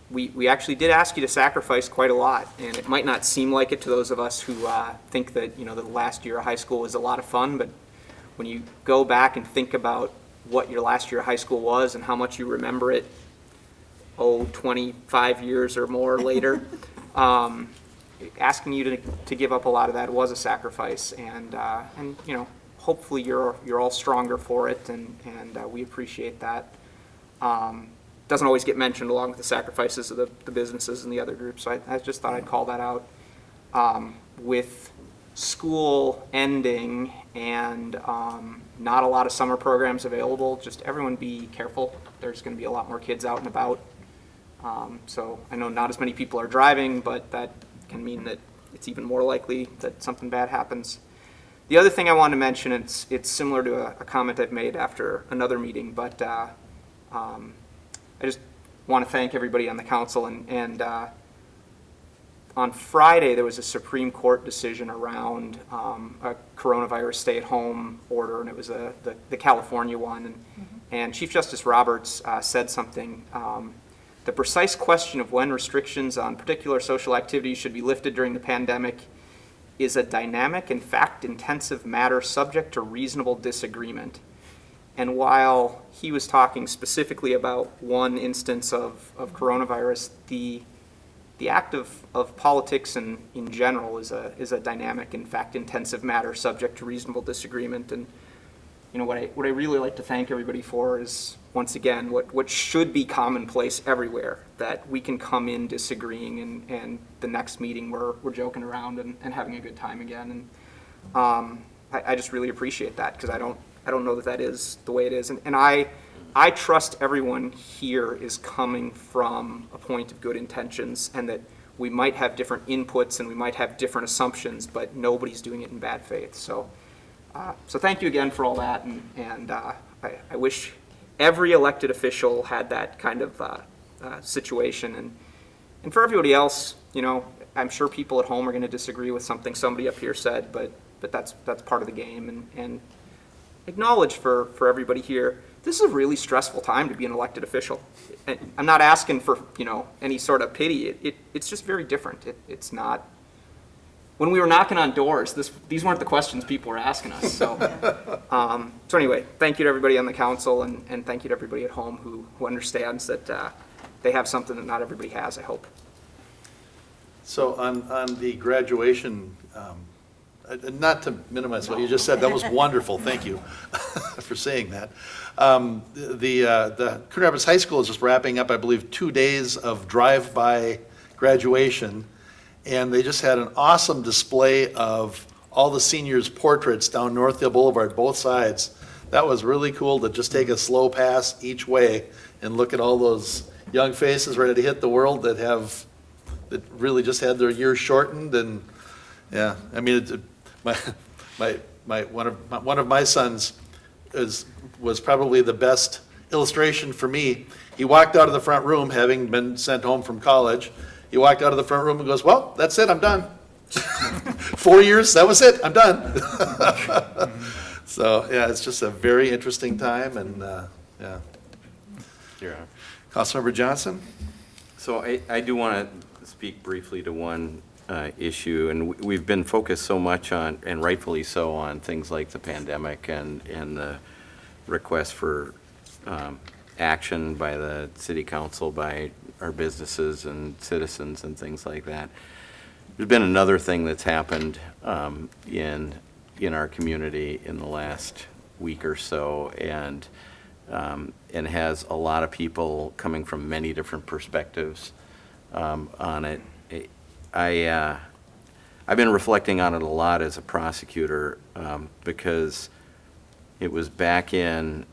we actually did ask you to sacrifice quite a lot, and it might not seem like it to those of us who think that the last year of high school was a lot of fun, but when you go back and think about what your last year of high school was and how much you remember it, 25 years or more later, asking you to give up a lot of that was a sacrifice, and hopefully you're all stronger for it, and we appreciate that. Doesn't always get mentioned along with the sacrifices of the businesses and the other groups, so I just thought I'd call that out. With school ending and not a lot of summer programs available, just everyone be careful. There's going to be a lot more kids out and about. So I know not as many people are driving, but that can mean that it's even more likely that something bad happens. The other thing I wanted to mention, it's similar to a comment I've made after another meeting, but I just want to thank everybody on the council, and on Friday there was a Supreme Court decision around a coronavirus stay-at-home order, and it was the California one, and Chief Justice Roberts said something. The precise question of when restrictions on particular social activities should be lifted during the pandemic is a dynamic and fact-intensive matter subject to reasonable disagreement. And while he was talking specifically about one instance of coronavirus, the act of politics in general is a dynamic and fact-intensive matter subject to reasonable disagreement. And you know, what I really like to thank everybody for is, once again, what should be commonplace everywhere, that we can come in disagreeing and the next meeting we're joking around and having a good time again. And I just really appreciate that, because I don't know that is the way it is. And I trust everyone here is coming from a point of good intentions, and that we might have different inputs and we might have different assumptions, but nobody's doing it in bad faith. So thank you again for all that, and I wish every elected official had that kind of situation. And for everybody else, you know, I'm sure people at home are going to disagree with something somebody up here said, but that's part of the game. And acknowledge for everybody here, this is a really stressful time to be an elected official. And I'm not asking for, you know, any sort of pity. It's just very different. It's not. When we were knocking on doors, these weren't the questions people were asking us. So, so anyway, thank you to everybody on the council, and thank you to everybody at home who understands that they have something that not everybody has, I hope. So on the graduation, not to minimize what you just said, that was wonderful, thank you for saying that. The Coon Rapids High School is just wrapping up, I believe, 2 days of drive-by graduation, and they just had an awesome display of all the seniors' portraits down Northdale Boulevard, both sides. That was really cool to just take a slow pass each way and look at all those young faces ready to hit the world that really just had their years shortened. And yeah, I mean, one of my sons was probably the best illustration for me. He walked out of the front room, having been sent home from college. He walked out of the front room and goes, "Well, that's it, I'm done." 4 years, that was it, I'm done. So, yeah, it's just a very interesting time, and, yeah. Yeah. Councilmember Johnson? So I do want to speak briefly to one issue, and we've been focused so much on, and rightfully so, on things like the pandemic and the request for action by the city council, by our businesses and citizens and things like that. There's been another thing that's happened in our community in the last week or so, and has a lot of people coming from many different perspectives on it. I've been reflecting on it a lot as a prosecutor, because it was back in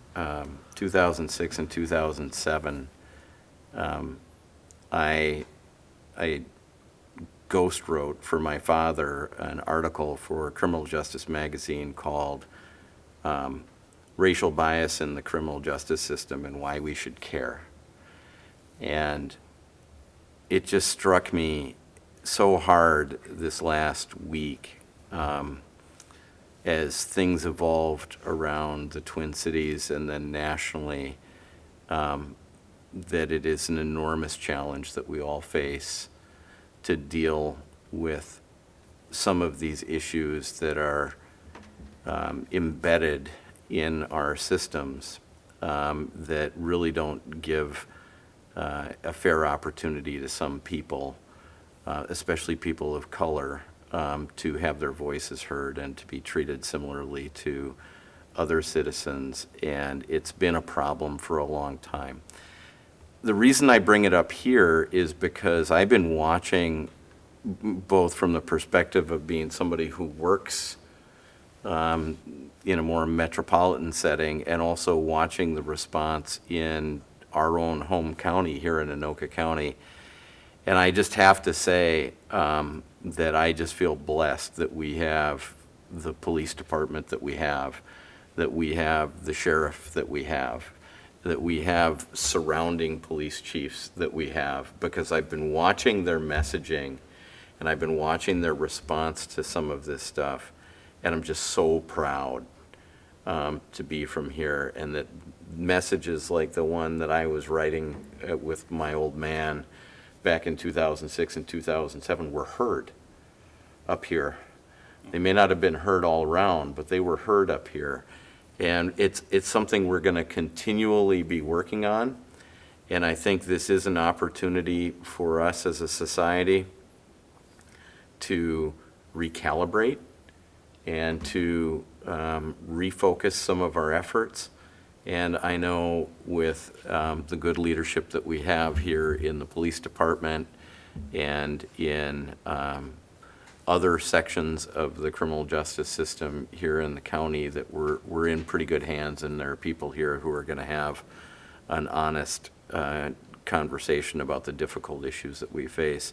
2006 and 2007. I ghost wrote for my father an article for Criminal Justice Magazine called Racial Bias in the Criminal Justice System and Why We Should Care. And it just struck me so hard this last week as things evolved around the Twin Cities and then nationally, that it is an enormous challenge that we all face to deal with some of these issues that are embedded in our systems that really don't give a fair opportunity to some people, especially people of color, to have their voices heard and to be treated similarly to other citizens. And it's been a problem for a long time. The reason I bring it up here is because I've been watching, both from the perspective of being somebody who works in a more metropolitan setting, and also watching the response in our own home county here in Anoka County. And I just have to say that I just feel blessed that we have the police department that we have the sheriff that we have surrounding police chiefs that we have, because I've been watching their messaging and I've been watching their response to some of this stuff, and I'm just so proud to be from here, and that messages like the one that I was writing with my old man back in 2006 and 2007 were heard up here. They may not have been heard all around, but they were heard up here. And it's something we're going to continually be working on. And I think this is an opportunity for us as a society to recalibrate and to refocus some of our efforts. And I know with the good leadership that we have here in the police department and in other sections of the criminal justice system here in the county, that we're in pretty good hands, and there are people here who are going to have an honest conversation about the difficult issues that we face.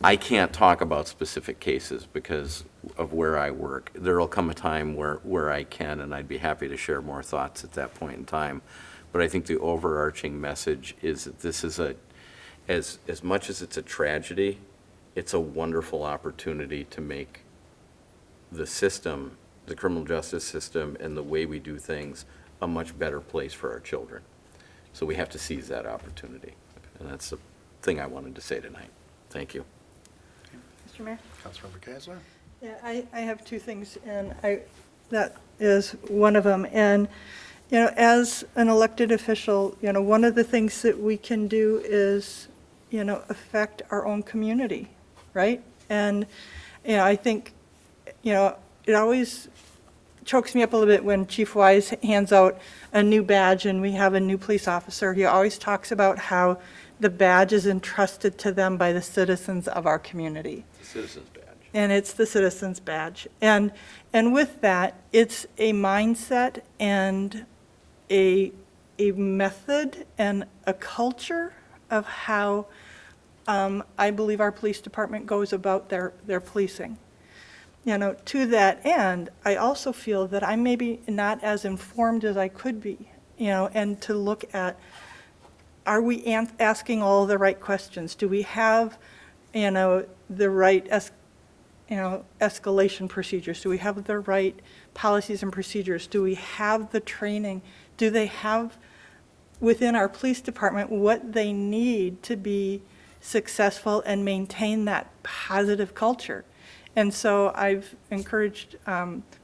I can't talk about specific cases because of where I work. There'll come a time where I can, and I'd be happy to share more thoughts at that point in time. But I think the overarching message is that this is as much as it's a tragedy, it's a wonderful opportunity to make the system, the criminal justice system, and the way we do things a much better place for our children. So we have to seize that opportunity. And that's the thing I wanted to say tonight. Thank you. Mr. Mayor? Councilmember Keisler? Yeah, I have two things, and that is one of them. And, you know, as an elected official, you know, one of the things that we can do is, you know, affect our own community, right? And, you know, I think, you know, it always chokes me up a little bit when Chief Wise hands out a new badge and we have a new police officer. He always talks about how the badge is entrusted to them by the citizens of our community. The citizen's badge. And it's the citizen's badge. And with that, it's a mindset and a method and a culture of how I believe our police department goes about their policing. You know, to that end, I also feel that I'm maybe not as informed as I could be, you know, and to look at, are we asking all the right questions? Do we have, you know, the right escalation procedures? Do we have the right policies and procedures? Do we have the training? Do they have within our police department what they need to be successful and maintain that positive culture? And so I've encouraged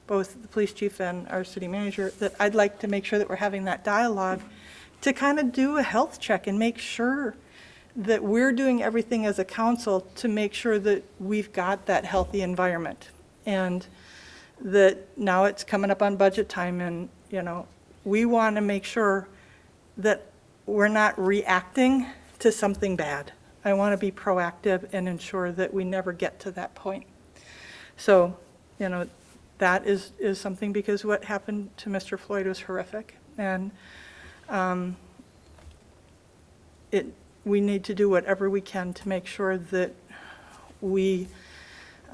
both the police chief and our city manager that I'd like to make sure that we're having that dialogue to kind of do a health check and make sure that we're doing everything as a council to make sure that we've got that healthy environment. And that now it's coming up on budget time, and, you know, we want to make sure that we're not reacting to something bad. I want to be proactive and ensure that we never get to that point. So, you know, that is something, because what happened to Mr. Floyd was horrific. And we need to do whatever we can to make sure that we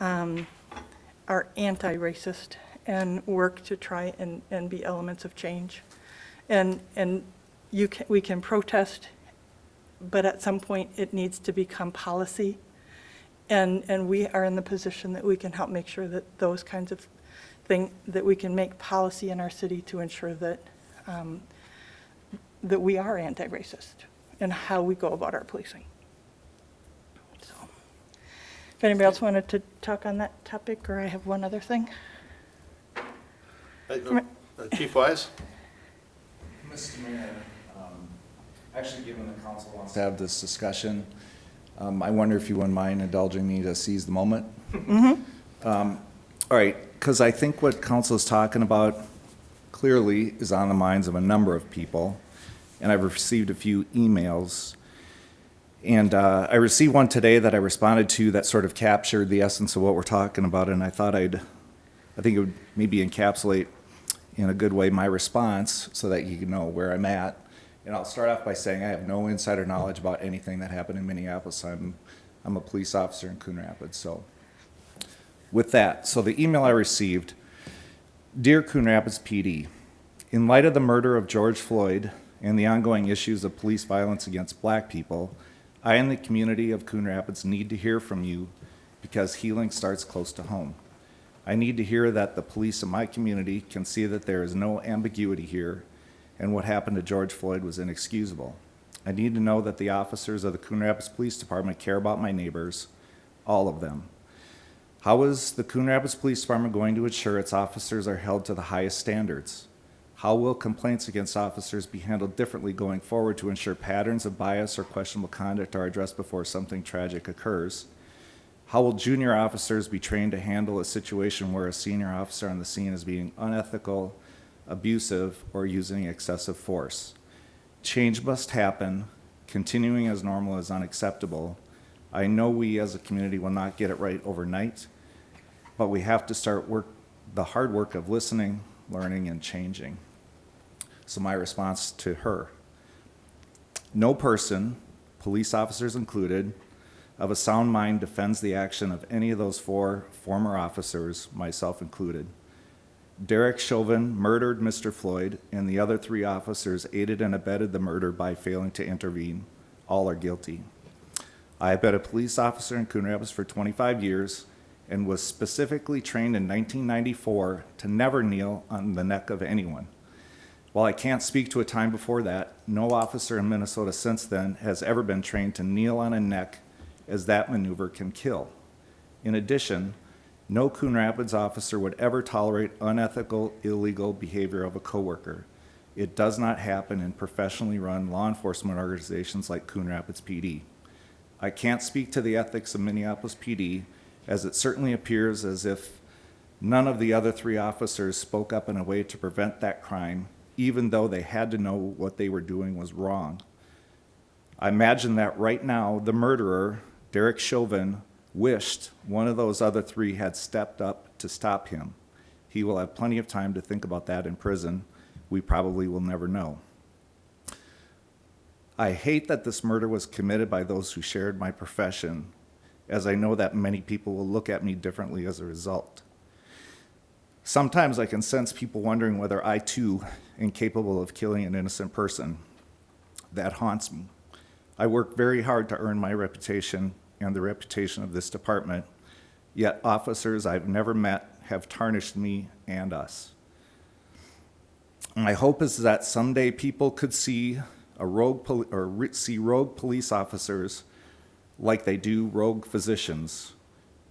are anti-racist and work to try and be elements of change. And we can protest, but at some point it needs to become policy. And we are in the position that we can help make sure that those kinds of things, that we can make policy in our city to ensure that that we are anti-racist and how we go about our policing. So, if anybody else wanted to talk on that topic, or I have one other thing. Chief Wise? Mr. Mayor, actually, given the council wants to have this discussion, I wonder if you wouldn't mind indulging me to seize the moment? Mm-hmm. All right, because I think what council is talking about clearly is on the minds of a number of people, and I've received a few emails. And I received one today that I responded to that sort of captured the essence of what we're talking about, and I thought I think it would maybe encapsulate in a good way my response so that you can know where I'm at. And I'll start off by saying I have no insider knowledge about anything that happened in Minneapolis. I'm a police officer in Coon Rapids. So with that, so the email I received, Dear Coon Rapids PD, in light of the murder of George Floyd and the ongoing issues of police violence against black people, I and the community of Coon Rapids need to hear from you because healing starts close to home. I need to hear that the police in my community can see that there is no ambiguity here and what happened to George Floyd was inexcusable. I need to know that the officers of the Coon Rapids Police Department care about my neighbors, all of them. How is the Coon Rapids Police Department going to ensure its officers are held to the highest standards? How will complaints against officers be handled differently going forward to ensure patterns of bias or questionable conduct are addressed before something tragic occurs? How will junior officers be trained to handle a situation where a senior officer on the scene is being unethical, abusive, or using excessive force? Change must happen. Continuing as normal is unacceptable. I know we as a community will not get it right overnight, but we have to start the hard work of listening, learning, and changing. So my response to her: no person, police officers included, of a sound mind defends the action of any of those 4 former officers, myself included. Derek Chauvin murdered Mr. Floyd, and the other 3 officers aided and abetted the murder by failing to intervene. All are guilty. I have been a police officer in Coon Rapids for 25 years and was specifically trained in 1994 to never kneel on the neck of anyone. While I can't speak to a time before that, no officer in Minnesota since then has ever been trained to kneel on a neck, as that maneuver can kill. In addition, no Coon Rapids officer would ever tolerate unethical, illegal behavior of a coworker. It does not happen in professionally run law enforcement organizations like Coon Rapids PD. I can't speak to the ethics of Minneapolis PD, as it certainly appears as if none of the other 3 officers spoke up in a way to prevent that crime, even though they had to know what they were doing was wrong. I imagine that right now, the murderer, Derek Chauvin, wished one of those other 3 had stepped up to stop him. He will have plenty of time to think about that in prison. We probably will never know. I hate that this murder was committed by those who shared my profession, as I know that many people will look at me differently as a result. Sometimes I can sense people wondering whether I too am capable of killing an innocent person. That haunts me. I work very hard to earn my reputation and the reputation of this department, yet officers I've never met have tarnished me and us. My hope is that someday people could see rogue police officers like they do rogue physicians.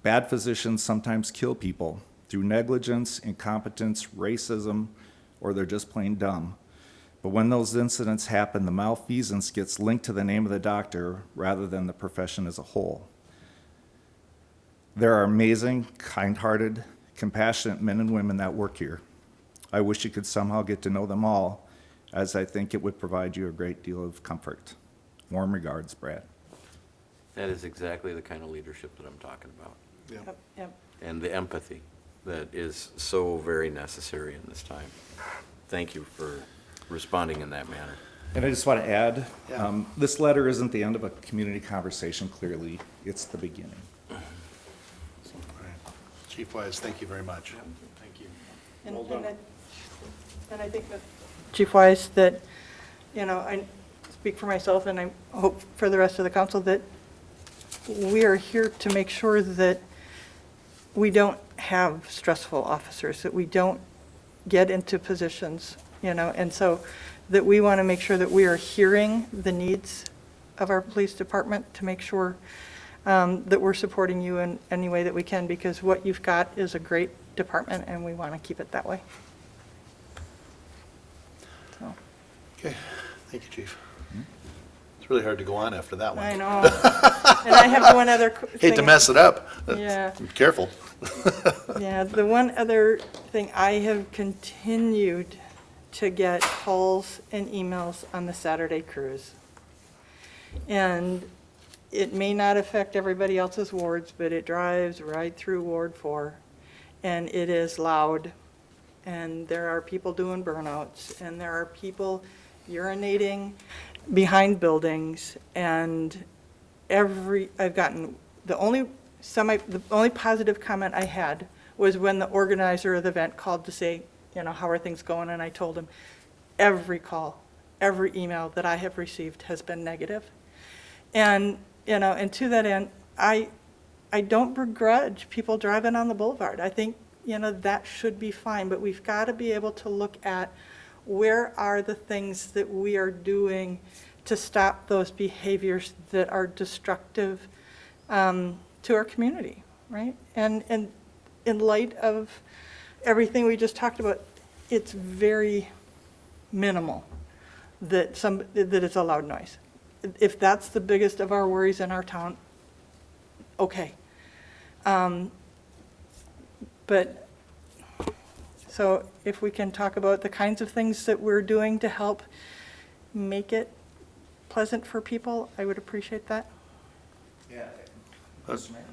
Bad physicians sometimes kill people through negligence, incompetence, racism, or they're just plain dumb. But when those incidents happen, the malfeasance gets linked to the name of the doctor rather than the profession as a whole. There are amazing, kind-hearted, compassionate men and women that work here. I wish you could somehow get to know them all, as I think it would provide you a great deal of comfort. Warm regards, Brad. That is exactly the kind of leadership that I'm talking about. Yep, yep. And the empathy that is so very necessary in this time. Thank you for responding in that manner. And I just want to add, Yeah. This letter isn't the end of a community conversation, clearly. It's the beginning. All right. Chief Wise, thank you very much. Thank you. And I think that, Chief Wise, that, I speak for myself and I hope for the rest of the council that we are here to make sure that we don't have stressful officers, that we don't get into positions, and so that we want to make sure that we are hearing the needs of our police department to make sure that we're supporting you in any way that we can, because what you've got is a great department and we want to keep it that way. So, Okay, thank you, Chief. It's really hard to go on after that one. I know. And I have one other thing. Hate to mess it up. Yeah. Be careful. Yeah, the one other thing, I have continued to get calls and emails on the Saturday cruise. And it may not affect everybody else's wards, but it drives right through Ward 4. And it is loud. And there are people doing burnouts. And there are people urinating behind buildings. And I've gotten, the only positive comment I had was when the organizer of the event called to say, how are things going? And I told him, every call, every email that I have received has been negative. And, and to that end, I don't begrudge people driving on the boulevard. I think, that should be fine, but we've got to be able to look at where are the things that we are doing to stop those behaviors that are destructive to our community, right? And in light of everything we just talked about, it's very minimal that it's a loud noise. If that's the biggest of our worries in our town, okay. But, so if we can talk about the kinds of things that we're doing to help make it pleasant for people, I would appreciate that.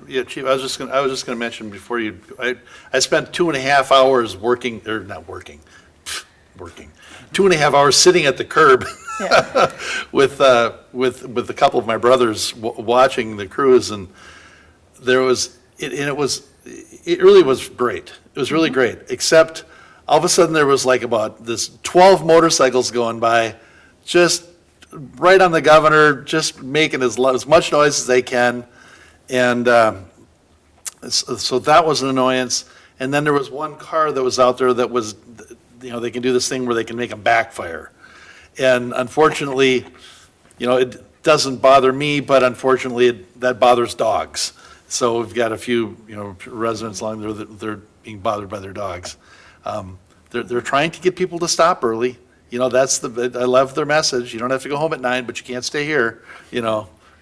Yeah, Chief, I was just gonna mention before I spent 2.5 hours working, or not working, 2.5 hours sitting at the curb Yeah. with a couple of my brothers watching the cruise, and it really was great. It was really great, except all of a sudden there was like about this 12 motorcycles going by, just right on the governor, just making as much noise as they can. And so that was an annoyance. And then there was one car that was out there that was, they can do this thing where they can make them backfire. And unfortunately, it doesn't bother me, but unfortunately, that bothers dogs. So we've got a few, residents along there that they're being bothered by their dogs. They're trying to get people to stop early. I love their message. You don't have to go home at 9, but you can't stay here,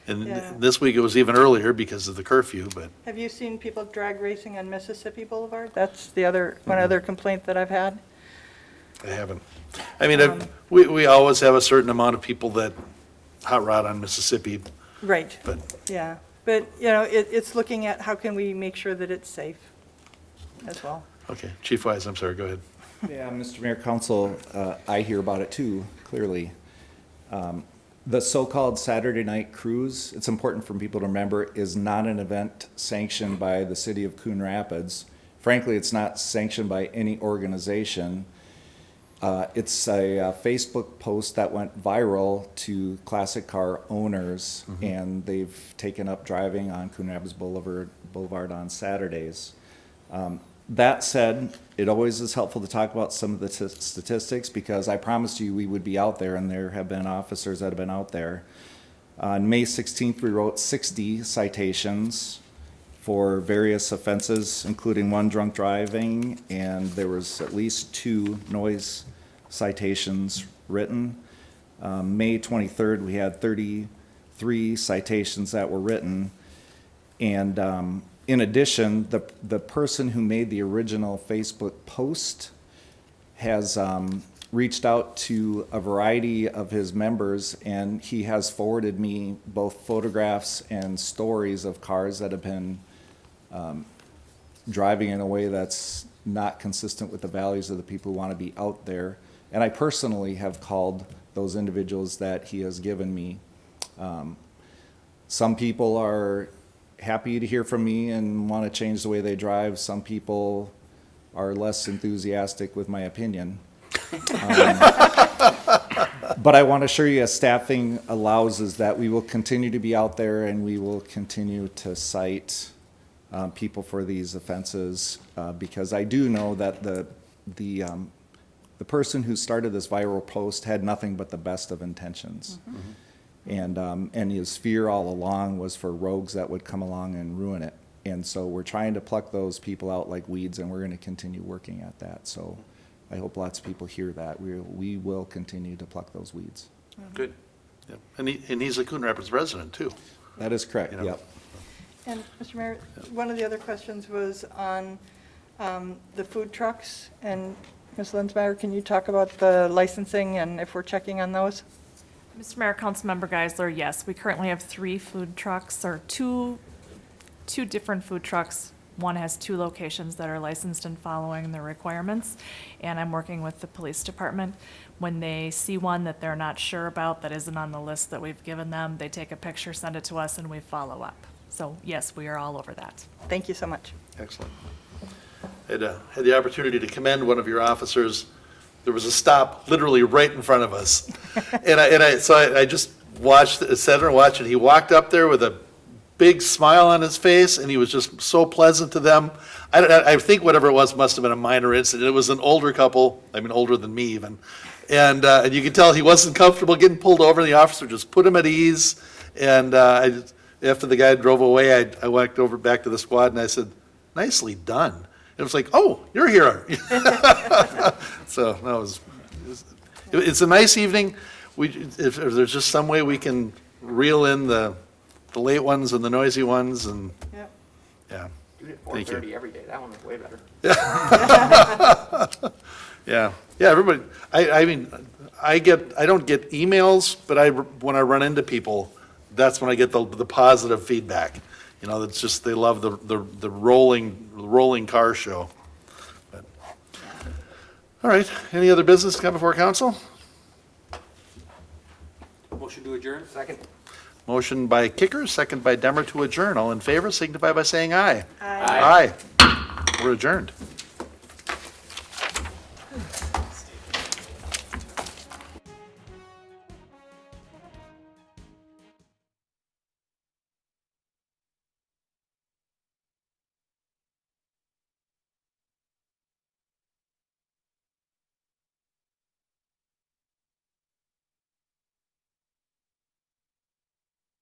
And Yeah. this week it was even earlier because of the curfew, but. Have you seen people drag racing on Mississippi Boulevard? That's one other complaint that I've had. I haven't. I mean, we always have a certain amount of people that hot rod on Mississippi, Right, but yeah. But, it's looking at how can we make sure that it's safe as well. okay. Chief Wise, I'm sorry, go ahead. Yeah, Mr. Mayor, Council, I hear about it too, clearly. The so-called Saturday night cruise, it's important for people to remember, is not an event sanctioned by the city of Coon Rapids. Frankly, it's not sanctioned by any organization. It's a Facebook post that went viral to classic car owners, and they've taken up driving on Coon Rapids Boulevard on Saturdays. That said, it always is helpful to talk about some of the statistics, because I promised you we would be out there, and there have been officers that have been out there. On May 16th, we wrote 60 citations for various offenses, including one drunk driving, and there was at least 2 noise citations written. May 23rd, we had 33 citations that were written, and in addition, the person who made the original Facebook post has reached out to a variety of his members, and he has forwarded me both photographs and stories of cars that have been driving in a way that's not consistent with the values of the people who want to be out there. And I personally have called those individuals that he has given me. Some people are happy to hear from me and want to change the way they drive. Some people are less enthusiastic with my opinion. But I want to assure you, as staffing allows, is that we will continue to be out there, and we will continue to cite people for these offenses, because I do know that the person who started this viral post had nothing but the best of intentions. And his fear all along was for rogues that would come along and ruin it. And so we're trying to pluck those people out like weeds, and we're going to continue working at that. So I hope lots of people hear that. We will continue to pluck those weeds. Good. Yep. And he's a Coon Rapids resident too. That is correct, yep. And, Mr. Mayor, one of the other questions was on the food trucks. And Ms. Linsmeyer, can you talk about the licensing and if we're checking on those? Mr. Mayor, Councilmember Geisler, yes, we currently have 3 food trucks, or two different food trucks. One has 2 locations that are licensed and following the requirements, and I'm working with the police department. When they see one that they're not sure about, that isn't on the list that we've given them, they take a picture, send it to us, and we follow up. So yes, we are all over that. Thank you so much. Excellent. I had the opportunity to commend one of your officers. There was a stop literally right in front of us. So I just sat there and watched it. He walked up there with a big smile on his face, and he was just so pleasant to them. I think whatever it was must have been a minor incident. It was an older couple, I mean, older than me even. And you could tell he wasn't comfortable getting pulled over, and the officer just put him at ease. And after the guy drove away, I walked over back to the squad, and I said, "Nicely done." It was like, "Oh, you're here." So it's a nice evening. If there's just some way we can reel in the late ones and the noisy ones, and Yep. yeah, Do it at Thank you. 4:30 every day. That one was way better. Yeah, everybody, I mean, I don't get emails, but when I run into people, that's when I get the positive feedback. You know, that's just, they love the rolling car show. But- All right, any other business to come before council? Motion to adjourn? Second. Motion by Kicker, second by Demmer to adjourn. All in favor signify by saying aye. Aye. We're adjourned.